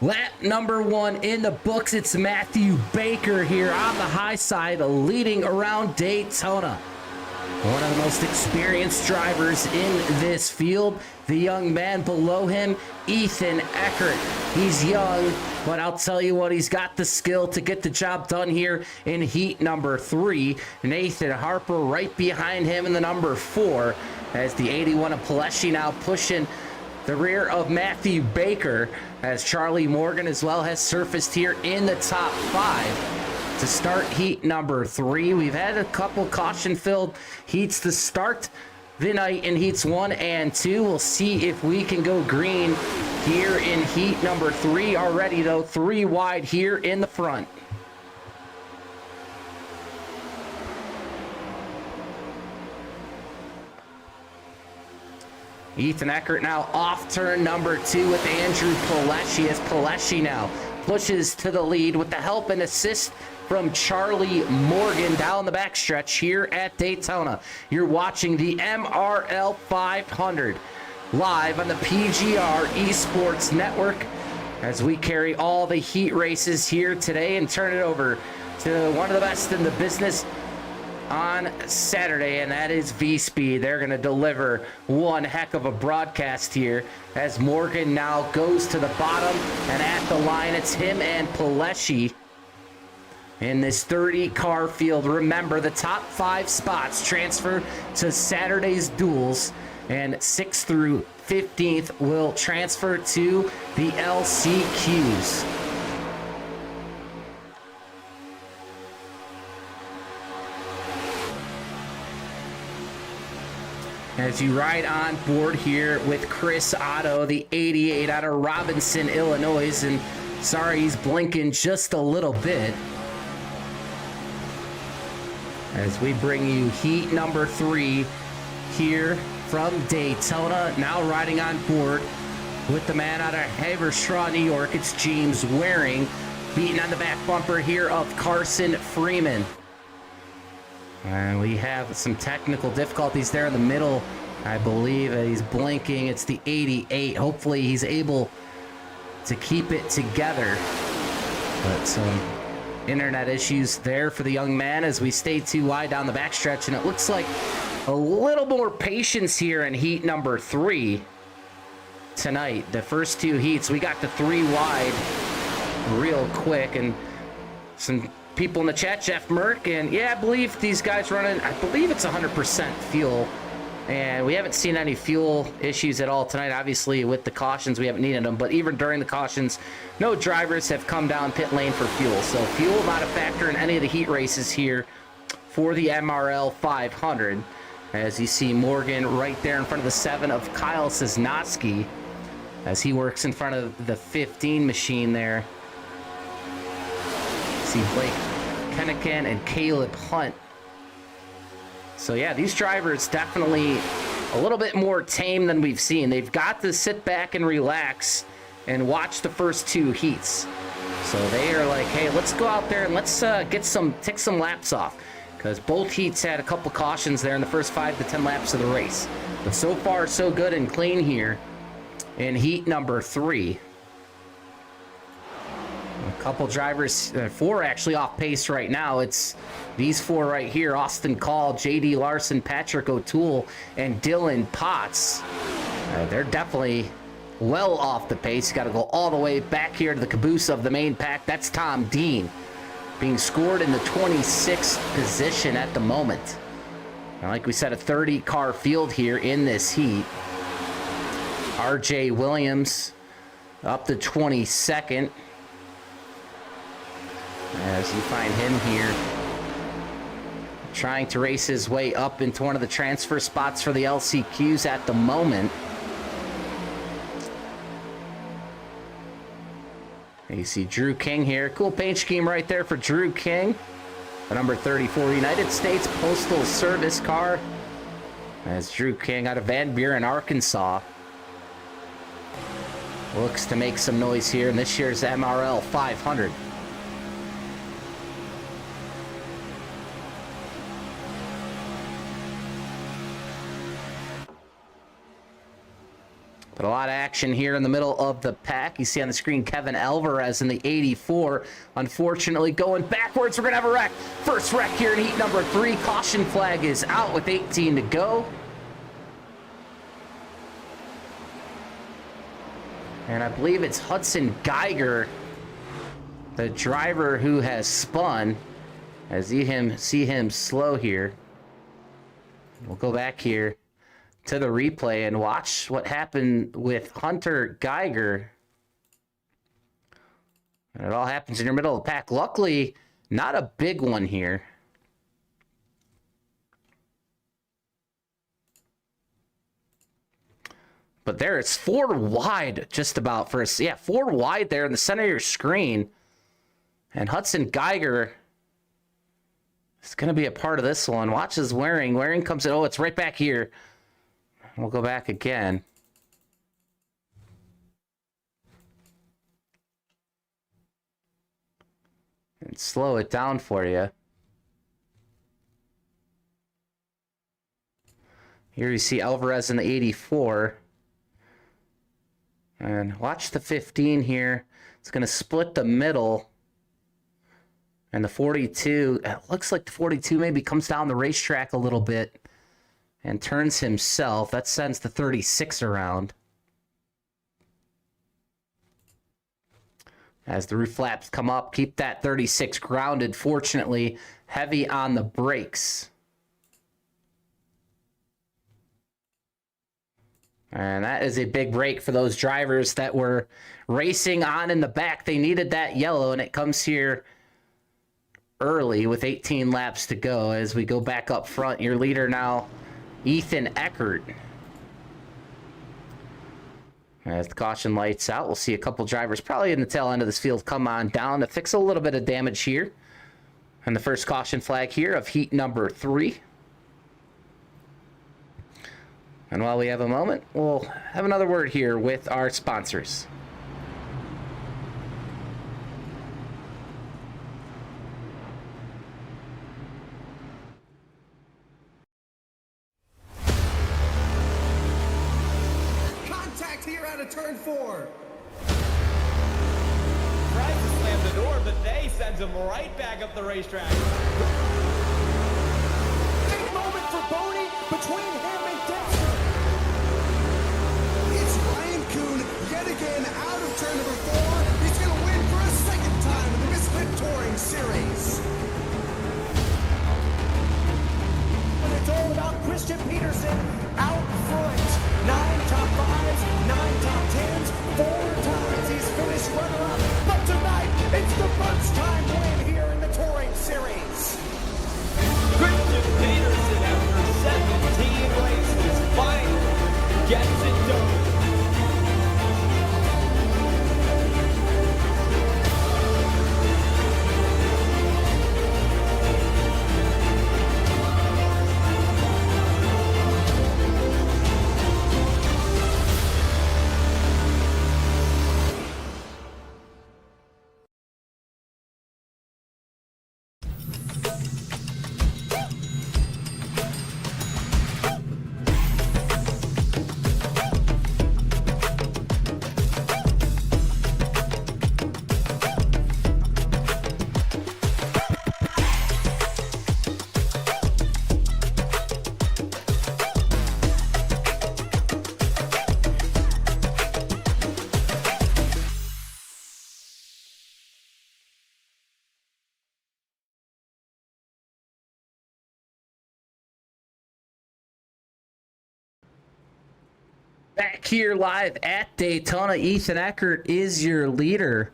Lap number 1 in the books. It's Matthew Baker here on the high side, leading around Daytona. One of the most experienced drivers in this field. The young man below him, Ethan Eckert. He's young, but I'll tell you what, he's got the skill to get the job done here in heat number 3. Nathan Harper right behind him in the number 4, as the 81 of Paleshi now pushing the rear of Matthew Baker, as Charlie Morgan as well has surfaced here in the top 5. To start heat number 3, we've had a couple caution-filled heats to start the night in heats 1 and 2. We'll see if we can go green here in heat number 3 already, though. 3 wide here in the front. Ethan Eckert now off turn number 2 with Andrew Paleshi, as Paleshi now pushes to the lead with the help and assist from Charlie Morgan down the backstretch here at Daytona. You're watching the MRL 500 live on the PGR eSports Network as we carry all the heat races here today and turn it over to one of the best in the business on Saturday, and that is V-Speed. They're going to deliver one heck of a broadcast here as Morgan now goes to the bottom, and at the line it's him and Paleshi in this 30-car field. Remember, the top 5 spots transfer to Saturday's Duels, and 6th through 15th will transfer to the LCQs. As you ride on board here with Chris Otto, the 88 out of Robinson, Illinois, and sorry he's blinking just a little bit. As we bring you heat number 3 here from Daytona, now riding on board with the man out of Haverstraw, New York, it's James Waring, beating on the back bumper here of Carson Freeman. And we have some technical difficulties there in the middle. I believe he's blinking. It's the 88. Hopefully he's able to keep it together. But some internet issues there for the young man as we stay too wide down the backstretch. And it looks like a little more patience here in heat number 3 tonight. The first 2 heats, we got the 3 wide real quick. And some people in the chat, Jeff Merck, and yeah, I believe these guys running, I believe it's 100% fuel, and we haven't seen any fuel issues at all tonight. Obviously with the cautions we haven't needed them, but even during the cautions no drivers have come down pit lane for fuel, so fuel not a factor in any of the heat races here for the MRL 500. As you see Morgan right there in front of the 7 of Kyle Cisnowski as he works in front of the 15 machine there. See Blake Kennecan and Caleb Hunt. So yeah, these drivers definitely a little bit more tame than we've seen. They've got to sit back and relax and watch the first 2 heats. So they are like, hey, let's go out there and let's tick some laps off, because both heats had a couple cautions there in the first 5 to 10 laps of the race. But so far so good and clean here in heat number 3. A couple drivers, 4 actually off pace right now. It's these 4 right here: Austin Call, JD Larson, Patrick O'Toole, and Dylan Potts. They're definitely well off the pace. Got to go all the way back here to the caboose of the main pack. That's Tom Dean being scored in the 26th position at the moment. And like we said, a 30-car field here in this heat. RJ Williams up to 22nd. As you find him here trying to race his way up into one of the transfer spots for the LCQs at the moment. And you see Drew King here. Cool paint scheme right there for Drew King. The number 34 United States Postal Service car. As Drew King out of Van Buren, Arkansas, looks to make some noise here in this year's MRL 500. But a lot of action here in the middle of the pack. You see on the screen Kevin Alvarez in the 84. Unfortunately, going backwards. We're going to have a wreck. First wreck here in heat number 3. Caution flag is out with 18 to go. And I believe it's Hudson Geiger, the driver who has spun. As you see him slow here. We'll go back here to the replay and watch what happened with Hunter Geiger. And it all happens in your middle of the pack. Luckily, not a big one here. But there, it's 4 wide just about for us. Yeah, 4 wide there in the center of your screen. And Hudson Geiger is going to be a part of this one. Watch his Waring. Waring comes in. Oh, it's right back here. We'll go back again. And slow it down for you. Here you see Alvarez in the 84. And watch the 15 here. It's going to split the middle. And the 42, it looks like the 42 maybe comes down the racetrack a little bit and turns himself. That sends the 36 around. As the roof flaps come up, keep that 36 grounded. Fortunately, heavy on the brakes. And that is a big break for those drivers that were racing on in the back. They needed that yellow, and it comes here early with 18 laps to go. As we go back up front, your leader now, Ethan Eckert. As the caution lights out, we'll see a couple drivers probably in the tail end of this field come on down to fix a little bit of damage here. And the first caution flag here of heat number 3. And while we have a moment, we'll have another word here with our sponsors. Contact here out of turn 4. Tries to slam the door, but they sends him right back up the racetrack. Big moment for Boney between him and Dexter. It's Ryan Kuhn yet again out of turn number 4. He's going to win for a second time in the Misfit Touring Series. And it's all about Christian Peterson out front. 9 top 5s, 9 top 10s, 4 times he's finished runner-up. But tonight, it's the lunchtime win here in the Touring Series. Christian Peterson, after 17 races, finally gets it done. Back here live at Daytona, Ethan Eckert is your leader,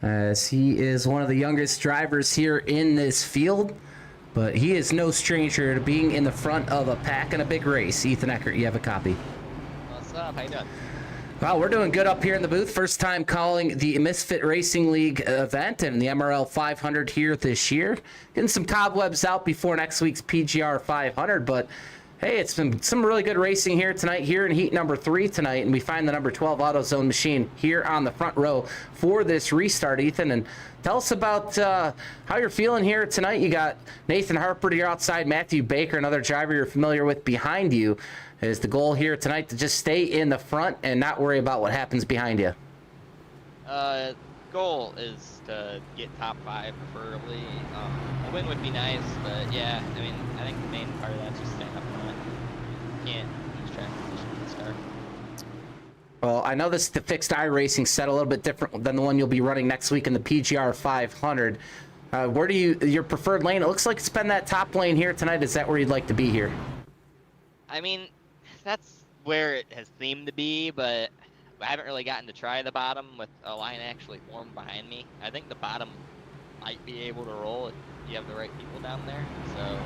as he is one of the youngest drivers here in this field, but he is no stranger to being in the front of a pack in a big race. Ethan Eckert, you have a copy. What's up? How you doing? Well, we're doing good up here in the booth. First time calling the Misfit Racing League event and the MRL 500 here this year. Getting some cobwebs out before next week's PGR 500, but Hey, it's been some really good racing here tonight, here in heat number 3 tonight, and we find the number 12 AutoZone machine here on the front row for this restart, Ethan. And tell us about how you're feeling here tonight. You got Nathan Harper to your outside, Matthew Baker, another driver you're familiar with, behind you. Is the goal here tonight to just stay in the front and not worry about what happens behind you? Goal is to get top 5 preferably. A win would be nice, but yeah, I mean, I think the main part of that's just staying up front. Can't lose track of position at the start. Well, I know the fixed iRacing set a little bit different than the one you'll be running next week in the PGR 500. Where do your preferred lane? It looks like it's been that top lane here tonight. Is that where you'd like to be here? I mean, that's where it has seemed to be, but I haven't really gotten to try the bottom with a line actually formed behind me. I think the bottom might be able to roll if you have the right people down there. So,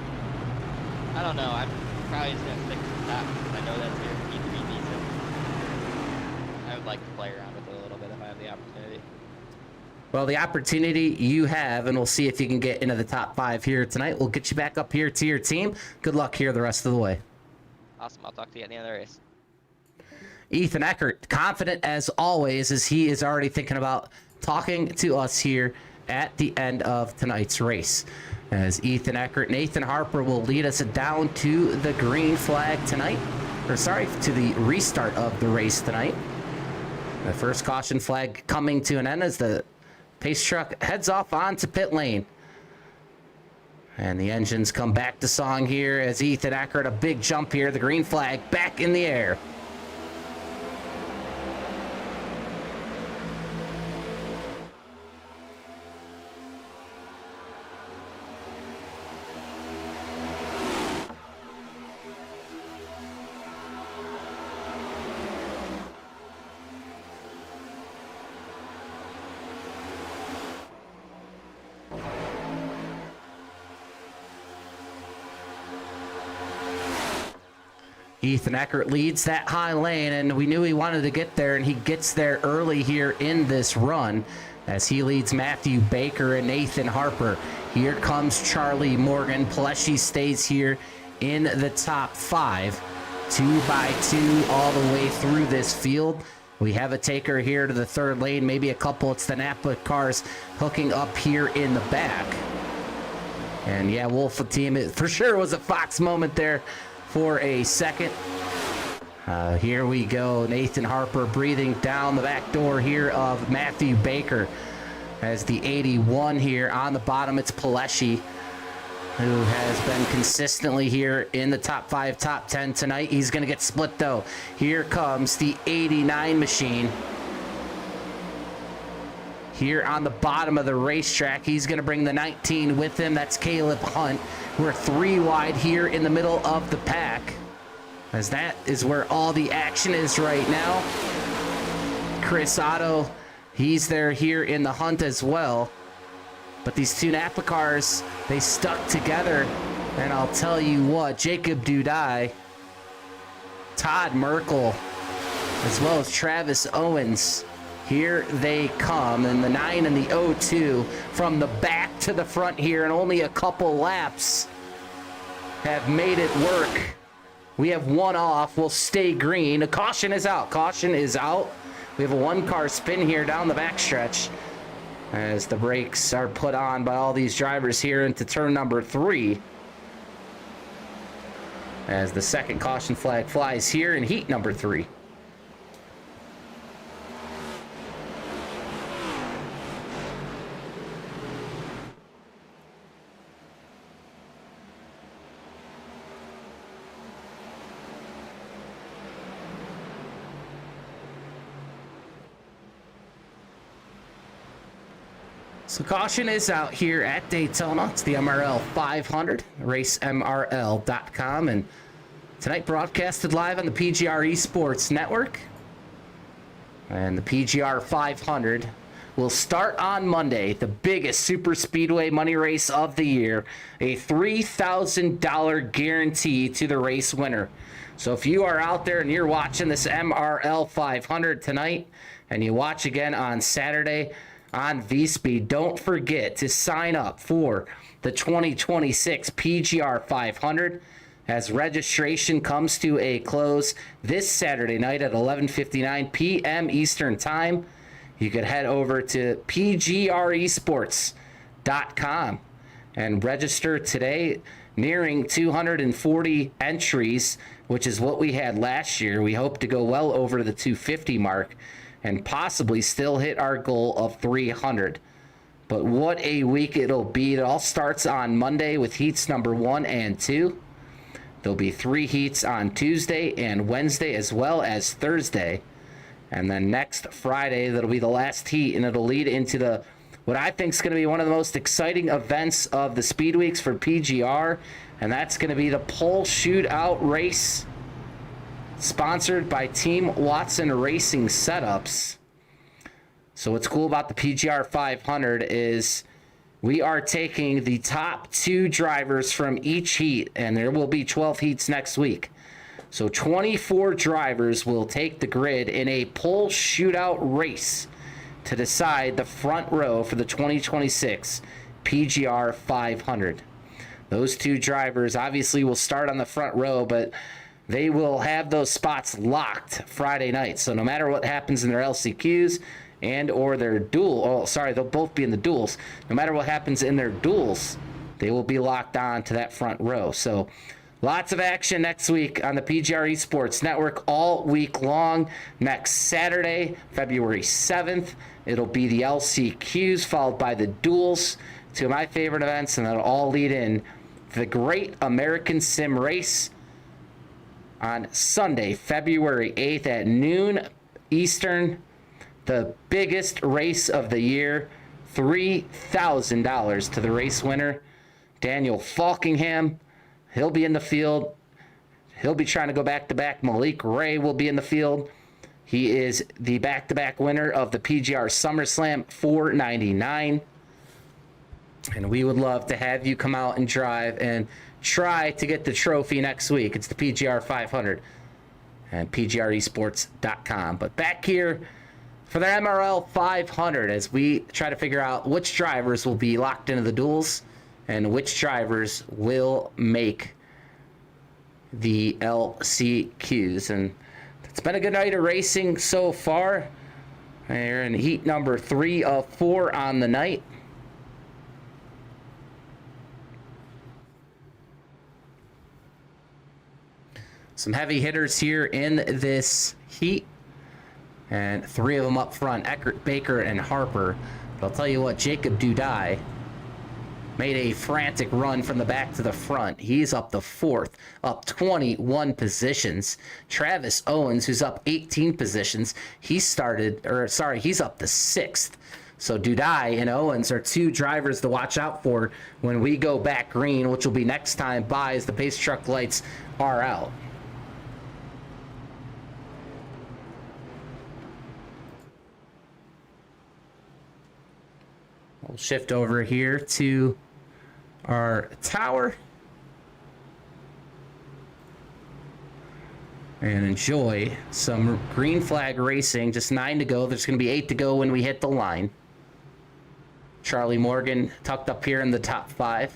I don't know. I'm probably just going to stick to the top because I know that's here. P3 decent. I would like to play around with it a little bit if I have the opportunity. Well, the opportunity you have, and we'll see if you can get into the top 5 here tonight. We'll get you back up here to your team. Good luck here the rest of the way. Awesome. I'll talk to you at the end of the race. Ethan Eckert, confident as always, as he is already thinking about talking to us here at the end of tonight's race. As Ethan Eckert, Nathan Harper will lead us down to the green flag tonight, or sorry, to the restart of the race tonight. The first caution flag coming to an end as the pace truck heads off onto pit lane. And the engines come back to song here as Ethan Eckert, a big jump here, the green flag back in the air. Ethan Eckert leads that high lane, and we knew he wanted to get there, and he gets there early here in this run as he leads Matthew Baker and Nathan Harper. Here comes Charlie Morgan. Pleshy stays here in the top 5, 2 by 2 all the way through this field. We have a taker here to the third lane, maybe a couple. It's the Napa cars hooking up here in the back. And yeah, Wolf team, it for sure was a Fox moment there for a second. Here we go. Nathan Harper breathing down the back door here of Matthew Baker as the 81 here on the bottom. It's Pleshy, who has been consistently here in the top 5, top 10 tonight. He's going to get split though. Here comes the 89 machine. Here on the bottom of the racetrack, he's going to bring the 19 with him. That's Caleb Hunt. We're 3 wide here in the middle of the pack, as that is where all the action is right now. Chris Otto, he's there here in the hunt as well. But these two Napa cars, they stuck together. And I'll tell you what, Jacob Dudai, Todd Merkel, as well as Travis Owens, here they come, and the 9 and the 02 from the back to the front here, and only a couple laps have made it work. We have one off. We'll stay green. A caution is out. Caution is out. We have a 1-car spin here down the backstretch as the brakes are put on by all these drivers here into turn number 3. As the second caution flag flies here in heat number 3. So caution is out here at Daytona. It's the MRL 500, racemrl.com, and tonight broadcasted live on the PGR eSports network. And the PGR 500 will start on Monday, the biggest super speedway money race of the year, a $3,000 guarantee to the race winner. So if you are out there and you're watching this MRL 500 tonight, and you watch again on Saturday on VSpeed, don't forget to sign up for the 2026 PGR 500. as registration comes to a close this Saturday night at 11:59 p.m. Eastern Time. You could head over to PGR eSports.com and register today, nearing 240 entries, which is what we had last year. We hope to go well over the 250 mark and possibly still hit our goal of 300. But what a week it'll be. It all starts on Monday with heats number 1 and 2. There'll be 3 heats on Tuesday and Wednesday as well as Thursday. And then next Friday, that'll be the last heat, and it'll lead into what I think is going to be one of the most exciting events of the Speed Weeks for PGR, and that's going to be the pole shootout race, sponsored by Team Watson Racing Setups. So what's cool about the PGR 500 is we are taking the top 2 drivers from each heat, and there will be 12 heats next week. So 24 drivers will take the grid in a pole shootout race to decide the front row for the 2026 PGR 500. Those 2 drivers obviously will start on the front row, but they will have those spots locked Friday night. So no matter what happens in their LCQs and or their they'll both be in the duels. No matter what happens in their duels, they will be locked on to that front row. So lots of action next week on the PGR eSports Network all week long. Next Saturday, February 7th, it'll be the LCQs, followed by the duels, 2 of my favorite events, and that'll all lead in to the Great American Sim Race on Sunday, February 8th at noon Eastern. The biggest race of the year, $3,000 to the race winner, Daniel Falkingham. He'll be in the field. He'll be trying to go back-to-back. Malik Ray will be in the field. He is the back-to-back winner of the PGR SummerSlam 499. And we would love to have you come out and drive and try to get the trophy next week. It's the PGR 500 and PGResports.com. But back here for the MRL 500 as we try to figure out which drivers will be locked into the duels and which drivers will make the LCQs. And it's been a good night of racing so far. We're in heat number 3 of 4 on the night. Some heavy hitters here in this heat, and 3 of them up front, Eckert, Baker, and Harper. But I'll tell you what, Jacob Dudai made a frantic run from the back to the front. He's up the 4th, up 21 positions. Travis Owens, who's up 18 positions, he's up the 6th. So Dudai and Owens are 2 drivers to watch out for when we go back green, which will be next time by as the pace truck lights are out. We'll shift over here to our tower and enjoy some green flag racing. Just 9 to go. There's going to be 8 to go when we hit the line. Charlie Morgan tucked up here in the top 5.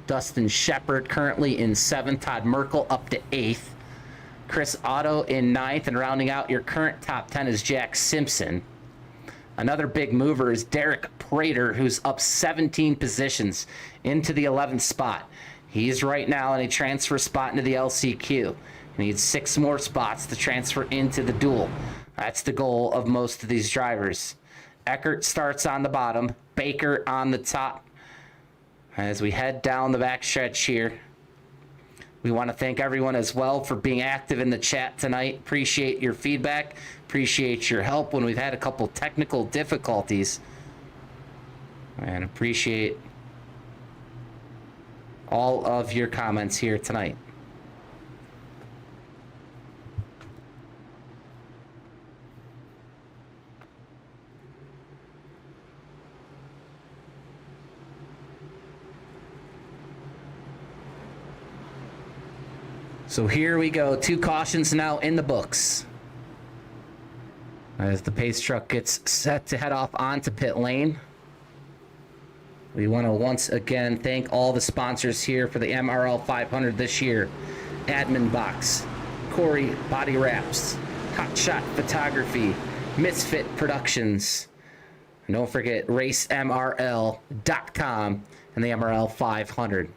Dustin Shepard currently in 7th. Todd Merkel up to 8th. Chris Otto in 9th. And rounding out your current top 10 is Jack Simpson. Another big mover is Derek Prater, who's up 17 positions into the 11th spot. He's right now in a transfer spot into the LCQ. He needs 6 more spots to transfer into the duel. That's the goal of most of these drivers. Eckert starts on the bottom, Baker on the top. As we head down the backstretch here, we want to thank everyone as well for being active in the chat tonight. Appreciate your feedback. Appreciate your help when we've had a couple technical difficulties. And appreciate all of your comments here tonight. So here we go. 2 cautions now in the books. As the pace truck gets set to head off onto pit lane. We want to once again thank all the sponsors here for the MRL 500 this year. Admin Box, Corey Body Wraps, Hot Shot Photography, Misfit Productions, and don't forget racemrl.com and the MRL 500.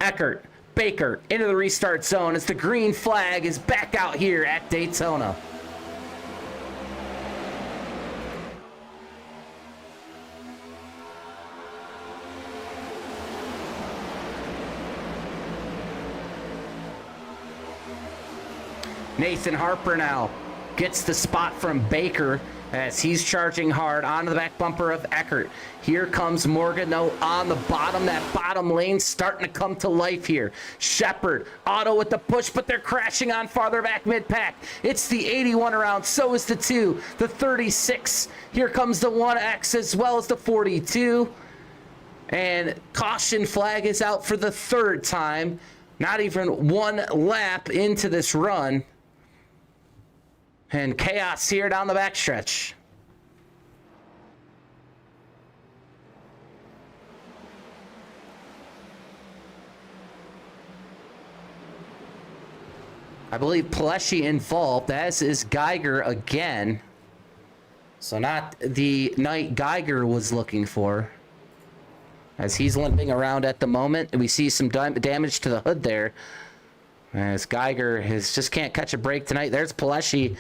Eckert, Baker into the restart zone as the green flag is back out here at Daytona. Nathan Harper now gets the spot from Baker as he's charging hard onto the back bumper of Eckert. Here comes Morgan, though, on the bottom. That bottom lane starting to come to life here. Shepard, Otto with the push, but they're crashing on farther back mid-pack. It's the 81 around, so is the 2, the 36. Here comes the 1X as well as the 42. And caution flag is out for the third time. Not even one lap into this run. And chaos here down the backstretch. I believe Pleshy involved, as is Geiger again. So not the night Geiger was looking for. As he's limping around at the moment. We see some damage to the hood there. As Geiger just can't catch a break tonight. There's Pleshy.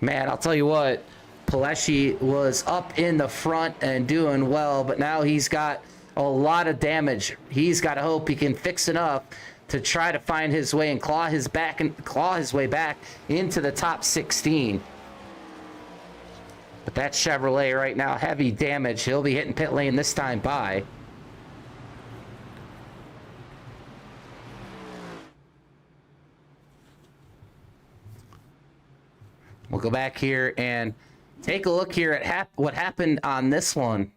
Man, I'll tell you what. Pleshy was up in the front and doing well, but now he's got a lot of damage. He's got to hope he can fix enough to try to find his way and claw his way back into the top 16. But that Chevrolet right now, heavy damage. He'll be hitting pit lane this time by. We'll go back here and take a look here at what happened on this one.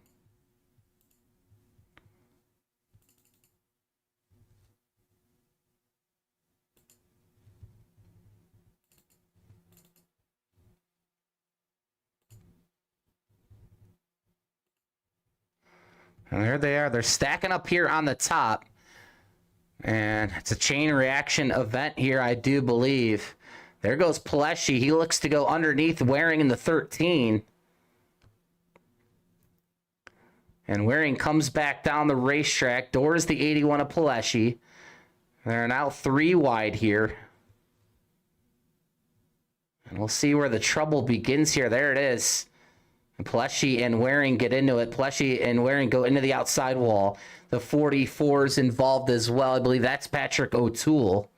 And there they are. They're stacking up here on the top. And it's a chain reaction event here, I do believe. There goes Pleshy. He looks to go underneath Waring in the 13. And Waring comes back down the racetrack. Doors the 81 of Pleshy. They're now 3 wide here. And we'll see where the trouble begins here. There it is. And Pleshy and Waring get into it. Pleshy and Waring go into the outside wall. The 44's involved as well. I believe that's Patrick O'Toole.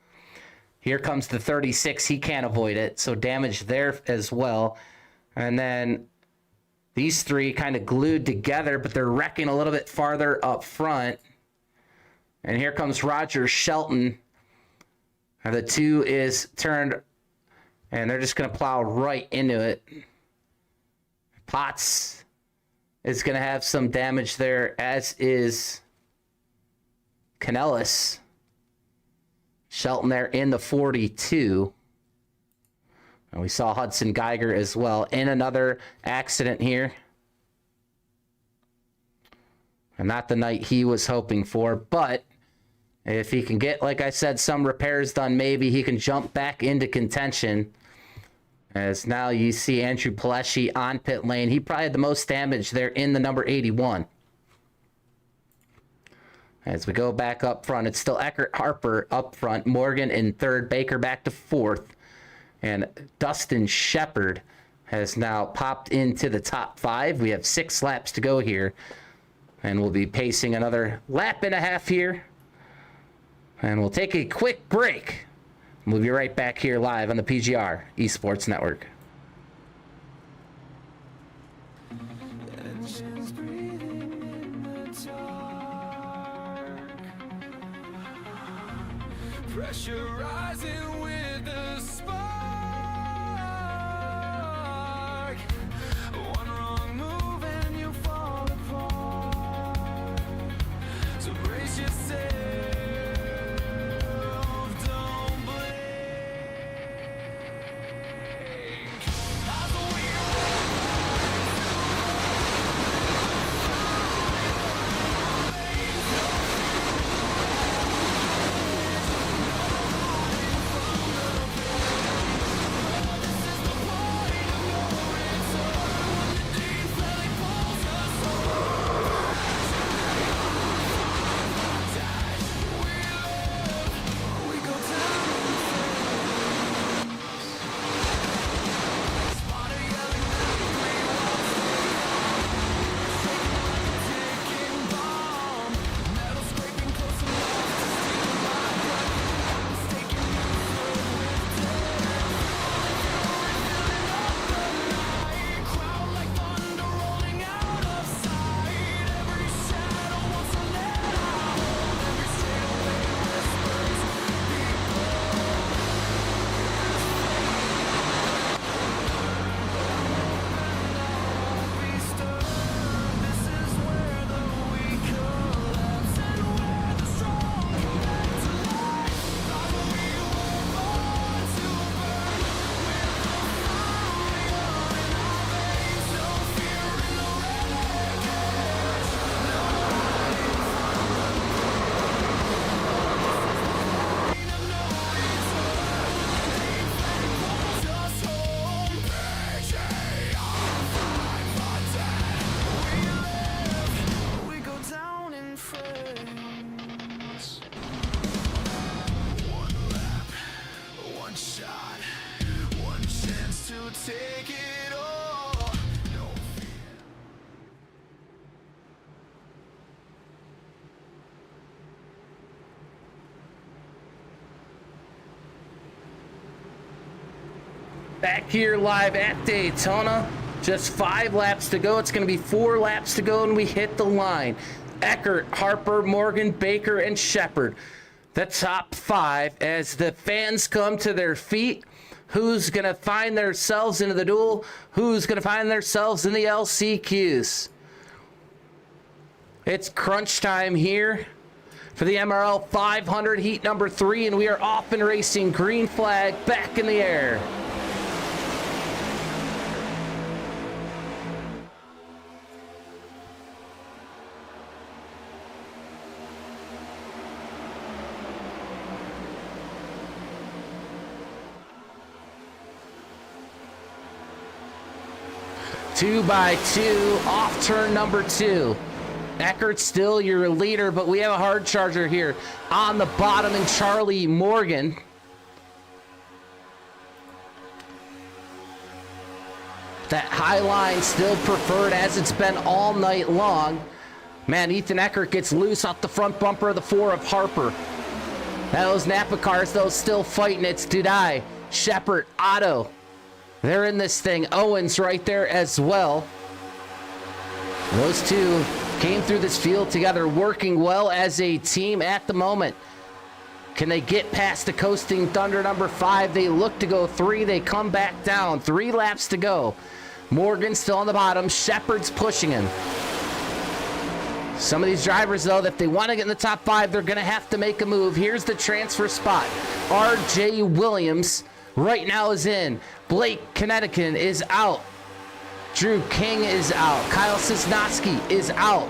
Here comes the 36. He can't avoid it. So damage there as well. And then these 3 kind of glued together, but they're wrecking a little bit farther up front. And here comes Roger Shelton. And the 2 is turned, and they're just going to plow right into it. Potts is going to have some damage there, as is Canellis. Shelton there in the 42. And we saw Hudson Geiger as well in another accident here. And not the night he was hoping for, but if he can get, like I said, some repairs done, maybe he can jump back into contention. As now you see Andrew Pleshy on pit lane. He probably had the most damage there in the number 81. As we go back up front, it's still Eckert Harper up front. Morgan in third. Baker back to fourth. And Dustin Shepard has now popped into the top 5. We have 6 laps to go here. And we'll be pacing another lap and a half here. And we'll take a quick break. We'll be right back here live on the PGR eSports Network. Engines breathing in the dark. Pressure rising with the spark. One wrong move and you fall apart. So brace yourself. Don't blink. As the wheel take it all. No fear. Back here live at Daytona. Just 5 laps to go. It's going to be 4 laps to go, and we hit the line. Eckert, Harper, Morgan, Baker, and Shepard. The top 5 as the fans come to their feet. Who's going to find themselves into the duel? Who's going to find themselves in the LCQs? It's crunch time here for the MRL 500 heat number 3, and we are off and racing. Green flag back in the air. Two by two, off turn number 2. Eckert still your leader, but we have a hard charger here on the bottom in Charlie Morgan. That high line still preferred as it's been all night long. Man, Ethan Eckert gets loose off the front bumper of the 4 of Harper. Now those Napa cars, though, still fighting. It's Dudai, Shepard, Otto. They're in this thing. Owens right there as well. Those two came through this field together, working well as a team at the moment. Can they get past the coasting Thunder number 5? They look to go 3. They come back down. 3 laps to go. Morgan still on the bottom. Shepard's pushing him. Some of these drivers, though, if they want to get in the top 5, they're going to have to make a move. Here's the transfer spot. R.J. Williams right now is in. Blake Connecticut is out. Drew King is out. Kyle Cisnowski is out.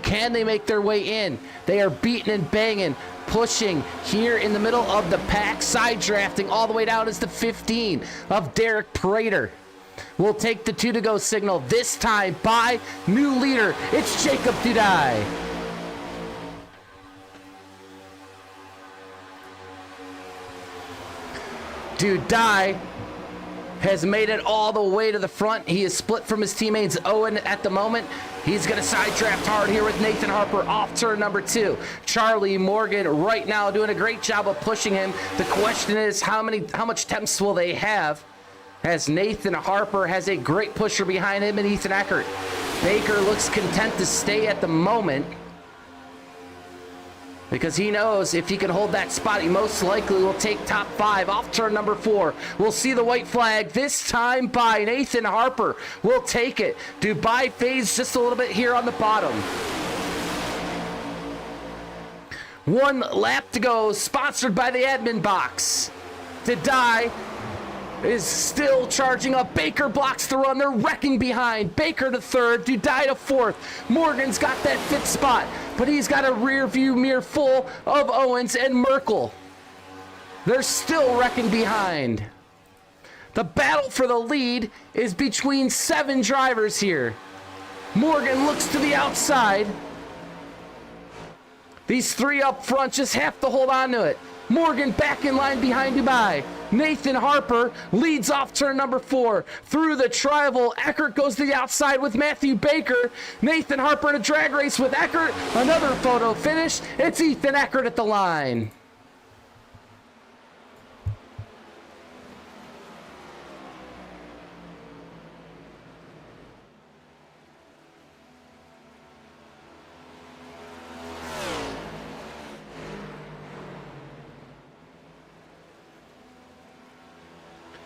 Can they make their way in? They are beating and banging, pushing here in the middle of the pack. Side drafting all the way down is the 15 of Derek Prater. We'll take the 2 to go signal this time by new leader. It's Jacob Dudai. Dudai has made it all the way to the front. He is split from his teammates Owen at the moment. He's going to side draft hard here with Nathan Harper off turn number 2. Charlie Morgan right now doing a great job of pushing him. The question is how much temps will they have, as Nathan Harper has a great pusher behind him and Ethan Eckert. Baker looks content to stay at the moment, because he knows if he can hold that spot, he most likely will take top 5 off turn number 4. We'll see the white flag this time by Nathan Harper. We'll take it. Dubai fades just a little bit here on the bottom. 1 lap to go, sponsored by the admin box. Dudai is still charging up. Baker blocks the run. They're wrecking behind. Baker to 3rd, Dudai to 4th. Morgan's got that 5th spot, but he's got a rear view mirror full of Owens and Merkel. They're still wrecking behind. The battle for the lead is between 7 drivers here. Morgan looks to the outside. These 3 up front just have to hold on to it. Morgan back in line behind Dubai. Nathan Harper leads off turn number 4 through the tribal. Eckert goes to the outside with Matthew Baker. Nathan Harper in a drag race with Eckert. Another photo finish. It's Ethan Eckert at the line.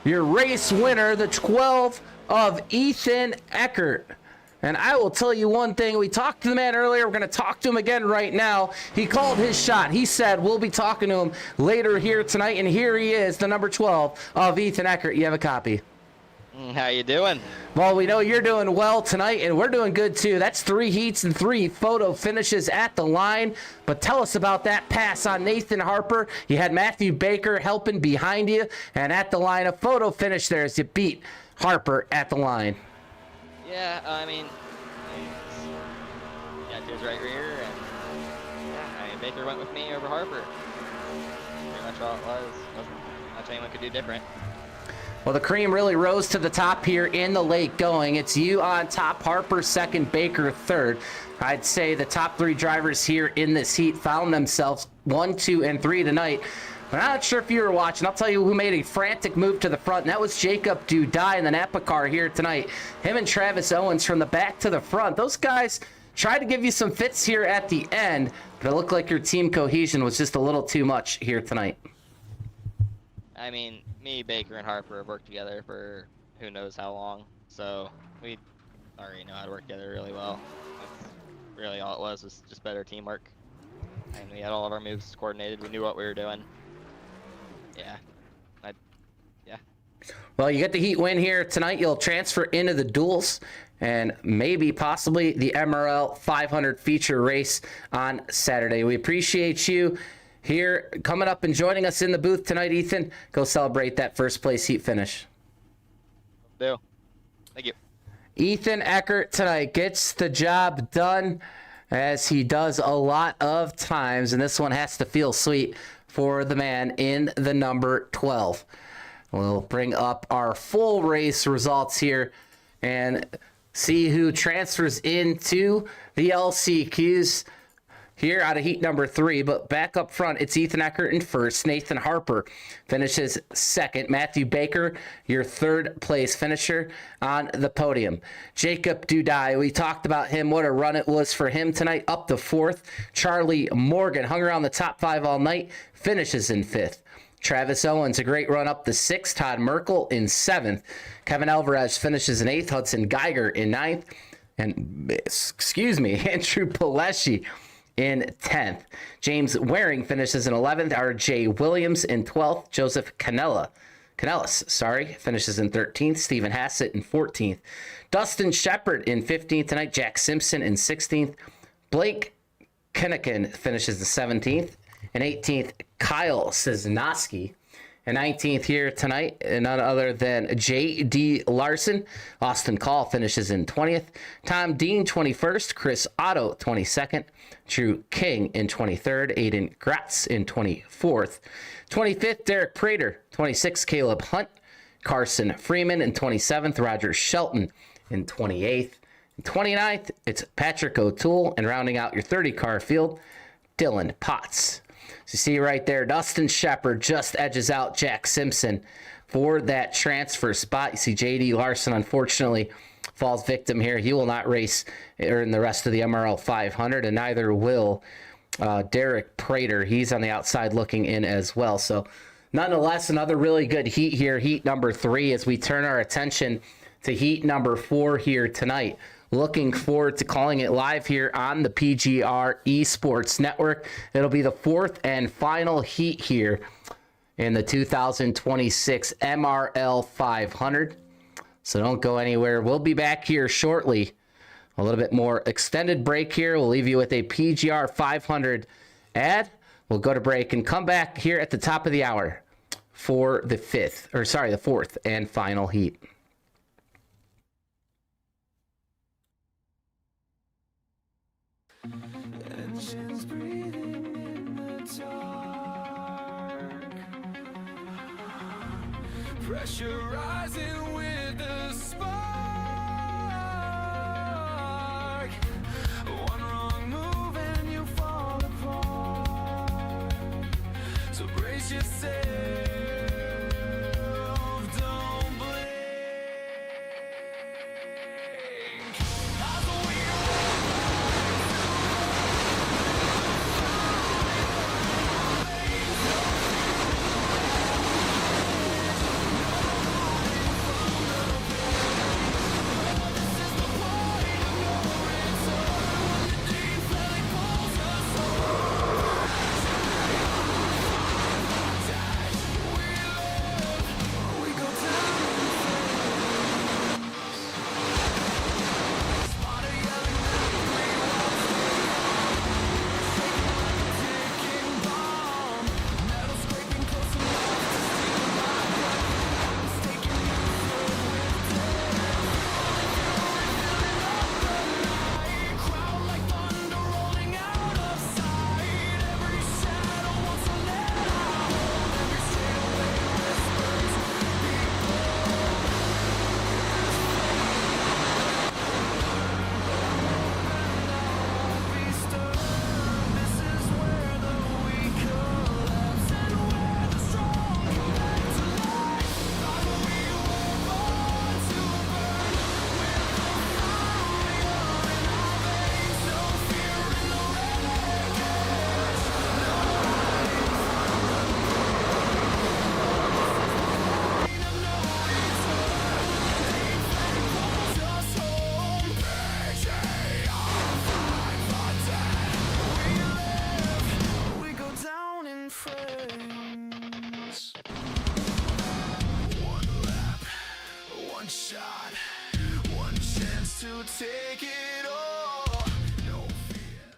Your race winner, the 12 of Ethan Eckert. And I will tell you one thing. We talked to the man earlier. We're going to talk to him again right now. He called his shot. He said we'll be talking to him later here tonight. And here he is, the number 12 of Ethan Eckert. You have a copy. How you doing? Well, we know you're doing well tonight, and we're doing good too. That's 3 heats and 3 photo finishes at the line. But tell us about that pass on Nathan Harper. You had Matthew Baker helping behind you, and at the line, a photo finish there as you beat Harper at the line. Yeah, I mean, to his right rear, and yeah, Baker went with me over Harper. Pretty much all it was. Wasn't much anyone could do different. Well, the cream really rose to the top here in the late going. It's you on top, Harper second, Baker third. I'd say the top 3 drivers here in this heat found themselves 1, 2, and 3 tonight. I'm not sure if you were watching. I'll tell you who made a frantic move to the front, and that was Jacob Dudai in the Napa car here tonight. Him and Travis Owens from the back to the front. Those guys tried to give you some fits here at the end, but it looked like your team cohesion was just a little too much here tonight. I mean, me, Baker, and Harper have worked together for who knows how long, so we already know how to work together really well. That's really all it was just better teamwork. And we had all of our moves coordinated. We knew what we were doing. Yeah. Well, you get the heat win here tonight. You'll transfer into the duels and maybe possibly the MRL 500 feature race on Saturday. We appreciate you here coming up and joining us in the booth tonight, Ethan. Go celebrate that first place heat finish. Do. Thank you. Ethan Eckert tonight gets the job done, as he does a lot of times, and this one has to feel sweet for the man in the number 12. We'll bring up our full race results here and see who transfers into the LCQs here out of heat number 3. But back up front, it's Ethan Eckert in first. Nathan Harper finishes second. Matthew Baker, your third place finisher on the podium. Jacob Dudai, we talked about him, what a run it was for him tonight, up to 4th. Charlie Morgan hung around the top 5 all night, finishes in 5th. Travis Owens, a great run up to 6th. Todd Merkel in 7th. Kevin Alvarez finishes in 8th. Hudson Geiger in 9th. And, Andrew Pileshi in 10th. James Waring finishes in 11th. RJ Williams in 12th. Joseph Canellis, finishes in 13th. Stephen Hassett in 14th. Dustin Shepard in 15th tonight. Jack Simpson in 16th. Blake Kennekin finishes in 17th. And 18th, Kyle Cisnowski. And 19th here tonight, none other than J.D. Larson. Austin Call finishes in 20th. Tom Dean, 21st. Chris Otto, 22nd. Drew King in 23rd. Aiden Gratz in 24th. 25th, Derek Prater. 26th, Caleb Hunt. Carson Freeman in 27th. Roger Shelton in 28th. 29th, it's Patrick O'Toole. And rounding out your 30-car field, Dylan Potts. So you see right there, Dustin Shepard just edges out Jack Simpson for that transfer spot. You see J.D. Larson, unfortunately, falls victim here. He will not race in the rest of the MRL 500, and neither will Derek Prater. He's on the outside looking in as well. So nonetheless, another really good heat here, heat number 3, as we turn our attention to heat number 4 here tonight. Looking forward to calling it live here on the PGR eSports Network. It'll be the 4th and final heat here in the 2026 MRL 500. So don't go anywhere. We'll be back here shortly. A little bit more extended break here. We'll leave you with a PGR 500 ad. We'll go to break and come back here at the top of the hour for the 4th and final heat. Engines breathing in the dark, pressure rising with the spark. One wrong move and you fall apart. So brace yourself, don't blink. got one chance to take it all. No fear.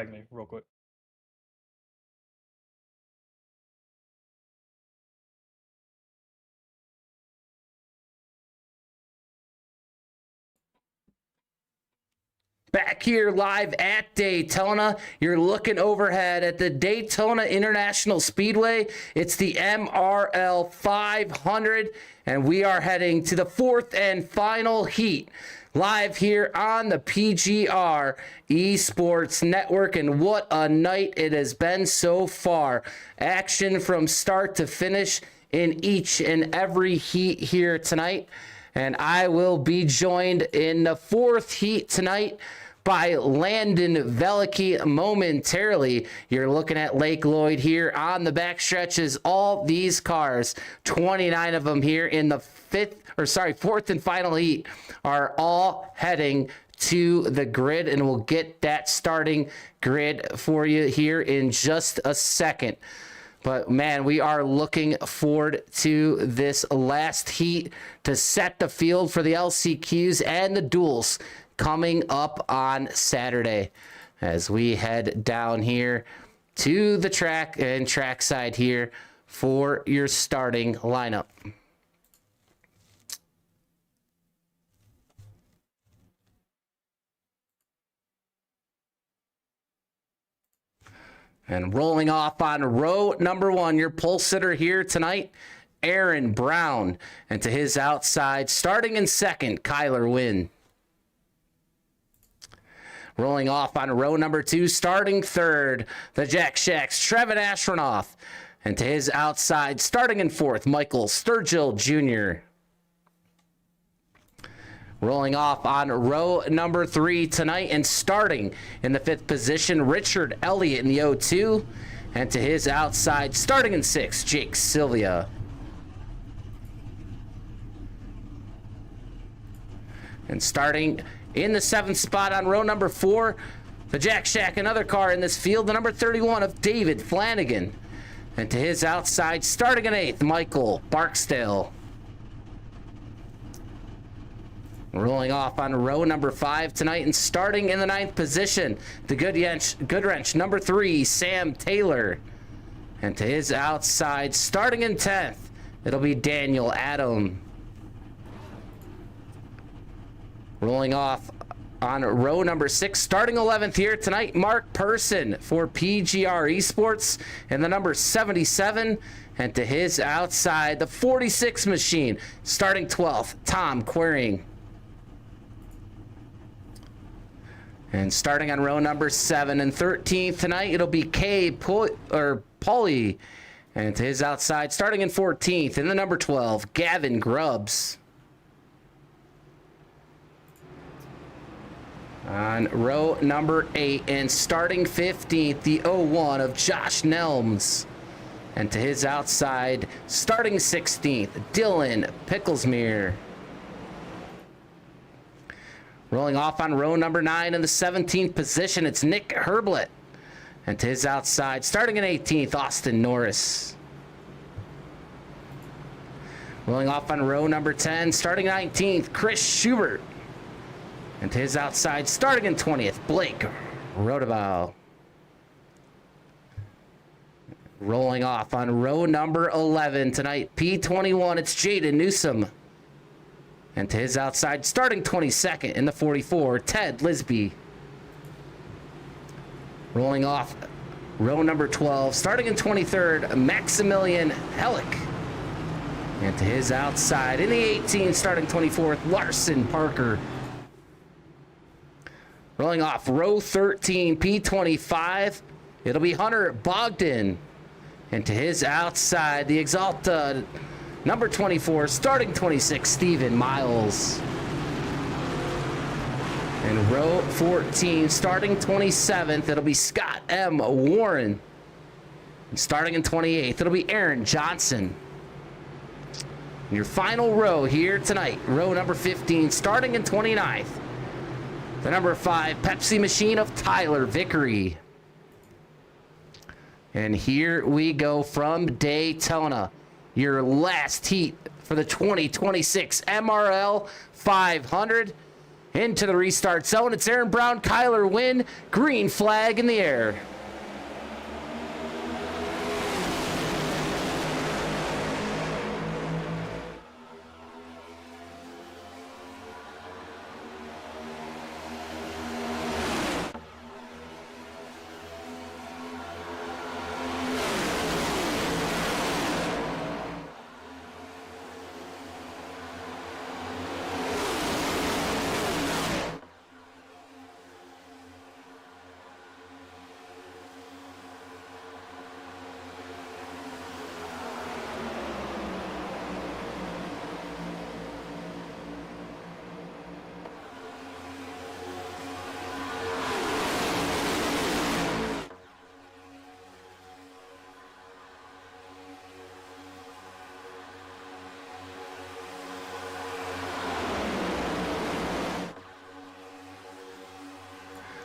me real quick. Back here live at Daytona, you're looking overhead at the Daytona International Speedway. It's the MRL 500, and we are heading to the fourth and final heat. Live here on the PGR eSports Network, and what a night it has been so far. Action from start to finish in each and every heat here tonight. And I will be joined in the fourth heat tonight by Landon Velicki momentarily. You're looking at Lake Lloyd here on the back stretches. All these cars, 29 of them here in the fourth and final heat, are all heading to the grid, and we'll get that starting grid for you here in just a second. But, man, we are looking forward to this last heat to set the field for the LCQs and the duels coming up on Saturday as we head down here to the track and trackside here for your starting lineup. And rolling off on row number 1, your pole sitter here tonight, Aaron Brown. And to his outside, starting in second, Kyler Wynn. Rolling off on row number 2, starting third, the Jack Shacks, Trevin Ashronoff. And to his outside, starting in fourth, Michael Sturgill Jr. Rolling off on row number 3 tonight, and starting in the 5th position, Richard Elliott in the 0-2. And to his outside, starting in 6th, Jake Sylvia. And starting in the 7th spot on row number 4, the Jack Shack, another car in this field, the number 31 of David Flanagan. And to his outside, starting in 8th, Michael Barksdale. Rolling off on row number 5 tonight, and starting in the 9th position, the Good Wrench, number 3, Sam Taylor. And to his outside, starting in 10th, it'll be Daniel Adam. Rolling off on row number 6, starting 11th here tonight, Mark Person for PGR eSports in the number 77. And to his outside, the 46 machine, starting 12th, Tom Queering. And starting on row number 7 and 13th tonight, it'll be Pauly. And to his outside, starting in 14th, in the number 12, Gavin Grubbs. On row number 8 and starting 15th, the 01 of Josh Nelms. And to his outside, starting 16th, Dylan Picklesmere. Rolling off on row number 9 in the 17th position, it's Nick Herblett. And to his outside, starting in 18th, Austin Norris. Rolling off on row number 10, starting 19th, Chris Schubert. And to his outside, starting in 20th, Blake Rodabow. Rolling off on row number 11 tonight, P21, it's Jaden Newsom. And to his outside, starting 22nd in the 44, Ted Lisby. Rolling off row number 12, starting in 23rd, Maximilian Hellick. And to his outside, in the 18, starting 24th, Larson Parker. Rolling off row 13, P25, it'll be Hunter Bogdan. And to his outside, the Exalta, number 24, starting 26, Stephen Miles. And row 14, starting 27th, it'll be Scott M. Warren. And starting in 28th, it'll be Aaron Johnson. And your final row here tonight, row number 15, starting in 29th, the number 5 Pepsi machine of Tyler Vickery. And here we go from Daytona. Your last heat for the 2026 MRL 500. into the restart zone. It's Aaron Brown, Kyler Wynn, green flag in the air.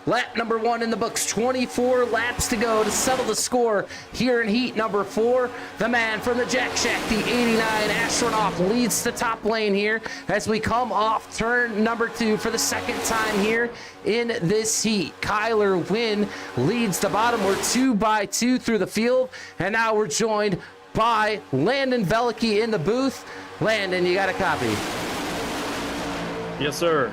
Lap number 1 in the books, 24 laps to go to settle the score here in heat number 4. The man from the Jack Shack, the 89 astronaut, leads the top lane here as we come off turn number 2 for the second time here in this heat. Kyler Wynn leads the bottom. We're 2 by 2 through the field, and now we're joined by Landon Velicky in the booth. Landon, you got a copy? Yes, sir.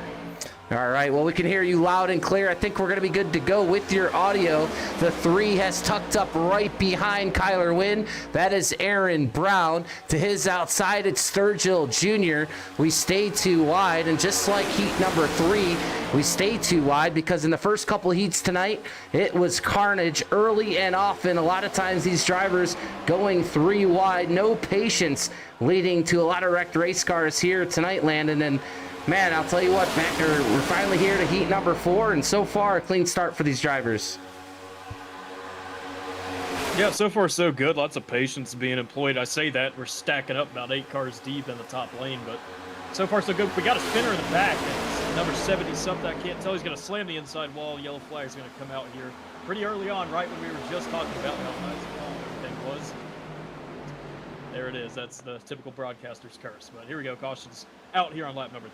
All right, well, we can hear you loud and clear. I think we're going to be good to go with your audio. The 3 has tucked up right behind Kyler Wynn. That is Aaron Brown. To his outside, it's Sturgill Jr. We stay too wide, and just like heat number 3, we stay too wide because in the first couple heats tonight, it was carnage early and often. A lot of times these drivers going 3 wide, no patience, leading to a lot of wrecked race cars here tonight, Landon. And man, I'll tell you what, Mac, we're finally here to heat number 4, and so far a clean start for these drivers. Yeah, so far so good. Lots of patience being employed. I say that we're stacking up about 8 cars deep in the top lane, but so far so good. We got a spinner in the back. It's number 70 something. I can't tell. He's going to slam the inside wall. Yellow flag is going to come out here pretty early on, right when we were just talking about how nice and calm everything was. There it is. That's the typical broadcaster's curse. But here we go. Caution's out here on lap number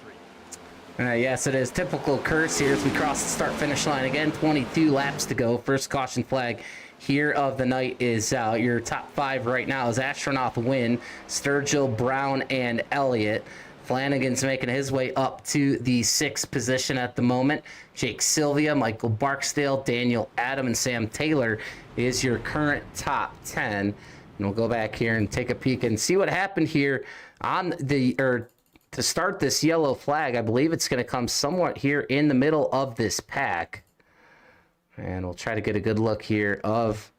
3. Yes, it is. Typical curse here as we cross the start-finish line again. 22 laps to go. First caution flag here of the night is out. Your top 5 right now is Astronaut Wynn, Sturgill, Brown, and Elliott. Flanagan's making his way up to the 6th position at the moment. Jake Sylvia, Michael Barksdale, Daniel Adam, and Sam Taylor is your current top 10. And we'll go back here and take a peek and see what happened here on the, to start this yellow flag. I believe it's going to come somewhat here in the middle of this pack. And we'll try to get a good look here of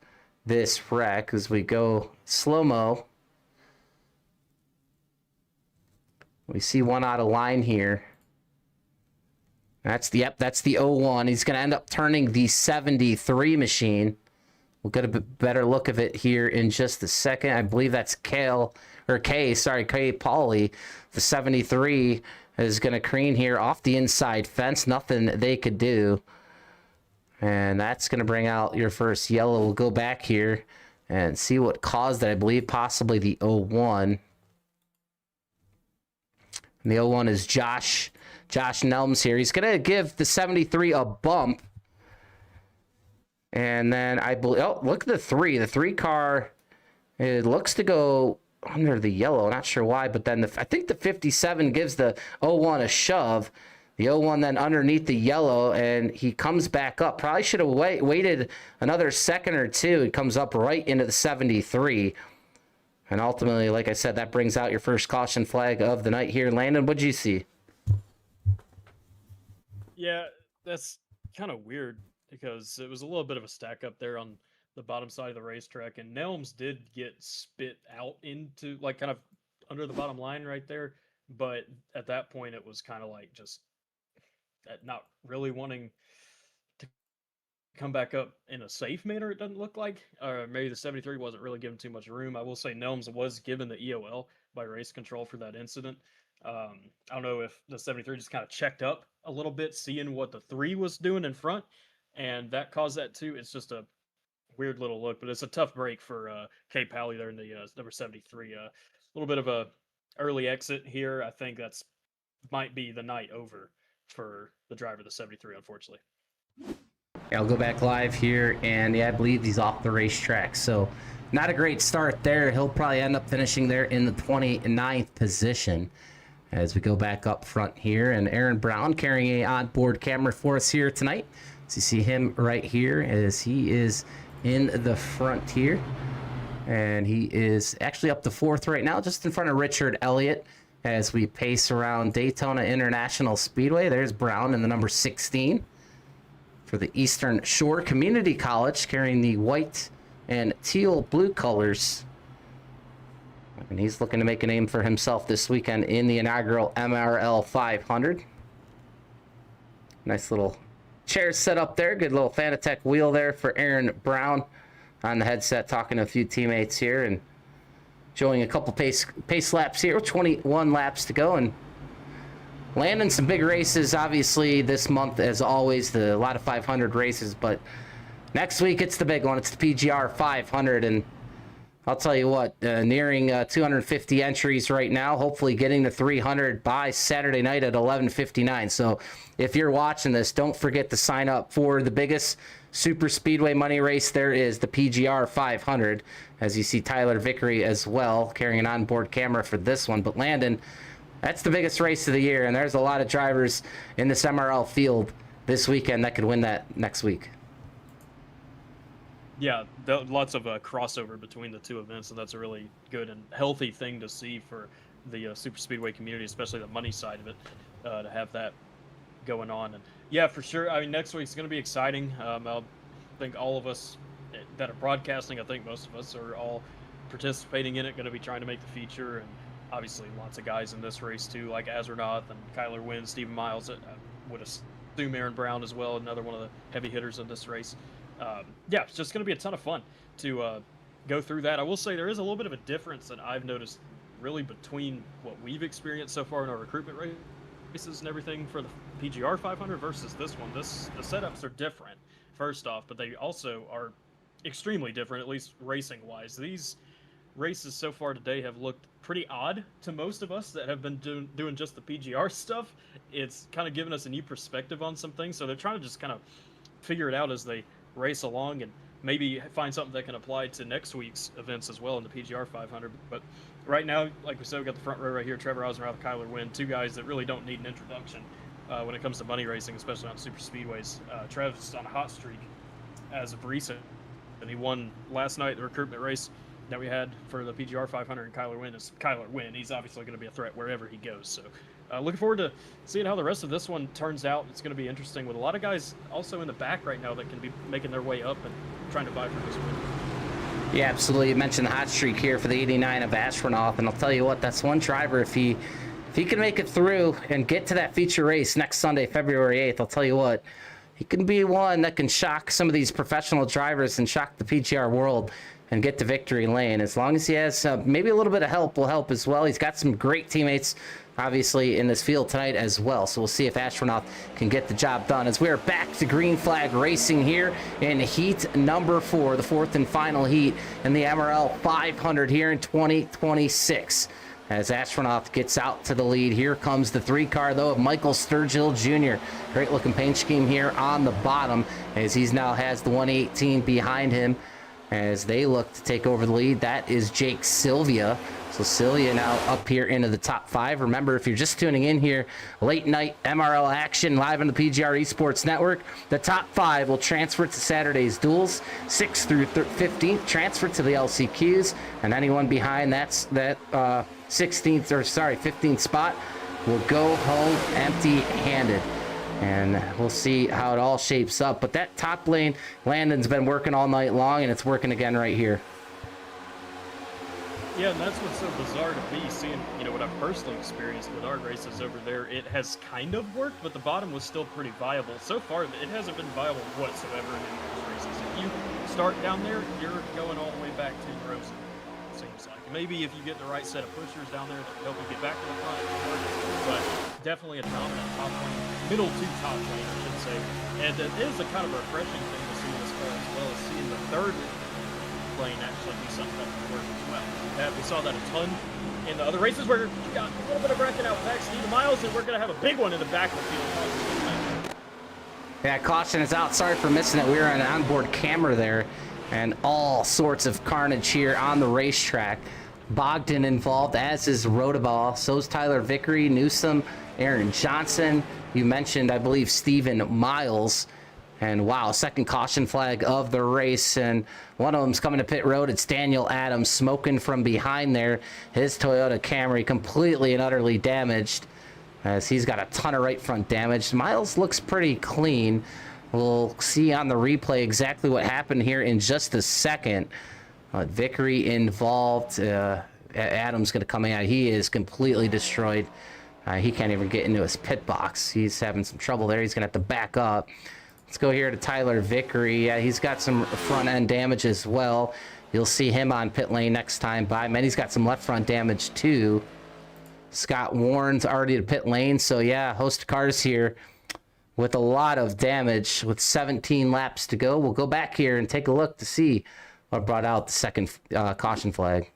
this wreck as we go slow-mo. We see one out of line here. That's the 01. He's going to end up turning the 73 machine. We'll get a bit better look of it here in just a second. I believe that's Kay Pauly. The 73 is going to careen here off the inside fence. Nothing they could do. And that's going to bring out your first yellow. We'll go back here and see what caused it. I believe possibly the 01. And the 01 is Josh Nelms here. He's going to give the 73 a bump. And then I believe, oh, look at the 3. The 3 car, it looks to go under the yellow. Not sure why, but then I think the 57 gives the 01 a shove. The 01 then underneath the yellow, and he comes back up. Probably should have waited another second or two. He comes up right into the 73. And ultimately, like I said, that brings out your first caution flag of the night here. Landon, what'd you see? Yeah, that's kind of weird because it was a little bit of a stack up there on the bottom side of the racetrack, and Nelms did get spit out into, like, kind of under the bottom line right there. But at that point, it was kind of like just not really wanting to come back up in a safe manner, it doesn't look like. Maybe the 73 wasn't really given too much room. I will say Nelms was given the EOL by race control for that incident. I don't know if the 73 just kind of checked up a little bit, seeing what the 3 was doing in front, and that caused that too. It's just a weird little look, but it's a tough break for Kay Pally there in the number 73. A little bit of a early exit here. I think that's might be the night over for the driver, the 73, unfortunately. Yeah, I'll go back live here, and yeah, I believe he's off the racetrack. So not a great start there. He'll probably end up finishing there in the 29th position. As we go back up front here, and Aaron Brown carrying a onboard camera for us here tonight. So you see him right here as he is in the front here. And he is actually up to 4th right now, just in front of Richard Elliott as we pace around Daytona International Speedway. There's Brown in the number 16 for the Eastern Shore Community College, carrying the white and teal blue colors. And he's looking to make a name for himself this weekend in the inaugural MRL 500. Nice little chair set up there. Good little Fanatec wheel there for Aaron Brown on the headset, talking to a few teammates here and showing a couple pace laps here. 21 laps to go, and landing some big races obviously this month, as always. A lot of 500 races, but next week it's the big one. It's the PGR 500, and I'll tell you what, nearing 250 entries right now, hopefully getting to 300 by Saturday night at 11:59. So if you're watching this, don't forget to sign up for the biggest super speedway money race there is, the PGR 500. As you see Tyler Vickery as well, carrying an onboard camera for this one. But Landon, that's the biggest race of the year, and there's a lot of drivers in this MRL field this weekend that could win that next week. Yeah, lots of crossover between the two events, and that's a really good and healthy thing to see for the super speedway community, especially the money side of it, to have that going on. And yeah, for sure. I mean, next week's going to be exciting. I think all of us that are broadcasting, I think most of us are all participating in it, going to be trying to make the feature, and obviously lots of guys in this race too, like Azernoth and Kyler Wynn, Stephen Miles. I would assume Aaron Brown as well, another one of the heavy hitters in this race. Yeah, it's just going to be a ton of fun to go through that. I will say there is a little bit of a difference that I've noticed really between what we've experienced so far in our recruitment races and everything for the PGR 500 versus this one. The setups are different, first off, but they also are extremely different, at least racing-wise. These races so far today have looked pretty odd to most of us that have been doing just the PGR stuff. It's kind of given us a new perspective on some things, so they're trying to just kind of figure it out as they race along and maybe find something that can apply to next week's events as well in the PGR 500. But right now, like we said, we got the front row right here, Trevor Eisenroth, Kyler Wynn, two guys that really don't need an introduction when it comes to money racing, especially on super speedways. Trev's on a hot streak as of recent, and he won last night the recruitment race that we had for the PGR 500, and Kyler Wynn is Kyler Wynn. He's obviously going to be a threat wherever he goes. So looking forward to seeing how the rest of this one turns out. It's going to be interesting with a lot of guys also in the back right now that can be making their way up and trying to vie for this win. Yeah, absolutely. You mentioned the hot streak here for the 89 of Astronaut, and I'll tell you what, that's one driver, if he can make it through and get to that feature race next Sunday, February 8th, I'll tell you what, he can be one that can shock some of these professional drivers and shock the PGR world and get to victory lane. As long as he has maybe a little bit of help will help as well. He's got some great teammates, obviously, in this field tonight as well. So we'll see if Astronaut can get the job done. As we are back to green flag racing here in heat number 4, the 4th and final heat in the MRL 500 here in 2026. As Astronaut gets out to the lead. Here comes the 3-car, though, of Michael Sturgill Jr. Great looking paint scheme here on the bottom, as he now has the 118 behind him as they look to take over the lead. That is Jake Sylvia. So Sylvia now up here into the top 5. Remember, if you're just tuning in here, late night MRL action live on the PGR eSports Network, the top 5 will transfer to Saturday's Duels. 6th through 15th transfer to the LCQs, and anyone behind that 15th spot will go home empty-handed. And we'll see how it all shapes up. But that top lane, Landon's been working all night long, and it's working again right here. Yeah, and that's what's so bizarre to me, seeing, what I've personally experienced with our races over there. It has kind of worked, but the bottom was still pretty viable. So far, it hasn't been viable whatsoever in any of those races. If you start down there, you're going all the way back to the rows, it seems like. Maybe if you get the right set of pushers down there that can help you get back to the front, but definitely a dominant top lane, middle to top lane, I should say. And it is a kind of refreshing thing to see this car as well as seeing the third lane actually be something that can work as well. We saw that a ton in the other races where you got a little bit of wrecking out with back Steven Miles, and we're going to have a big one in the back of the field. Yeah, caution is out. Sorry for missing it. We were on an onboard camera there, and all sorts of carnage here on the racetrack. Bogdan involved, as is Rodabaugh. So's Tyler Vickery, Newsom, Aaron Johnson. You mentioned, I believe, Steven Miles. And wow, second caution flag of the race. And one of them's coming to pit road. It's Daniel Adams smoking from behind there. His Toyota Camry completely and utterly damaged, as he's got a ton of right front damage. Miles looks pretty clean. We'll see on the replay exactly what happened here in just a second. Vickery involved. Adams going to come out. He is completely destroyed. He can't even get into his pit box. He's having some trouble there. He's going to have to back up. Let's go here to Tyler Vickery. Yeah, he's got some front end damage as well. You'll see him on pit lane next time by. Man, he's got some left front damage too. Scott Warren's already to pit lane. So yeah, host of cars here with a lot of damage with 17 laps to go. We'll go back here and take a look to see what brought out the second caution flag.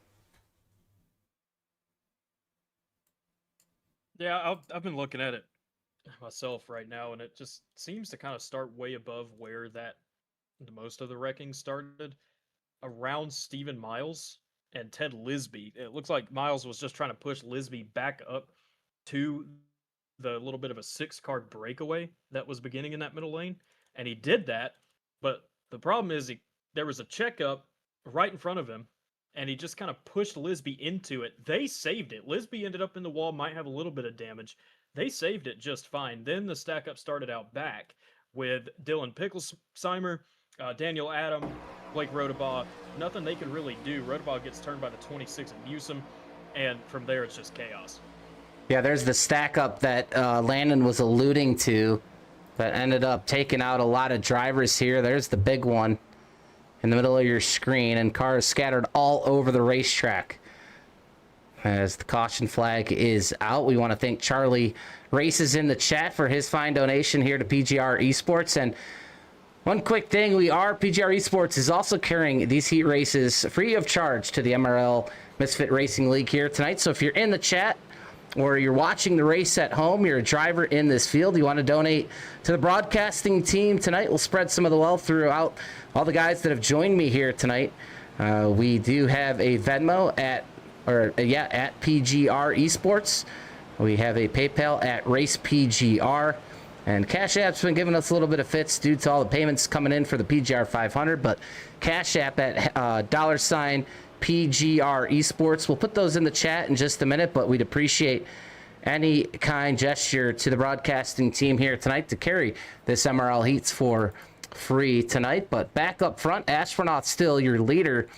Yeah, I've been looking at it myself right now, and it just seems to kind of start way above where most of the wrecking started, around Steven Miles and Ted Lisby. It looks like Miles was just trying to push Lisby back up to the little bit of a 6-car breakaway that was beginning in that middle lane, and he did that, but the problem is there was a checkup right in front of him, and he just kind of pushed Lisby into it. They saved it. Lisby ended up in the wall, might have a little bit of damage. They saved it just fine. Then the stack up started out back with Dylan Picklesheimer, Daniel Adam, Blake Rodabaugh. Nothing they can really do. Rodabaugh gets turned by the 26 of Newsom, and from there it's just chaos. Yeah, there's the stack up that Landon was alluding to that ended up taking out a lot of drivers here. There's the big one in the middle of your screen, and cars scattered all over the racetrack. As the caution flag is out, we want to thank Charlie Races in the chat for his fine donation here to PGR eSports. And one quick thing, PGR eSports is also carrying these heat races free of charge to the MRL Misfit Racing League here tonight. So if you're in the chat or you're watching the race at home, you're a driver in this field, you want to donate to the broadcasting team tonight, we'll spread some of the wealth throughout all the guys that have joined me here tonight. We do have a Venmo at PGR eSports. We have a PayPal at RacePGR. And Cash App's been giving us a little bit of fits due to all the payments coming in for the PGR 500. But Cash App at $PGR eSports. We'll put those in the chat in just a minute, but we'd appreciate any kind gesture to the broadcasting team here tonight to carry this MRL Heats for free tonight. But back up front, Astronaut still your leader.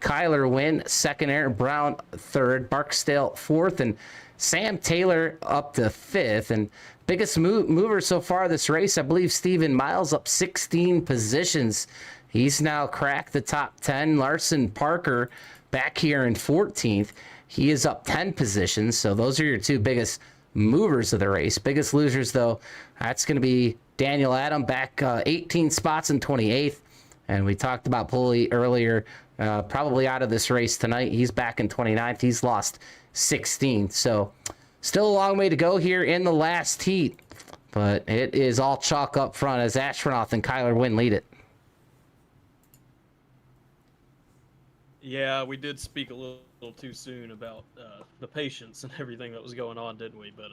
Kyler Wynn, second. Aaron Brown, third. Barksdale, fourth. And Sam Taylor up to fifth. And biggest mover so far this race, I believe Steven Miles up 16 positions. He's now cracked the top 10. Larson Parker back here in 14th. He is up 10 positions. So those are your two biggest movers of the race. Biggest losers, though, that's going to be Daniel Adam back 18 spots in 28th. And we talked about Pulley earlier, probably out of this race tonight. He's back in 29th. He's lost 16. So still a long way to go here in the last heat. But it is all chalk up front as Astronaut and Kyler Wynn lead it. Yeah, we did speak a little too soon about the patience and everything that was going on, didn't we? But,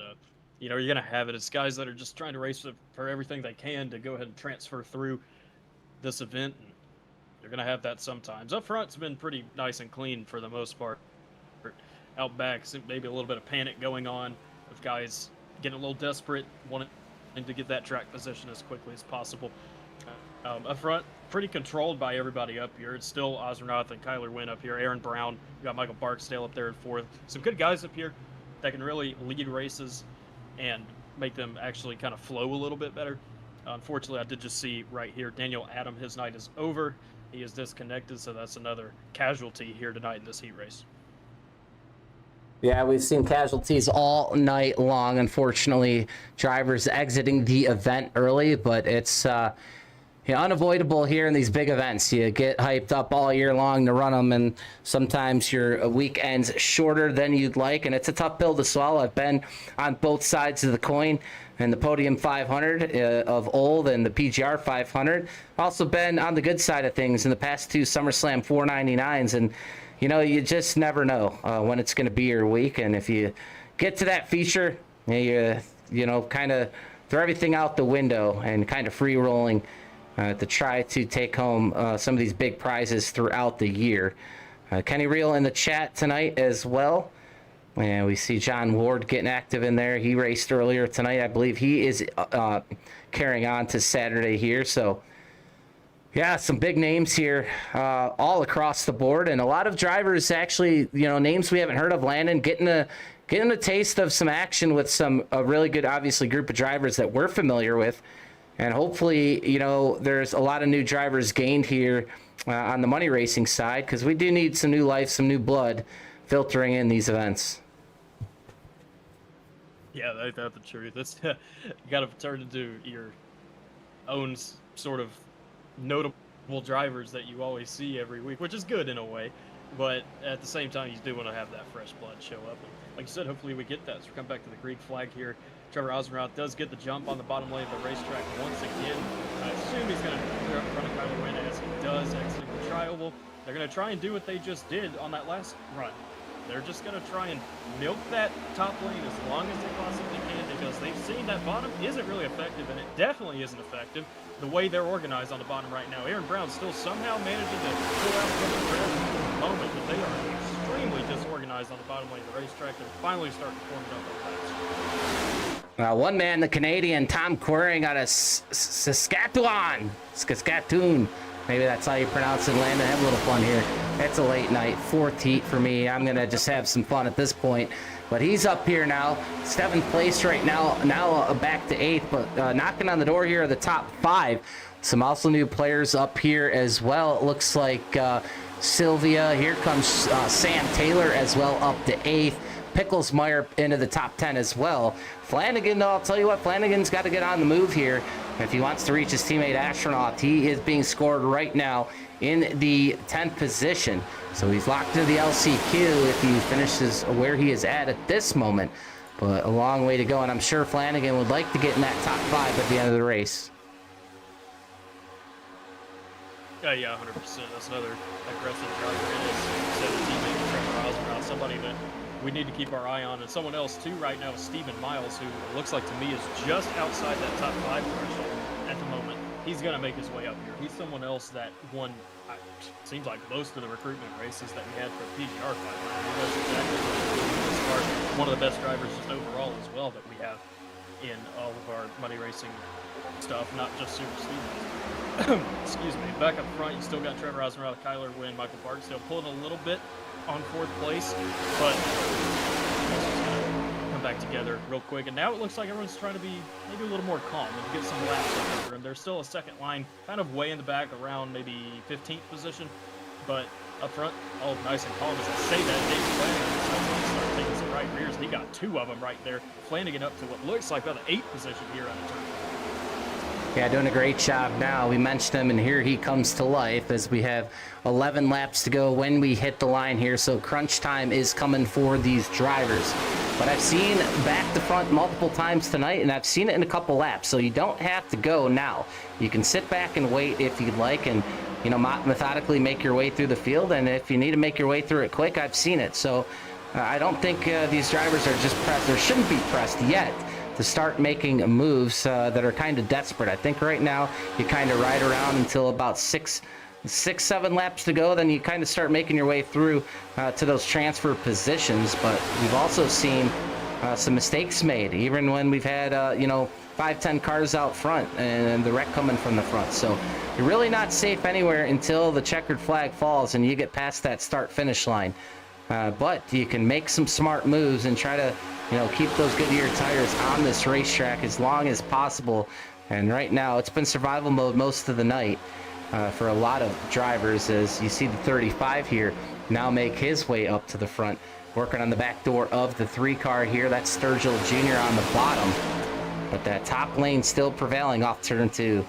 you're going to have it. It's guys that are just trying to race for everything they can to go ahead and transfer through this event. And you're going to have that sometimes. Up front, it's been pretty nice and clean for the most part. Out back, maybe a little bit of panic going on of guys getting a little desperate, wanting to get that track position as quickly as possible. Up front, pretty controlled by everybody up here. It's still Ozernoth and Kyler Wynn up here. Aaron Brown, you got Michael Barksdale up there in fourth. Some good guys up here that can really lead races and make them actually kind of flow a little bit better. Unfortunately, I did just see right here, Daniel Adam, his night is over. He is disconnected, so that's another casualty here tonight in this heat race. Yeah, we've seen casualties all night long. Unfortunately, drivers exiting the event early, but it's Yeah, unavoidable here in these big events. You get hyped up all year long to run them, and sometimes your weekend's shorter than you'd like, and it's a tough pill to swallow. I've been on both sides of the coin, and the Podium 500 of old and the PGR 500. Also been on the good side of things in the past 2 SummerSlam 499s, and you just never know when it's going to be your week. And if you get to that feature, you kind of throw everything out the window and kind of free rolling to try to take home some of these big prizes throughout the year. Kenny Reel in the chat tonight as well. And we see John Ward getting active in there. He raced earlier tonight. I believe he is carrying on to Saturday here. So, yeah, some big names here all across the board. And a lot of drivers actually, names we haven't heard of, Landon, getting a taste of some action with a really good, obviously, group of drivers that we're familiar with. And hopefully, there's a lot of new drivers gained here on the money racing side, because we do need some new life, some new blood filtering in these events. Yeah, that's the truth. It's you got to turn into your own sort of notable drivers that you always see every week, which is good in a way. But at the same time, you do want to have that fresh blood show up. And like you said, hopefully we get that. So we come back to the green flag here. Trevor Osmerath does get the jump on the bottom lane of the racetrack once again. I assume he's going to run a Kyler win as he does exit the trial. Well, they're going to try and do what they just did on that last run. They're just going to try and milk that top lane as long as they possibly can, because they've seen that bottom isn't really effective, and it definitely isn't effective the way they're organized on the bottom right now. Aaron Brown still somehow managing to pull out from the crowd at the moment, but they are extremely disorganized on the bottom lane of the racetrack. They're finally starting to form it up on laps. One man, the Canadian Tom Quering out of Saskatoon. Maybe that's how you pronounce it, Landon. Have a little fun here. It's a late night, 4th heat for me. I'm going to just have some fun at this point. But he's up here now, 7th place right now back to 8th, but knocking on the door here are the top 5. Some also new players up here as well. It looks like Sylvia. Here comes Sam Taylor as well, up to 8th. Picklesmeyer into the top 10 as well. Flanagan, though, I'll tell you what, Flanagan's got to get on the move here if he wants to reach his teammate Astronaut. He is being scored right now in the 10th position. So he's locked into the LCQ if he finishes where he is at this moment. But a long way to go, and I'm sure Flanagan would like to get in that top 5 at the end of the race. Yeah, 100%. That's another aggressive driver in his teammate Trevor Osmerath, somebody that we need to keep our eye on. And someone else too right now is Stephen Miles, who looks like to me is just outside that top 5 threshold at the moment. He's going to make his way up here. He's someone else that won, seems like, most of the recruitment races that we had for PGR 500. He knows exactly what he's doing as far as one of the best drivers just overall as well that we have in all of our money racing stuff, not just Super Stevens. Excuse me. Back up front, you still got Trevor Osmerath, Kyler Wynn, Michael Barksdale pulling a little bit on 4th place, but let's just come back together real quick. And now it looks like everyone's trying to be maybe a little more calm and get some laps under them. There's still a second line kind of way in the back around maybe 15th position, but up front, all nice and calm. As I say that, Dave Flanagan decides to start taking some right rears. He got 2 of them right there. Flanagan up to what looks like about the 8th position here on the turn. Yeah, doing a great job now. We mentioned him, and here he comes to life as we have 11 laps to go when we hit the line here. So crunch time is coming for these drivers. But I've seen back to front multiple times tonight, and I've seen it in a couple laps. So you don't have to go now. You can sit back and wait if you'd like, and methodically make your way through the field. And if you need to make your way through it quick, I've seen it. So I don't think these drivers are just pressed, or shouldn't be pressed yet, to start making moves that are kind of desperate. I think right now you kind of ride around until about 6-7 laps to go, then you kind of start making your way through to those transfer positions. But we've also seen some mistakes made, even when we've had 5-10 cars out front and the wreck coming from the front. So you're really not safe anywhere until the checkered flag falls and you get past that start-finish line. But you can make some smart moves and try to keep those Goodyear tires on this racetrack as long as possible. And right now, it's been survival mode most of the night for a lot of drivers, as you see the 35 here now make his way up to the front, working on the back door of the 3 car here. That's Sturgill Jr. on the bottom, but that top lane still prevailing off turn 2.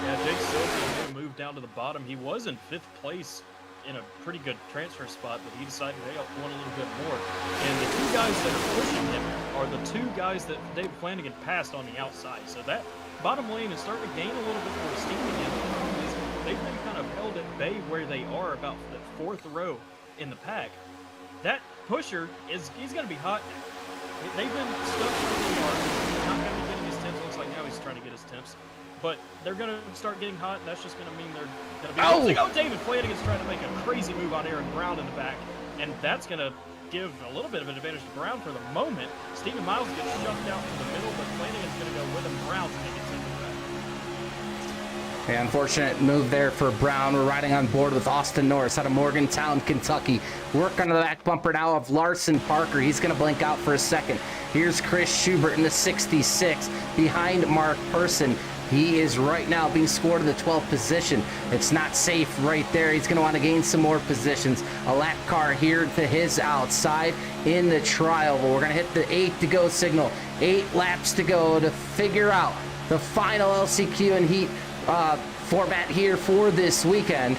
Yeah, Jake Sylvia made a move down to the bottom. He was in 5th place in a pretty good transfer spot, but he decided, hey, I want a little bit more. And the 2 guys that are pushing him are the 2 guys that Dave Flanagan passed on the outside. So that bottom lane is starting to gain a little bit more steam again. The problem is they've been kind of held at bay where they are about the 4th row in the pack. That pusher he's going to be hot now. They've been stuck really hard. Not going to be getting his temps. Looks like now he's trying to get his temps. But they're going to start getting hot, and that's just going to mean they're going to be losing. Oh, David Flanagan's trying to make a crazy move on Aaron Brown in the back, and that's going to give a little bit of an advantage to Brown for the moment. Stephen Miles gets shoved out in the middle, but Flanagan's going to go with him. Brown's going to get sent back. Yeah, unfortunate move there for Brown. We're riding on board with Austin Norris out of Morgantown, Kentucky. Work on the back bumper now of Larson Parker. He's going to blink out for a second. Here's Chris Schubert in the 66 behind Mark Person. He is right now being scored in the 12th position. It's not safe right there. He's going to want to gain some more positions. A lap car here to his outside in the trial. But we're going to hit the 8 to go signal. 8 laps to go to figure out the final LCQ and heat format here for this weekend.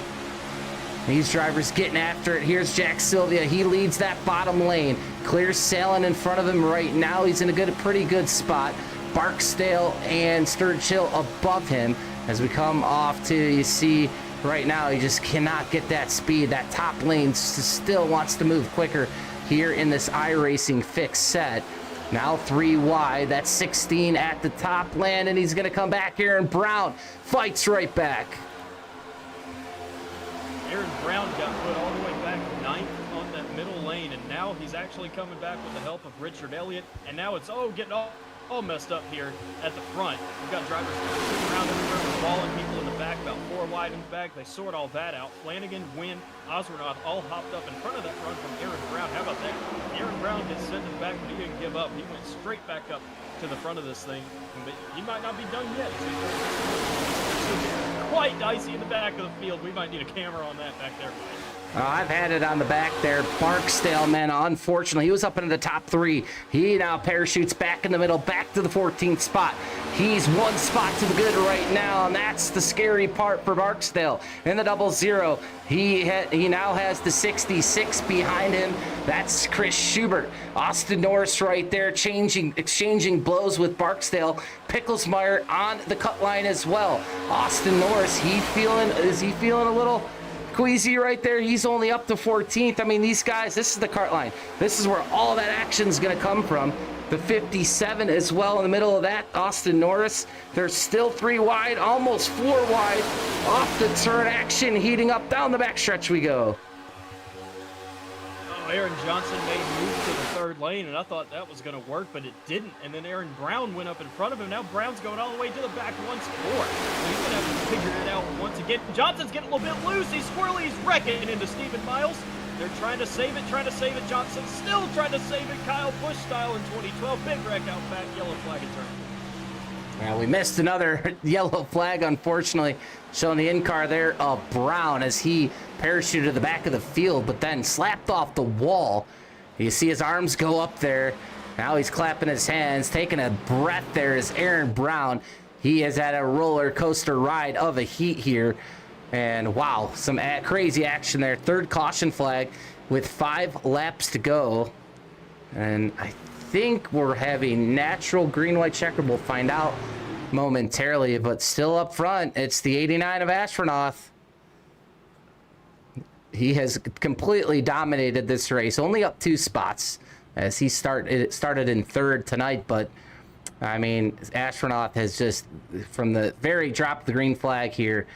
These drivers getting after it. Here's Jack Sylvia. He leads that bottom lane. Clear sailing in front of him right now. He's in a pretty good spot. Barksdale and Sturgill above him as we come off to, you see right now, he just cannot get that speed. That top lane still wants to move quicker here in this iRacing fixed set. Now 3 wide, that's 16 at the top land, and he's gonna come back here, and Brown fights right back. Aaron Brown got put all the way back 9th on that middle lane, and now he's actually coming back with the help of Richard Elliott, and now it's getting all messed up here at the front. We've got drivers sitting around everywhere, balling people in the back, about 4 wide in the back. They sort all that out. Flanagan, Wynn, Oswald all hopped up in front of that run from Aaron Brown. How about that? Aaron Brown gets sent in the back, but he didn't give up. He went straight back up to the front of this thing. But he might not be done yet. It's quite dicey in the back of the field. We might need a camera on that back there, Mike. I've had it on the back there. Barksdale, man, unfortunately, he was up into the top 3. He now parachutes back in the middle, back to the 14th spot. He's 1 spot to the good right now, and that's the scary part for Barksdale. In the 00, he now has the 66 behind him. That's Chris Schubert. Austin Norris right there, exchanging blows with Barksdale. Picklesmeyer on the cut line as well. Austin Norris, is he feeling a little queasy right there? He's only up to 14th. I mean, these guys, this is the cart line. This is where all that action is going to come from. The 57 as well in the middle of that. Austin Norris, there's still 3 wide, almost 4 wide. Off the turn action, heating up down the backstretch we go. Aaron Johnson made moves to the 3rd lane, and I thought that was going to work, but it didn't. And then Aaron Brown went up in front of him. Now Brown's going all the way to the back once more. So he's going to have to figure it out once again. Johnson's getting a little bit loose. He's squirrely. He's wrecking into Stephen Miles. They're trying to save it. Johnson still trying to save it. Kyle Busch style in 2012. Big wreck out back. Yellow flag and turn. Well, we missed another yellow flag, unfortunately, showing the in-car there of Brown as he parachuted to the back of the field, but then slapped off the wall. You see his arms go up there. Now he's clapping his hands, taking a breath there as Aaron Brown. He has had a roller coaster ride of a heat here. And wow, some crazy action there. 3rd caution flag with 5 laps to go. And I think we're having natural green-white checker. We'll find out momentarily, but still up front, it's the 89 of Astronaut. He has completely dominated this race, only up 2 spots as he started in 3rd tonight. But I mean, Astronaut has just, from the very drop of the green flag here,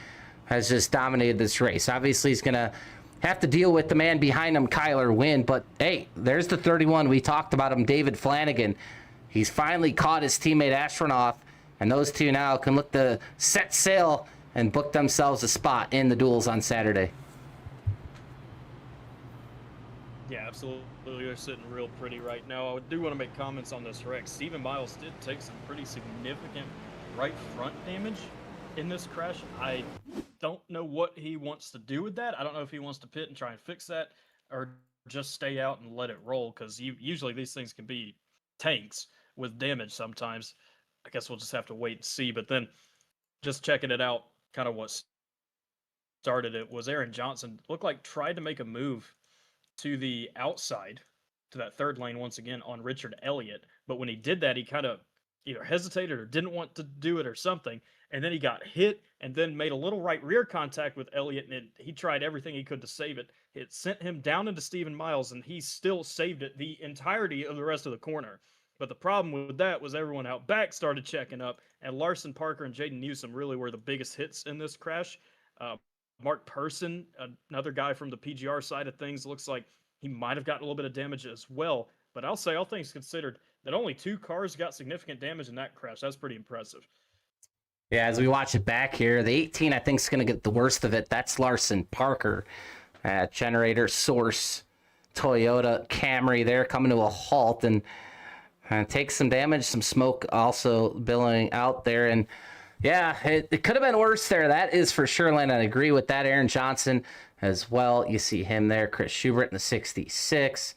has just dominated this race. Obviously, he's gonna have to deal with the man behind him, Kyler Wynn. But hey, there's the 31. We talked about him, David Flanagan. He's finally caught his teammate Astronaut, and those two now can look to set sail and book themselves a spot in the duels on Saturday. Yeah, absolutely. They're sitting real pretty right now. I do want to make comments on this wreck. Stephen Miles did take some pretty significant right front damage in this crash. I don't know what he wants to do with that. I don't know if he wants to pit and try and fix that or just stay out and let it roll, because usually these things can be tanks with damage sometimes. I guess we'll just have to wait and see. But then just checking it out kind of what started it was Aaron Johnson looked like tried to make a move to the outside to that third lane once again on Richard Elliott. But when he did that, he kind of either hesitated or didn't want to do it or something. And then he got hit and then made a little right rear contact with Elliott. And he tried everything he could to save it. It sent him down into Stephen Miles, and he still saved it the entirety of the rest of the corner. But the problem with that was everyone out back started checking up, and Larson Parker and Jaden Newsom really were the biggest hits in this crash. Mark Person, another guy from the PGR side of things, looks like he might have gotten a little bit of damage as well. But I'll say, all things considered, that only 2 cars got significant damage in that crash. That's pretty impressive. Yeah, as we watch it back here, the 18 I think is going to get the worst of it. That's Larson Parker at Generator Source Toyota Camry there, coming to a halt and takes some damage, some smoke also billowing out there. And yeah, it could have been worse there. That is for sure, Len. I agree with that. Aaron Johnson as well. You see him there. Chris Schubert in the 66.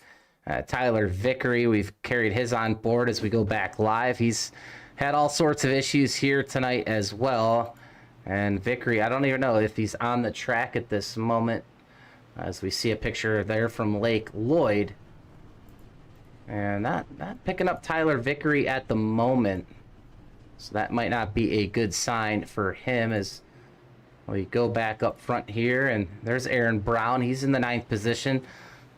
Tyler Vickery, we've carried his on board as we go back live. He's had all sorts of issues here tonight as well. And Vickery, I don't even know if he's on the track at this moment, as we see a picture there from Lake Lloyd. And not picking up Tyler Vickery at the moment. So that might not be a good sign for him as we go back up front here. And there's Aaron Brown. He's in the 9th position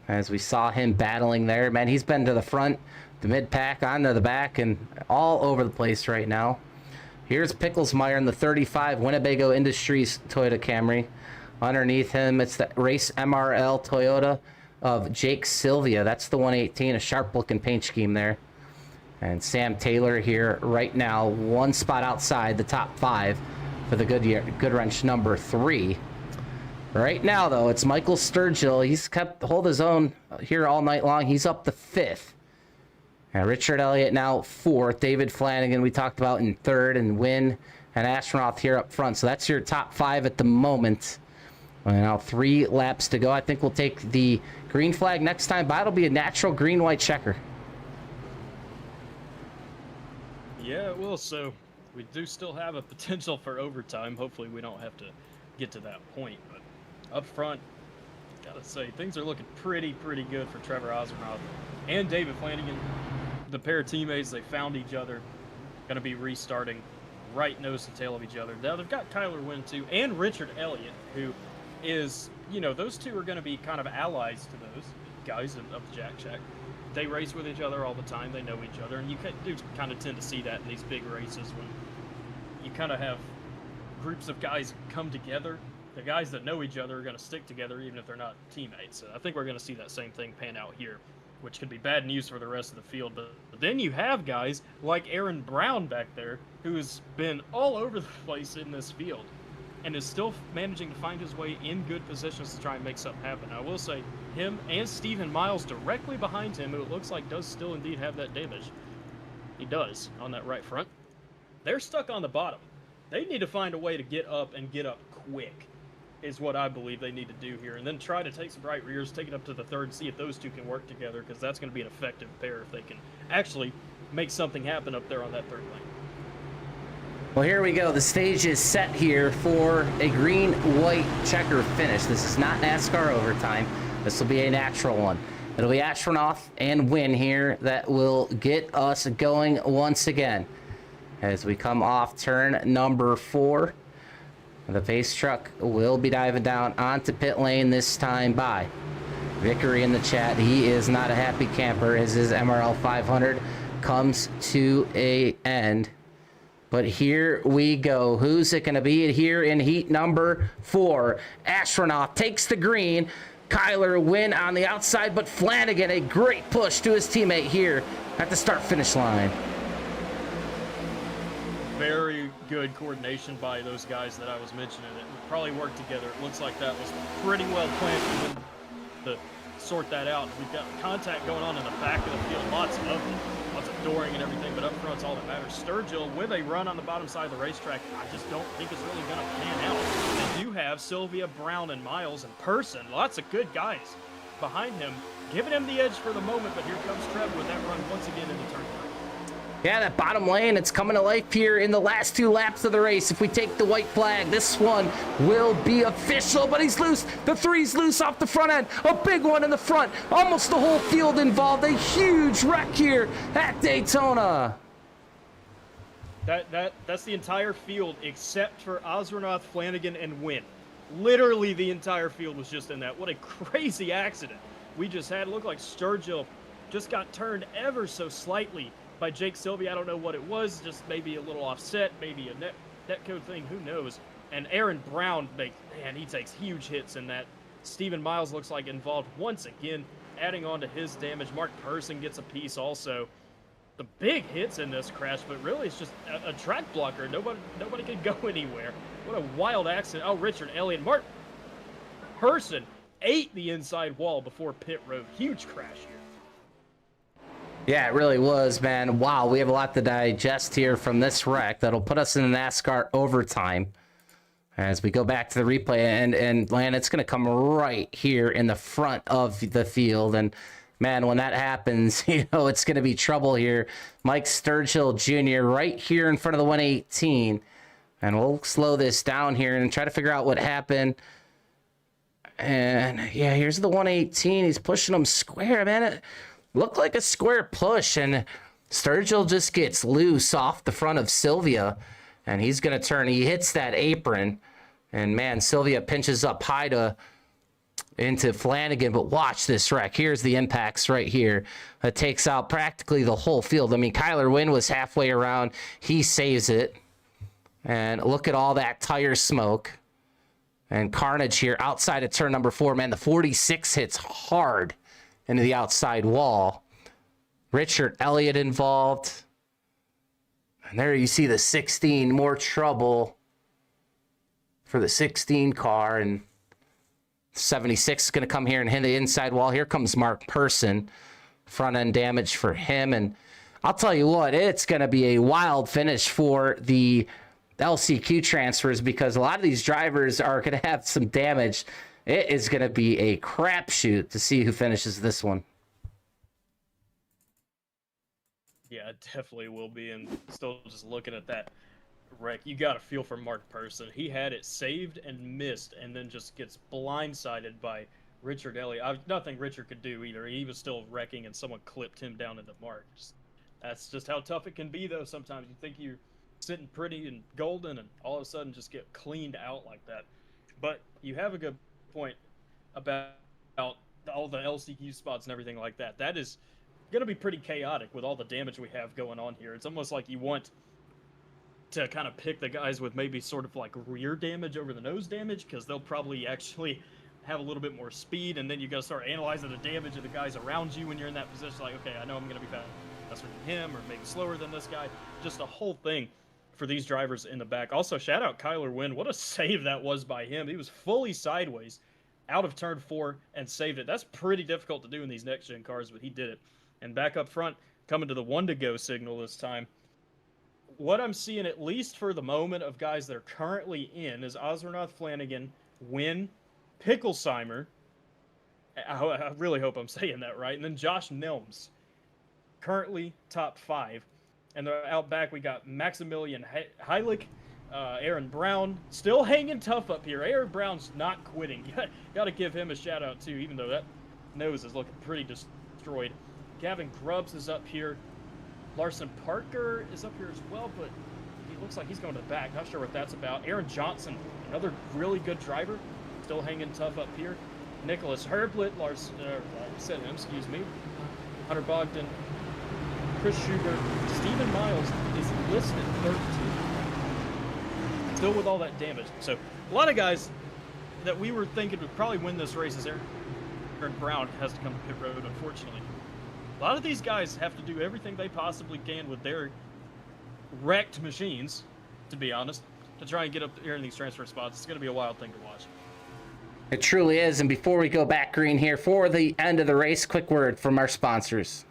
as we saw him battling there. Man, he's been to the front, the mid-pack, onto the back, and all over the place right now. Here's Picklesmeyer in the 35 Winnebago Industries Toyota Camry. Underneath him, it's the Race MRL Toyota of Jake Sylvia. That's the 118, a sharp-looking paint scheme there. And Sam Taylor here right now, 1 spot outside the top 5 for the Good Wrench number 3. Right now, though, it's Michael Sturgill. He's kept hold his own here all night long. He's up to 5th. And Richard Elliott now 4th. David Flanagan, we talked about, in 3rd. And Wynn and Astronaut here up front. So that's your top 5 at the moment. And now 3 laps to go. I think we'll take the green flag next time by. It'll be a natural green-white checker. Yeah, it will. So we do still have a potential for overtime. Hopefully we don't have to get to that point. But up front, gotta say, things are looking pretty good for Trevor Ozernoff and David Flanagan. The pair of teammates, they found each other. Going to be restarting right nose to tail of each other. Now they've got Tyler Wynn too, and Richard Elliott, who is, you know, those two are going to be kind of allies to those guys of the Jack Shack. They race with each other all the time. They know each other, and you do kind of tend to see that in these big races when you kind of have groups of guys come together. The guys that know each other are going to stick together even if they're not teammates. So I think we're going to see that same thing pan out here, which could be bad news for the rest of the field. But then you have guys like Aaron Brown back there, who's been all over the place in this field and is still managing to find his way in good positions to try and make something happen. I will say, him and Stephen Miles directly behind him, who it looks like does still indeed have that damage. He does on that right front. They're stuck on the bottom. They need to find a way to get up and get up quick, is what I believe they need to do here. And then try to take some right rears, take it up to the 3rd, and see if those two can work together, because that's going to be an effective pair if they can actually make something happen up there on that 3rd lane. Well, here we go. The stage is set here for a green-white checker finish. This is not NASCAR overtime. This will be a natural one. It'll be Astronaut and Wynn here that will get us going once again. As we come off turn number 4, the pace truck will be diving down onto pit lane, this time by Vickery in the chat. He is not a happy camper as his MRL 500 comes to an end. But here we go. Who's it going to be here in heat number 4? Astronaut takes the green. Kyler Wynn on the outside, but Flanagan, a great push to his teammate here at the start-finish line. Very good coordination by those guys that I was mentioning. It would probably work together. It looks like that was pretty well planned for them to sort that out. We've got contact going on in the back of the field, lots of it. Lots of dooring and everything, but up front's all that matters. Sturgill with a run on the bottom side of the racetrack, I just don't think it's really going to pan out. They do have Sylvia, Brown, and Miles in person. Lots of good guys behind him, giving him the edge for the moment, but here comes Trev with that run once again into turn 3. Yeah, that bottom lane, it's coming to life here in the last 2 laps of the race. If we take the white flag, this one will be official, but he's loose. The 3's loose off the front end. A big one in the front. Almost the whole field involved. A huge wreck here at Daytona. That's the entire field except for Ozranath, Flanagan, and Wynn. Literally the entire field was just in that. What a crazy accident we just had. It looked like Sturgill just got turned ever so slightly by Jake Sylvie. I don't know what it was, just maybe a little offset, maybe a net code thing, who knows. And Aaron Brown, man, he takes huge hits in that. Stephen Miles looks like involved once again, adding on to his damage. Mark Person gets a piece also. The big hits in this crash, but really it's just a track blocker. Nobody could go anywhere. What a wild accident. Oh, Richard Elliott. Mark Person ate the inside wall before pit road. Huge crash here. Yeah, it really was, man. Wow, we have a lot to digest here from this wreck that'll put us in the NASCAR overtime as we go back to the replay. And Lan, it's going to come right here in the front of the field. And, man, when that happens, it's going to be trouble here. Mike Sturgill Jr. right here in front of the 118. And we'll slow this down here and try to figure out what happened. And, yeah, here's the 118. He's pushing him square, man. It looked like a square push, and Sturgill just gets loose off the front of Sylvia, and he's going to turn. He hits that apron, and, man, Sylvia pinches up high into Flanagan, but watch this wreck. Here's the impacts right here. It takes out practically the whole field. I mean, Kyler Wynn was halfway around. He saves it, and look at all that tire smoke and carnage here outside of turn number 4. Man, the 46 hits hard into the outside wall. Richard Elliott involved. And there you see the 16, more trouble for the 16 car. And 76 is going to come here and hit the inside wall. Here comes Mark Person. Front end damage for him. And I'll tell you what, it's going to be a wild finish for the LCQ transfers because a lot of these drivers are going to have some damage. It is going to be a crapshoot to see who finishes this one. Yeah, it definitely will be. And still just looking at that wreck, you got to feel for Mark Person. He had it saved and missed and then just gets blindsided by Richard Elliott. Nothing Richard could do either. He was still wrecking and someone clipped him down into Mark. That's just how tough it can be, though. Sometimes you think you're sitting pretty and golden and all of a sudden just get cleaned out like that. But you have a good point about all the LCQ spots and everything like that. That is going to be pretty chaotic with all the damage we have going on here. It's almost like you want to kind of pick the guys with maybe sort of like rear damage over the nose damage because they'll probably actually have a little bit more speed, and then you got to start analyzing the damage of the guys around you when you're in that position. Like, okay, I know I'm going to be faster than him or maybe slower than this guy. Just a whole thing for these drivers in the back. Also, shout out Kyler Wynn. What a save that was by him. He was fully sideways out of turn 4 and saved it. That's pretty difficult to do in these next-gen cars, but he did it. And back up front, coming to the 1-to-go signal this time. What I'm seeing, at least for the moment, of guys that are currently in is Ozranath, Flanagan, Wynn, Picklesheimer. I really hope I'm saying that right. And then Josh Nelms, currently top 5. And out back, we got Maximilian Heilich, Aaron Brown, still hanging tough up here. Aaron Brown's not quitting. Got to give him a shout out too, even though that nose is looking pretty destroyed. Gavin Grubbs is up here. Larson Parker is up here as well, but he looks like he's going to the back. Not sure what that's about. Aaron Johnson, another really good driver, still hanging tough up here. Nicholas Herblett, Hunter Bogdan, Chris Schubert, Stephen Miles is listed 13. Still with all that damage. So a lot of guys that we were thinking would probably win this race as Aaron Brown has to come to pit road, unfortunately. A lot of these guys have to do everything they possibly can with their wrecked machines, to be honest, to try and get up here in these transfer spots. It's going to be a wild thing to watch. It truly is. And before we go back green here for the end of the race, quick word from our sponsors.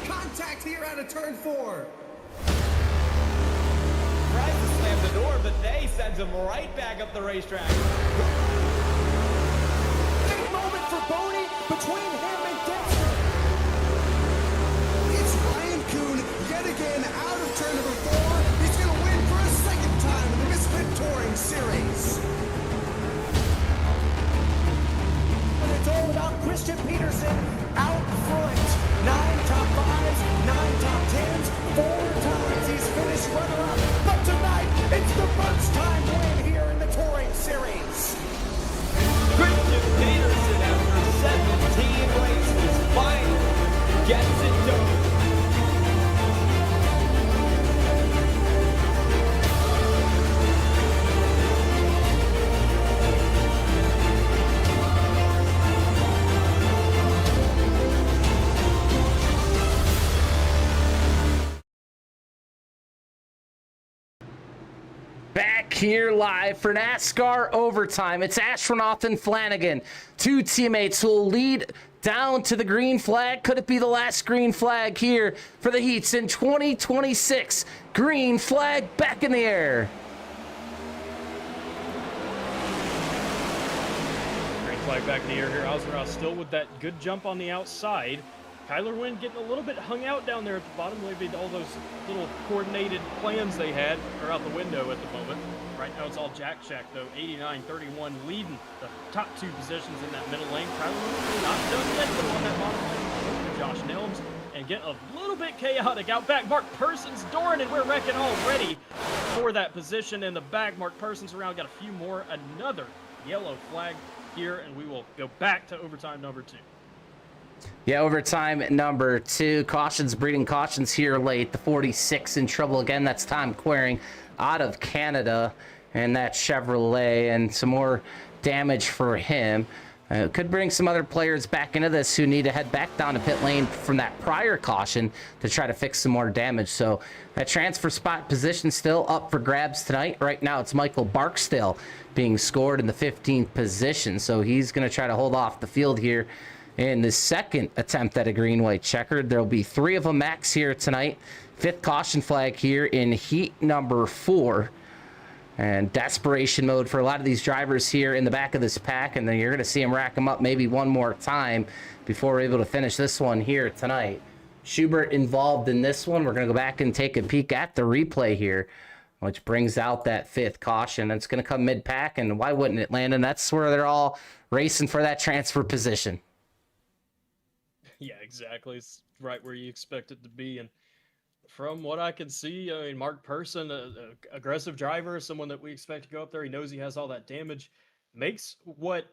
Contact here out of turn 4. Tries to slam the door, but they sends him right back up the racetrack. Big moment for Bodie between him and Dexter. It's Ryan Kuhn yet again out of turn number 4. He's going to win for a second time in the Misfit Touring Series. But it's all about Christian Peterson out front. 9 top 5s, 9 top 10s, 4 times he's finished runner-up. But tonight, it's the first time win here in the Touring Series. Christian Peterson, after 17 races, finally gets it done. Back here live for NASCAR Overtime. It's Astronaut and Flanagan, 2 teammates who will lead down to the green flag. Could it be the last green flag here for the heats in 2026? Green flag back in the air. Green flag back in the air here. Ozra still with that good jump on the outside. Kyler Wynn getting a little bit hung out down there at the bottom. Maybe all those little coordinated plans they had are out the window at the moment. Right now it's all Jack Shack though. 89-31 leading the top 2 positions in that middle lane. Kyler Wynn not done yet, but on that bottom lane. Josh Nelms and getting a little bit chaotic out back. Mark Persons Doran, and we're wrecking already for that position in the back. Mark Persons around, got a few more. Another yellow flag here, and we will go back to overtime number 2. Yeah, overtime number 2. Cautions, breeding cautions here late. The 46 in trouble again. That's Tom Quering out of Canada. And that Chevrolet, and some more damage for him. Could bring some other players back into this who need to head back down to pit lane from that prior caution to try to fix some more damage. So that transfer spot position still up for grabs tonight. Right now it's Michael Barksdale being scored in the 15th position. So he's going to try to hold off the field here in the second attempt at a green-white checkered. There'll be 3 of them max here tonight. 5th caution flag here in heat number 4. And desperation mode for a lot of these drivers here in the back of this pack. And then you're going to see them rack them up maybe one more time before we're able to finish this one here tonight. Schubert involved in this one. We're going to go back and take a peek at the replay here, which brings out that 5th caution. It's going to come mid-pack, and why wouldn't it, Landon? That's where they're all racing for that transfer position. Yeah, exactly. It's right where you expect it to be. And from what I can see, I mean, Mark Person, a aggressive driver, someone that we expect to go up there. He knows he has all that damage. Makes what,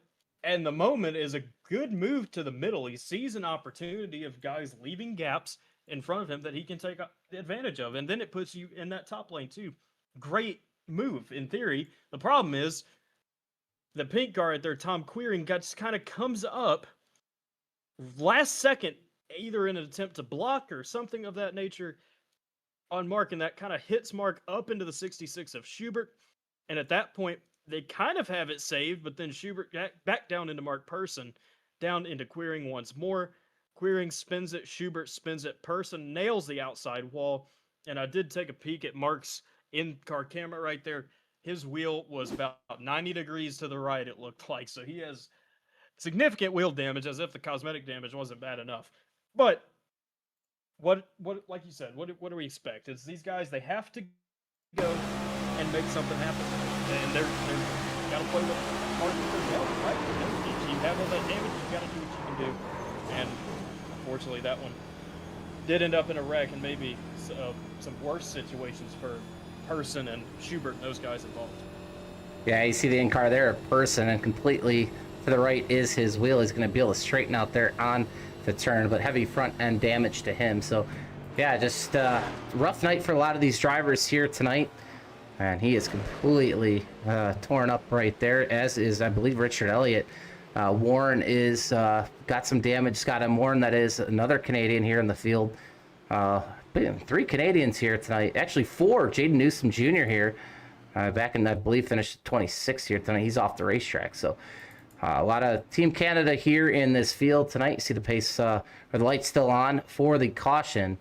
in the moment, is a good move to the middle. He sees an opportunity of guys leaving gaps in front of him that he can take advantage of. And then it puts you in that top lane, too. Great move, in theory. The problem is the pink car right there, Tom Queering, just kind of comes up last second, either in an attempt to block or something of that nature on Mark, and that kind of hits Mark up into the 66 of Schubert. And at that point, they kind of have it saved, but then Schubert back down into Mark Person, down into Queering once more. Queering spins it, Schubert spins it, Person nails the outside wall. And I did take a peek at Mark's in-car camera right there. His wheel was about 90 degrees to the right, it looked like. So he has significant wheel damage, as if the cosmetic damage wasn't bad enough. But what like you said, what do we expect? It's these guys, they have to go and make something happen. And they're got to play with part of their help, right? If you have all that damage, you got to do what you can do. And unfortunately, that one did end up in a wreck, and maybe some worse situations for Person and Schubert and those guys involved. Yeah, you see the in-car there, Person, and completely to the right is his wheel. He's going to be able to straighten out there on the turn, but heavy front end damage to him. So yeah, just rough night for a lot of these drivers here tonight. And he is completely torn up right there, as is, I believe, Richard Elliott. Warren is got some damage. Scott M. Warren, that is another Canadian here in the field. 3 Canadians here tonight. Actually 4. Jaden Newsom Jr. here. Back in, I believe, finished 26th here tonight. He's off the racetrack. So a lot of Team Canada here in this field tonight. You see the pace, or the light's still on for the caution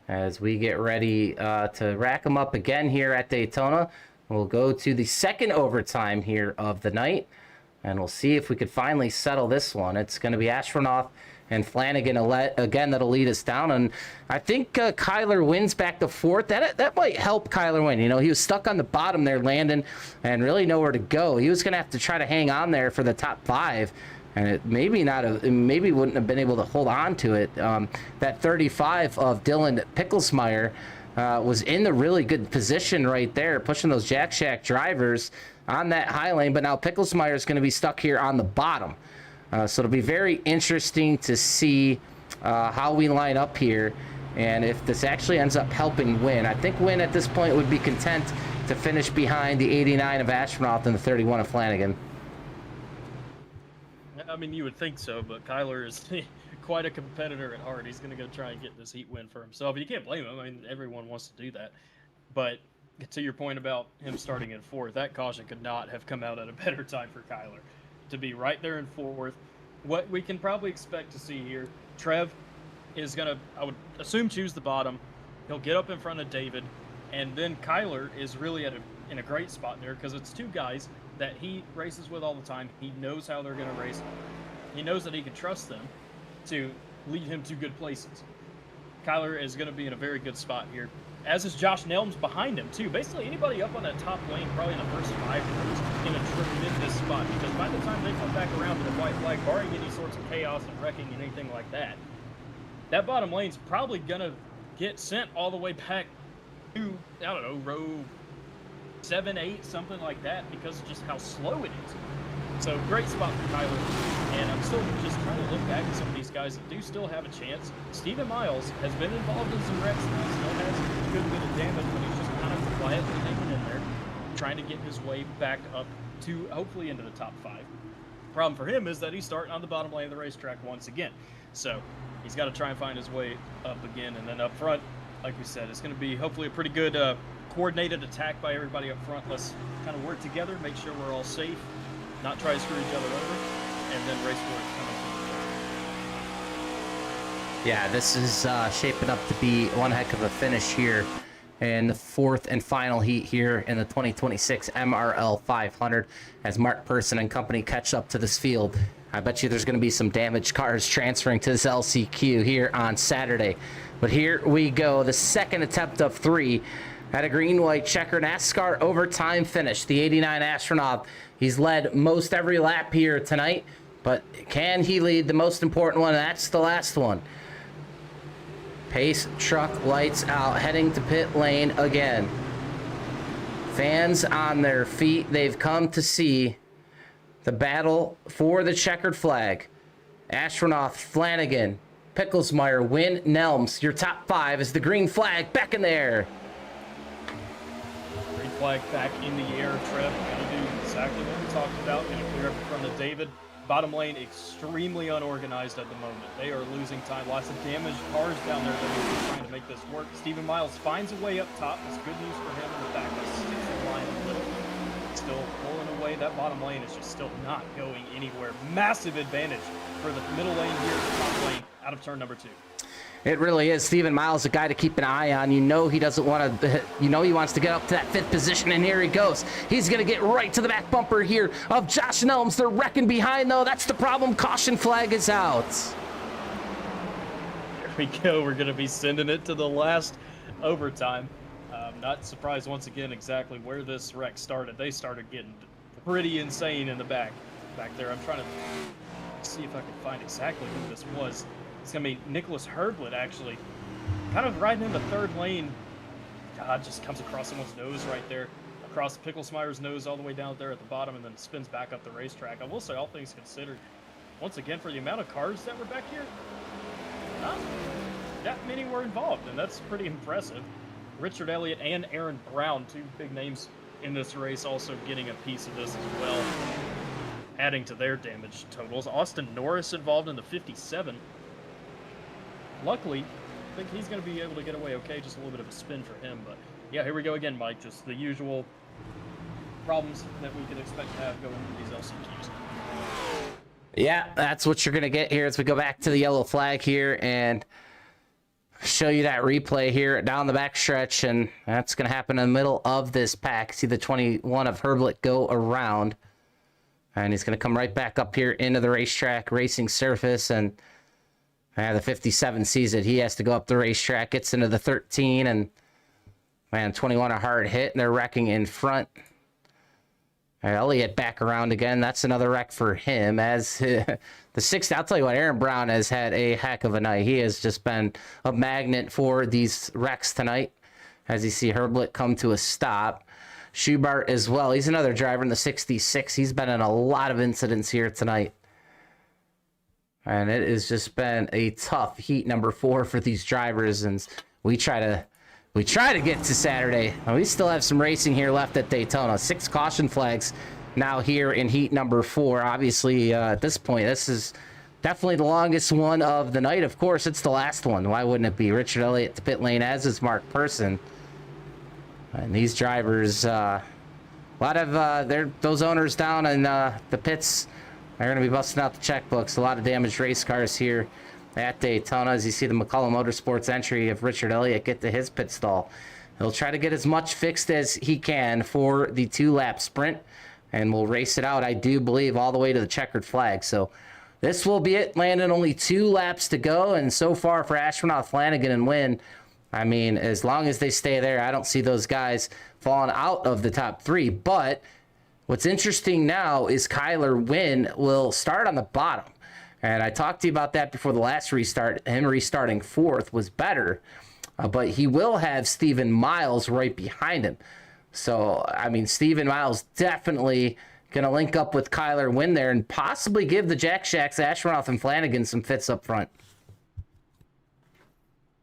as we get ready to rack them up again here at Daytona. We'll go to the second overtime here of the night, and we'll see if we could finally settle this one. It's going to be Astronaut and Flanagan again that'll lead us down, and I think Kyler wins back to fourth. That might help Kyler win. You know, he was stuck on the bottom there, Landon, and really nowhere to go. He was going to have to try to hang on there for the top 5, and it maybe wouldn't have been able to hold on to it. That 35 of Dylan Picklesmeyer was in the really good position right there, pushing those Jack Shack drivers on that high lane, but now Picklesmeyer is going to be stuck here on the bottom. So it'll be very interesting to see how we line up here and if this actually ends up helping Win. I think Win at this point would be content to finish behind the 89 of Astronaut and the 31 of Flanagan. I mean, you would think so, but Kyler is quite a competitor at heart. He's going to go try and get this heat win for himself. You can't blame him. I mean, everyone wants to do that. But to your point about him starting in fourth, that caution could not have come out at a better time for Kyler. To be right there in fourth. What we can probably expect to see here, Trev is going to, I would assume, choose the bottom. He'll get up in front of David, and then Kyler is really in a great spot there because it's 2 guys that he races with all the time. He knows how they're going to race. He knows that he can trust them to lead him to good places. Kyler is going to be in a very good spot here, as is Josh Nelms behind him, too. Basically, anybody up on that top lane, probably in the first 5 rows, in a tremendous spot, because by the time they come back around to the white flag, barring any sorts of chaos and wrecking and anything like that, that bottom lane's probably going to get sent all the way back to, I don't know, row 7, 8, something like that, because of just how slow it is. So, great spot for Kyler, and I'm still just trying to look back at some of these guys that do still have a chance. Steven Miles has been involved in some wrecks now, still has a good bit of damage, but he's just kind of quietly hanging in there, trying to get his way back up to hopefully into the top 5. Problem for him is that he's starting on the bottom lane of the racetrack once again. So he's got to try and find his way up again. And then up front, like we said, it's going to be hopefully a pretty good coordinated attack by everybody up front. Let's kind of work together, make sure we're all safe, not try to screw each other over, and then race for it coming. Yeah, this is shaping up to be one heck of a finish here in the 4th and final heat here in the 2026 MRL 500 as Mark Person and company catch up to this field. I bet you there's going to be some damaged cars transferring to this LCQ here on Saturday. But here we go, the second attempt of 3 at a green-white checker NASCAR overtime finish. The 89 Astronaut, he's led most every lap here tonight, but can he lead the most important one? That's the last one. Pace truck lights out, heading to pit lane again. Fans on their feet. They've come to see the battle for the checkered flag. Astronaut, Flanagan, Picklesmeyer, Win, Nelms. Your top 5 is the green flag back in the air. Green flag back in the air. Trev going to do exactly what we talked about. Going to clear up in front of David. Bottom lane extremely unorganized at the moment. They are losing time. Lots of damaged cars down there that are trying to make this work. Steven Miles finds a way up top. It's good news for him in the back. Sticks the line a little. Still pulling away. That bottom lane is just still not going anywhere. Massive advantage for the middle lane here, the top lane, out of turn number 2. It really is. Steven Miles, a guy to keep an eye on. You know he doesn't want to, you know he wants to get up to that 5th position, and here he goes. He's going to get right to the back bumper here of Josh Nelms. They're wrecking behind, though. That's the problem. Caution flag is out. Here we go. We're going to be sending it to the last overtime. Not surprised once again exactly where this wreck started. They started getting pretty insane in the back there. I'm trying to see if I can find exactly who this was. It's going to be Nicholas Herblett, actually. Kind of riding in the 3rd lane. God, just comes across someone's nose right there. Across Picklesmeyer's nose all the way down there at the bottom and then spins back up the racetrack. I will say, all things considered, once again, for the amount of cars that were back here, not that many were involved, and that's pretty impressive. Richard Elliott and Aaron Brown, 2 big names in this race, also getting a piece of this as well, adding to their damage totals. Austin Norris involved in the 57. Luckily, I think he's going to be able to get away okay. Just a little bit of a spin for him. But yeah, here we go again, Mike. Just the usual problems that we can expect to have going into these LCQs. Yeah, that's what you're going to get here as we go back to the yellow flag here. And show you that replay here down the backstretch, and that's going to happen in the middle of this pack. See the 21 of Herblit go around, and he's going to come right back up here into the racetrack racing surface, and the 57 sees it. He has to go up the racetrack, gets into the 13, and man, 21 a hard hit, and they're wrecking in front. Elliott back around again. That's another wreck for him. As the 60, I'll tell you what, Aaron Brown has had a heck of a night. He has just been a magnet for these wrecks tonight. As you see Herblit come to a stop. Schubart as well. He's another driver in the 66. He's been in a lot of incidents here tonight. And it has just been a tough heat number 4 for these drivers. And we try to get to Saturday. We still have some racing here left at Daytona. 6 caution flags now here in heat number 4. Obviously, at this point, this is definitely the longest one of the night. Of course, it's the last one. Why wouldn't it be? Richard Elliott to pit lane, as is Mark Person. And these drivers, a lot of those owners down in the pits are going to be busting out the checkbooks. A lot of damaged race cars here at Daytona. As you see the McCullough Motorsports entry of Richard Elliott get to his pit stall. He'll try to get as much fixed as he can for the 2-lap sprint, and we'll race it out, I do believe, all the way to the checkered flag. So this will be it. Landon, only 2 laps to go, and so far for Astronaut Flanagan and Wynn, I mean, as long as they stay there, I don't see those guys falling out of the top 3. But what's interesting now is Kyler Wynn will start on the bottom. And I talked to you about that before the last restart. Him restarting 4th was better. But he will have Stephen Miles right behind him. So, I mean, Stephen Miles definitely going to link up with Kyler Wynn there and possibly give the Jack Shacks, Ashronoff, and Flanagan some fits up front.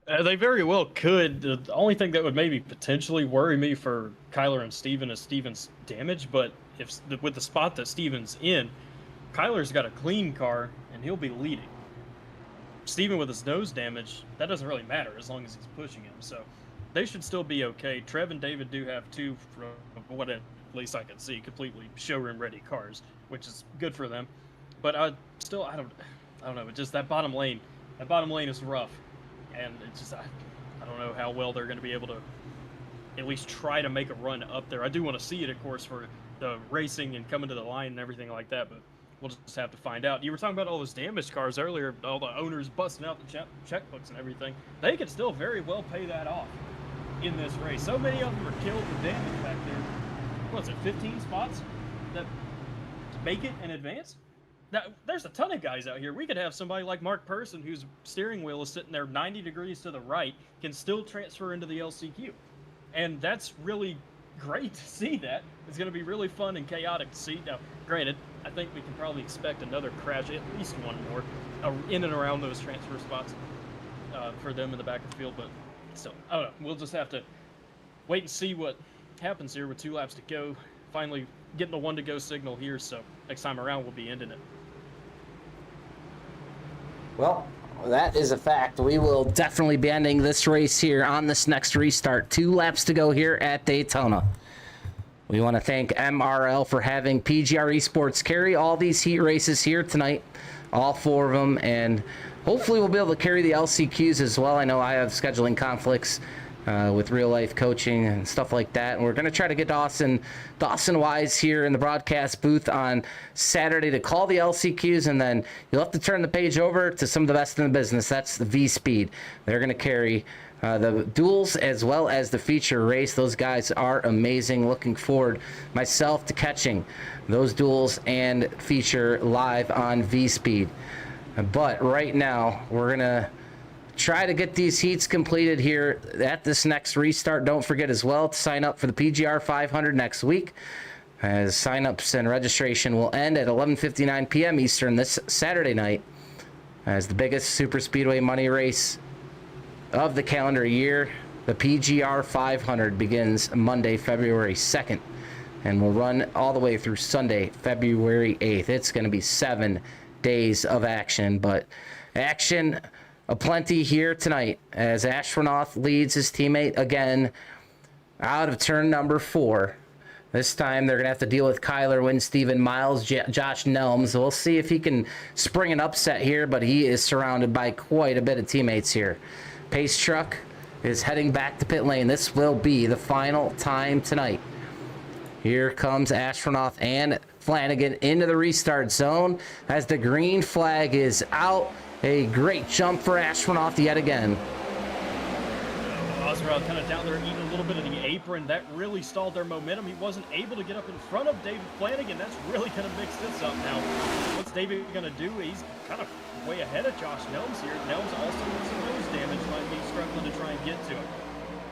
They very well could. The only thing that would maybe potentially worry me for Kyler and Steven is Steven's damage. But if with the spot that Steven's in, Kyler's got a clean car, and he'll be leading. Steven with his nose damage, that doesn't really matter as long as he's pushing him. So they should still be okay. Trev and David do have 2, from what at least I can see, completely showroom-ready cars, which is good for them. But I don't know. Just that bottom lane is rough, and it's just I don't know how well they're going to be able to at least try to make a run up there. I do want to see it, of course, for the racing and coming to the line and everything like that, but we'll just have to find out. You were talking about all those damaged cars earlier, all the owners busting out the checkbooks and everything. They could still very well pay that off in this race. So many of them are killed and damaged back there. What's it, 15 spots that make it and advance? There's a ton of guys out here. We could have somebody like Mark Person, whose steering wheel is sitting there 90 degrees to the right, can still transfer into the LCQ. And that's really great to see that. It's going to be really fun and chaotic to see. Now, granted, I think we can probably expect another crash, at least one more, in and around those transfer spots for them in the back of the field. But still, I don't know. We'll just have to wait and see what happens here with 2 laps to go. Finally getting the 1 to go signal here, so next time around we'll be ending it. Well, that is a fact. We will definitely be ending this race here on this next restart. 2 laps to go here at Daytona. We want to thank MRL for having PGR eSports carry all these heat races here tonight, all 4 of them, and hopefully we'll be able to carry the LCQs as well. I know I have scheduling conflicts with real-life coaching and stuff like that, and we're going to try to get Dawson Wise here in the broadcast booth on Saturday to call the LCQs, and then you'll have to turn the page over to some of the best in the business. That's the V-Speed. They're going to carry the duels as well as the feature race. Those guys are amazing. Looking forward myself to catching those duels and feature live on V-Speed. But right now, we're going to try to get these heats completed here at this next restart. Don't forget as well to sign up for the PGR 500 next week, as signups and registration will end at 11:59 p.m. Eastern this Saturday night, as the biggest super speedway money race of the calendar year. The PGR 500 begins Monday, February 2nd, and will run all the way through Sunday, February 8th. It's going to be 7 days of action, but action aplenty here tonight as Ashronoff leads his teammate again out of turn number 4. This time they're going to have to deal with Kyler Wynn, Stephen Miles, Josh Nelms. We'll see if he can spring an upset here, but he is surrounded by quite a bit of teammates here. pace truck is heading back to pit lane. This will be the final time tonight. Here comes Astronaut and Flanagan into the restart zone as the green flag is out. A great jump for Astronaut yet again. Oswald kind of down there eating a little bit of the apron. That really stalled their momentum. He wasn't able to get up in front of David Flanagan. That's really going to mix this up now. What's David going to do? He's kind of way ahead of Josh Nelms here. Nelms also with some nose damage, might be struggling to try and get to him.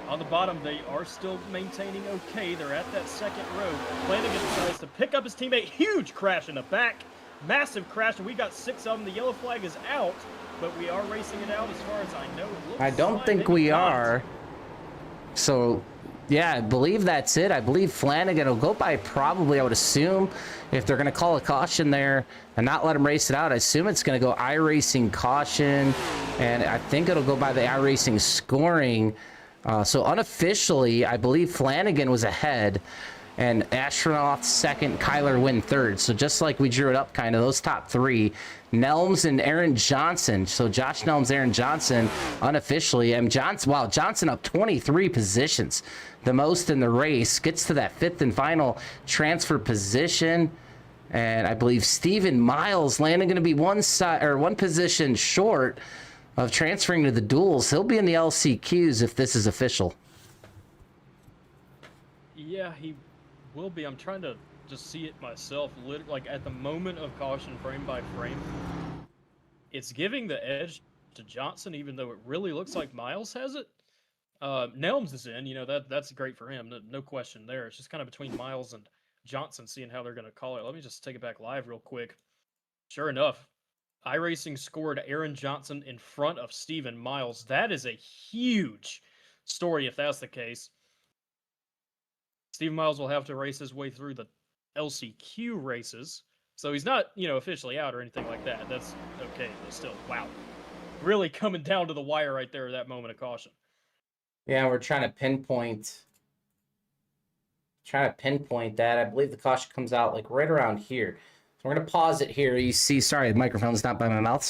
On the bottom, they are still maintaining okay. They're at that second row. Flanagan decides to pick up his teammate. Huge crash in the back. Massive crash, and we got 6 of them. The yellow flag is out, but we are racing it out as far as I know. It looks I don't like think maybe we not. are. So, yeah, I believe that's it. I believe Flanagan will go by probably, I would assume, if they're going to call a caution there and not let him race it out, I assume it's going to go iRacing caution, and I think it'll go by the iRacing scoring. So unofficially, I believe Flanagan was ahead, and Astronaut second, Kyler Wynn third. So just like we drew it up, kind of those top three, Nelms and Aaron Johnson. So Josh Nelms, Aaron Johnson, unofficially, and Johnson. Wow, Johnson up 23 positions, the most in the race. Gets to that fifth and final transfer position, and I believe Steven Miles landing going to be one position short of transferring to the Duels. He'll be in the LCQs if this is official. Yeah, he will be. I'm trying to just see it myself. Like at the moment of caution, frame by frame, it's giving the edge to Johnson, even though it really looks like Miles has it. Nelms is in. You know, that's great for him. No question there. It's just kind of between Miles and Johnson, seeing how they're going to call it. Let me just take it back live real quick. Sure enough, iRacing scored Aaron Johnson in front of Steven Miles. That is a huge story if that's the case. Steven Miles will have to race his way through the LCQ races. So he's not, officially out or anything like that. That's okay, but still, wow. Really coming down to the wire right there at that moment of caution. Yeah, we're trying to pinpoint that. I believe the caution comes out like right around here. So we're going to pause it here. You see, sorry, the microphone's not by my mouth.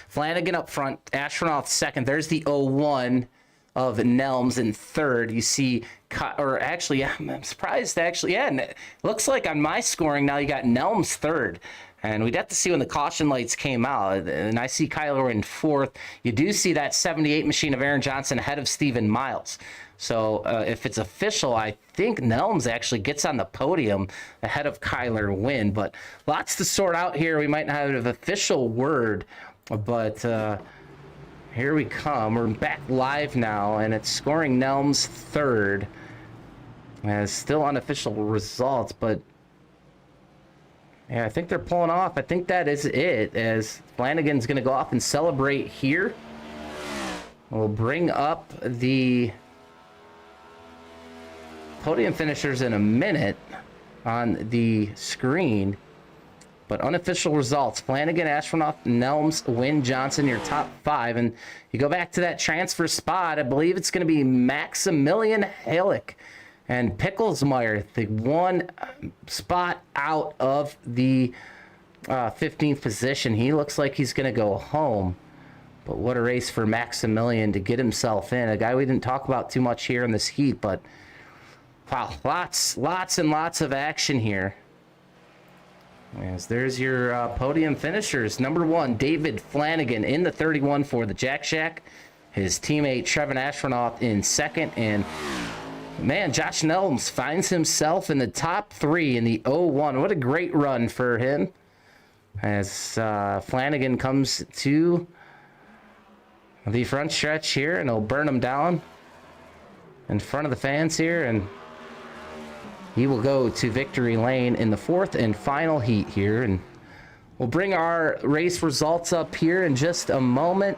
Flanagan up front, Astronaut second. There's the 01 of Nelms in third. You see, I'm surprised actually. Yeah, it looks like on my scoring now you got Nelms third. And we'd have to see when the caution lights came out. And I see Kyler in fourth. You do see that 78 machine of Aaron Johnson ahead of Steven Miles. So if it's official, I think Nelms actually gets on the podium ahead of Kyler Wynn. But lots to sort out here. We might not have an official word, but here we come. We're back live now, and it's scoring Nelms third. As still unofficial results, but yeah, I think they're pulling off. I think that is it, as Flanagan's going to go off and celebrate here. We'll bring up the podium finishers in a minute on the screen. But unofficial results, Flanagan, Astronaut, Nelms, Wynn, Johnson, your top five. And you go back to that transfer spot, I believe it's going to be Maximilian Halick and Picklesmeyer, the one spot out of the 15th position. He looks like he's going to go home. But what a race for Maximilian to get himself in. A guy we didn't talk about too much here in this heat, but wow, lots and lots of action here. As there's your podium finishers. Number one, David Flanagan in the 31 for the Jack Shack. His teammate, Trevin Astronaut, in second. And man, Josh Nelms finds himself in the top three in the 01. What a great run for him. As Flanagan comes to the front stretch here, and he'll burn him down in front of the fans here. And he will go to victory lane in the fourth and final heat here. And we'll bring our race results up here in just a moment.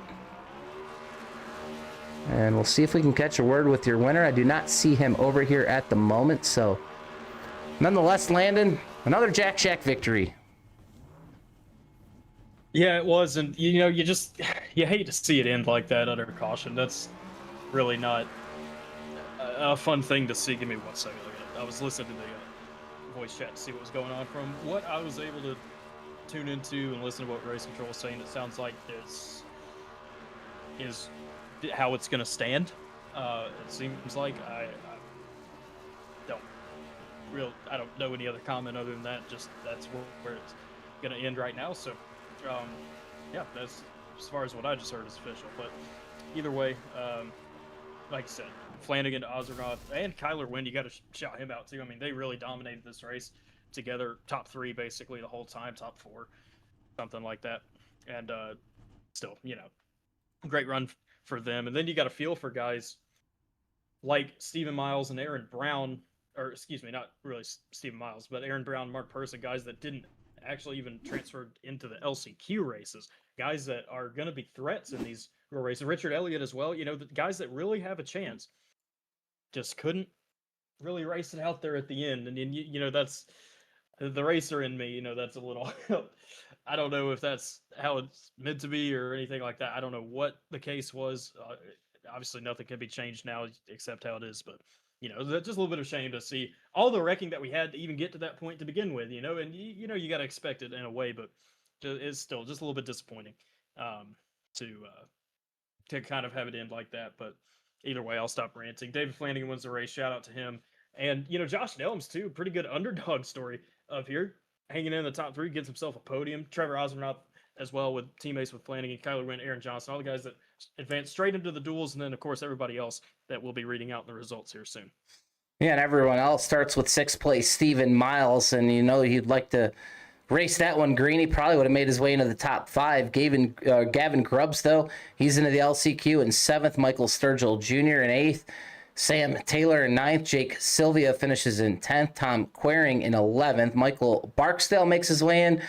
And we'll see if we can catch a word with your winner. I do not see him over here at the moment. So nonetheless, Landon, another Jack Shack victory. Yeah, it was. And, you hate to see it end like that under caution. That's really not a fun thing to see. Give me 1 second. I was listening to the voice chat to see what was going on. From what I was able to tune into and listen to what Race Control was saying, it sounds like this is how it's going to stand. It seems like I don't know any other comment other than that. Just that's where it's going to end right now. So, yeah, that's as far as what I just heard is official. But either way, like I said, Flanagan to Ozernoth and Kyler Wynn, you got to shout him out too. I mean, they really dominated this race together, top 3 basically the whole time, top 4, something like that. And still, great run for them. And then you got to feel for guys like Stephen Miles and Aaron Brown, or excuse me, not really Stephen Miles, but Aaron Brown, Mark Person, guys that didn't actually even transfer into the LCQ races, guys that are going to be threats in these races. Richard Elliott as well, the guys that really have a chance just couldn't really race it out there at the end. And that's the racer in me, that's a little, I don't know if that's how it's meant to be or anything like that. I don't know what the case was. Obviously nothing can be changed now except how it is, but just a little bit of shame to see all the wrecking that we had to even get to that point to begin with, and you got to expect it in a way, but it's still just a little bit disappointing to kind of have it end like that. But either way, I'll stop ranting. David Flanagan wins the race. Shout out to him. And, Josh Nelms, too, pretty good underdog story up here. Hanging in the top 3, gets himself a podium. Trevor Ozernoth as well, with teammates with Flanagan, Kyler Wynn, Aaron Johnson, all the guys that advanced straight into the duels, and then, of course, everybody else that we'll be reading out the results here soon. Yeah, and everyone else starts with 6th place Stephen Miles, and he'd like to race that one green. He probably would have made his way into the top 5. Gavin Grubbs, though, he's into the LCQ in 7th. Michael Sturgill Jr. in 8th. Sam Taylor in 9th. Jake Sylvia finishes in 10th. Tom Quering in 11th. Michael Barksdale makes his way in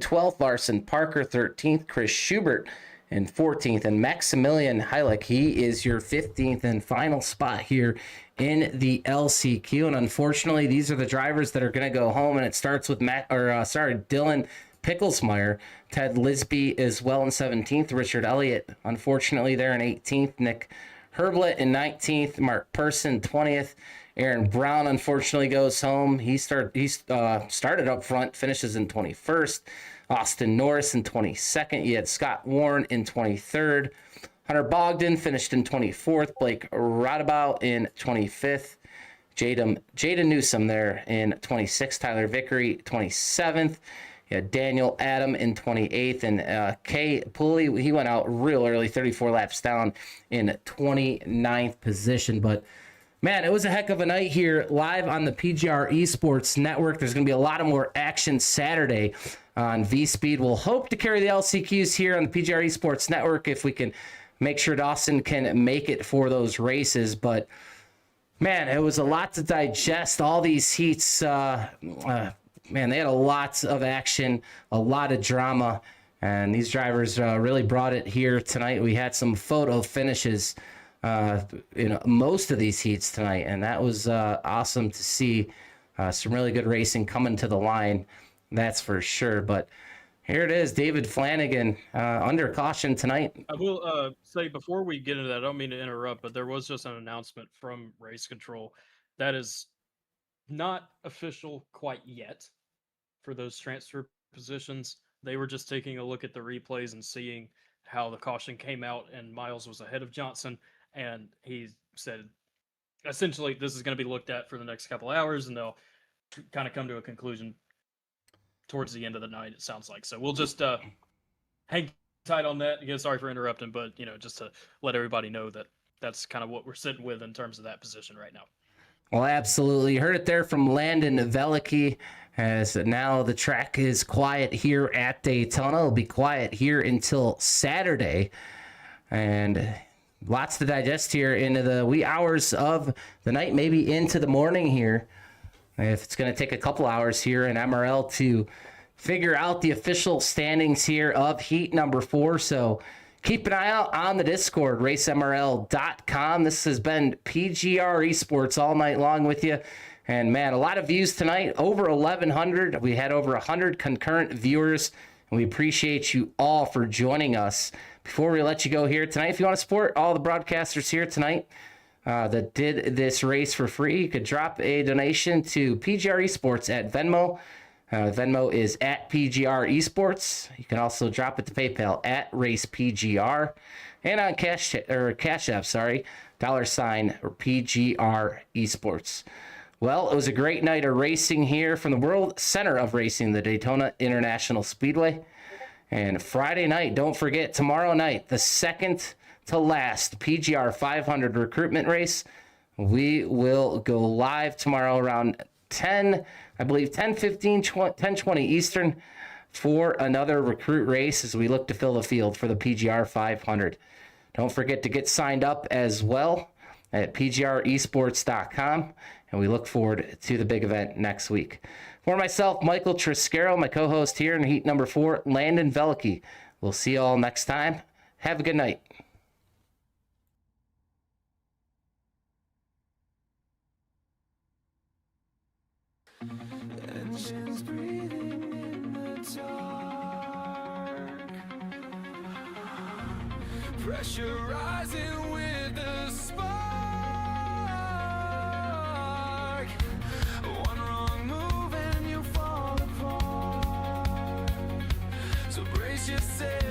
12th. Larson Parker 13th. Chris Schubert in 14th. And Maximilian Heilich, he is your 15th and final spot here in the LCQ. And unfortunately, these are the drivers that are going to go home. And it starts with Dylan Picklesmeyer. Ted Lisby as well in 17th. Richard Elliott, unfortunately, there in 18th. Nick Herblett in 19th, Mark Person 20th. Aaron Brown unfortunately goes home. He started up front, finishes in 21st. Austin Norris in 22nd. You had Scott Warren in 23rd. Hunter Bogdan finished in 24th. Blake Rodabout in 25th. Jaden Newsom there in 26th. Tyler Vickery 27th. You had Daniel Adam in 28th, and Kay Pulley, he went out real early, 34 laps down in 29th position. But, man, it was a heck of a night here live on the PGR eSports Network. There's going to be a lot of more action Saturday on V-Speed. We'll hope to carry the LCQs here on the PGR eSports Network if we can make sure Dawson can make it for those races. But, man, it was a lot to digest. All these heats, man, they had a lot of action, a lot of drama, and these drivers really brought it here tonight. We had some photo finishes in most of these heats tonight, and that was awesome to see. Some really good racing coming to the line, that's for sure. But here it is, David Flanagan under caution tonight. I will say before we get into that, I don't mean to interrupt, but there was just an announcement from Race Control that is not official quite yet for those transfer positions. They were just taking a look at the replays and seeing how the caution came out, and Miles was ahead of Johnson, and he said essentially this is going to be looked at for the next couple hours, and they'll kind of come to a conclusion towards the end of the night, it sounds like. So we'll just hang tight on that. Again, sorry for interrupting, but just to let everybody know that that's kind of what we're sitting with in terms of that position right now. Well, absolutely. You heard it there from Landon Velicki, as now the track is quiet here at Daytona. It'll be quiet here until Saturday. And lots to digest here into the wee hours of the night, maybe into the morning here. If it's going to take a couple hours here in MRL to figure out the official standings here of heat number 4. So keep an eye out on the Discord, racemrl.com. This has been PGR eSports all night long with you. And, man, a lot of views tonight, over 1,100. We had over 100 concurrent viewers, and we appreciate you all for joining us. Before we let you go here tonight, if you want to support all the broadcasters here tonight that did this race for free, you could drop a donation to PGR eSports at Venmo. Venmo is at PGR eSports. You can also drop it to PayPal at RacePGR. And on Cash App, sorry, $ PGR eSports. Well, it was a great night of racing here from the world center of racing, the Daytona International Speedway. And Friday night, don't forget, tomorrow night, the second to last PGR 500 recruitment race. We will go live tomorrow around 10, I believe 10:15, 10:20 Eastern for another recruit race as we look to fill the field for the PGR 500. Don't forget to get signed up as well at pgresports.com, and we look forward to the big event next week. For myself, Michael Triscaro, my co-host here in heat number 4, Landon Velicky. We'll see you all next time. Have a good night. Engines breathing in the dark, pressure rising with the spark. One wrong move and you fall apart. So brace yourself.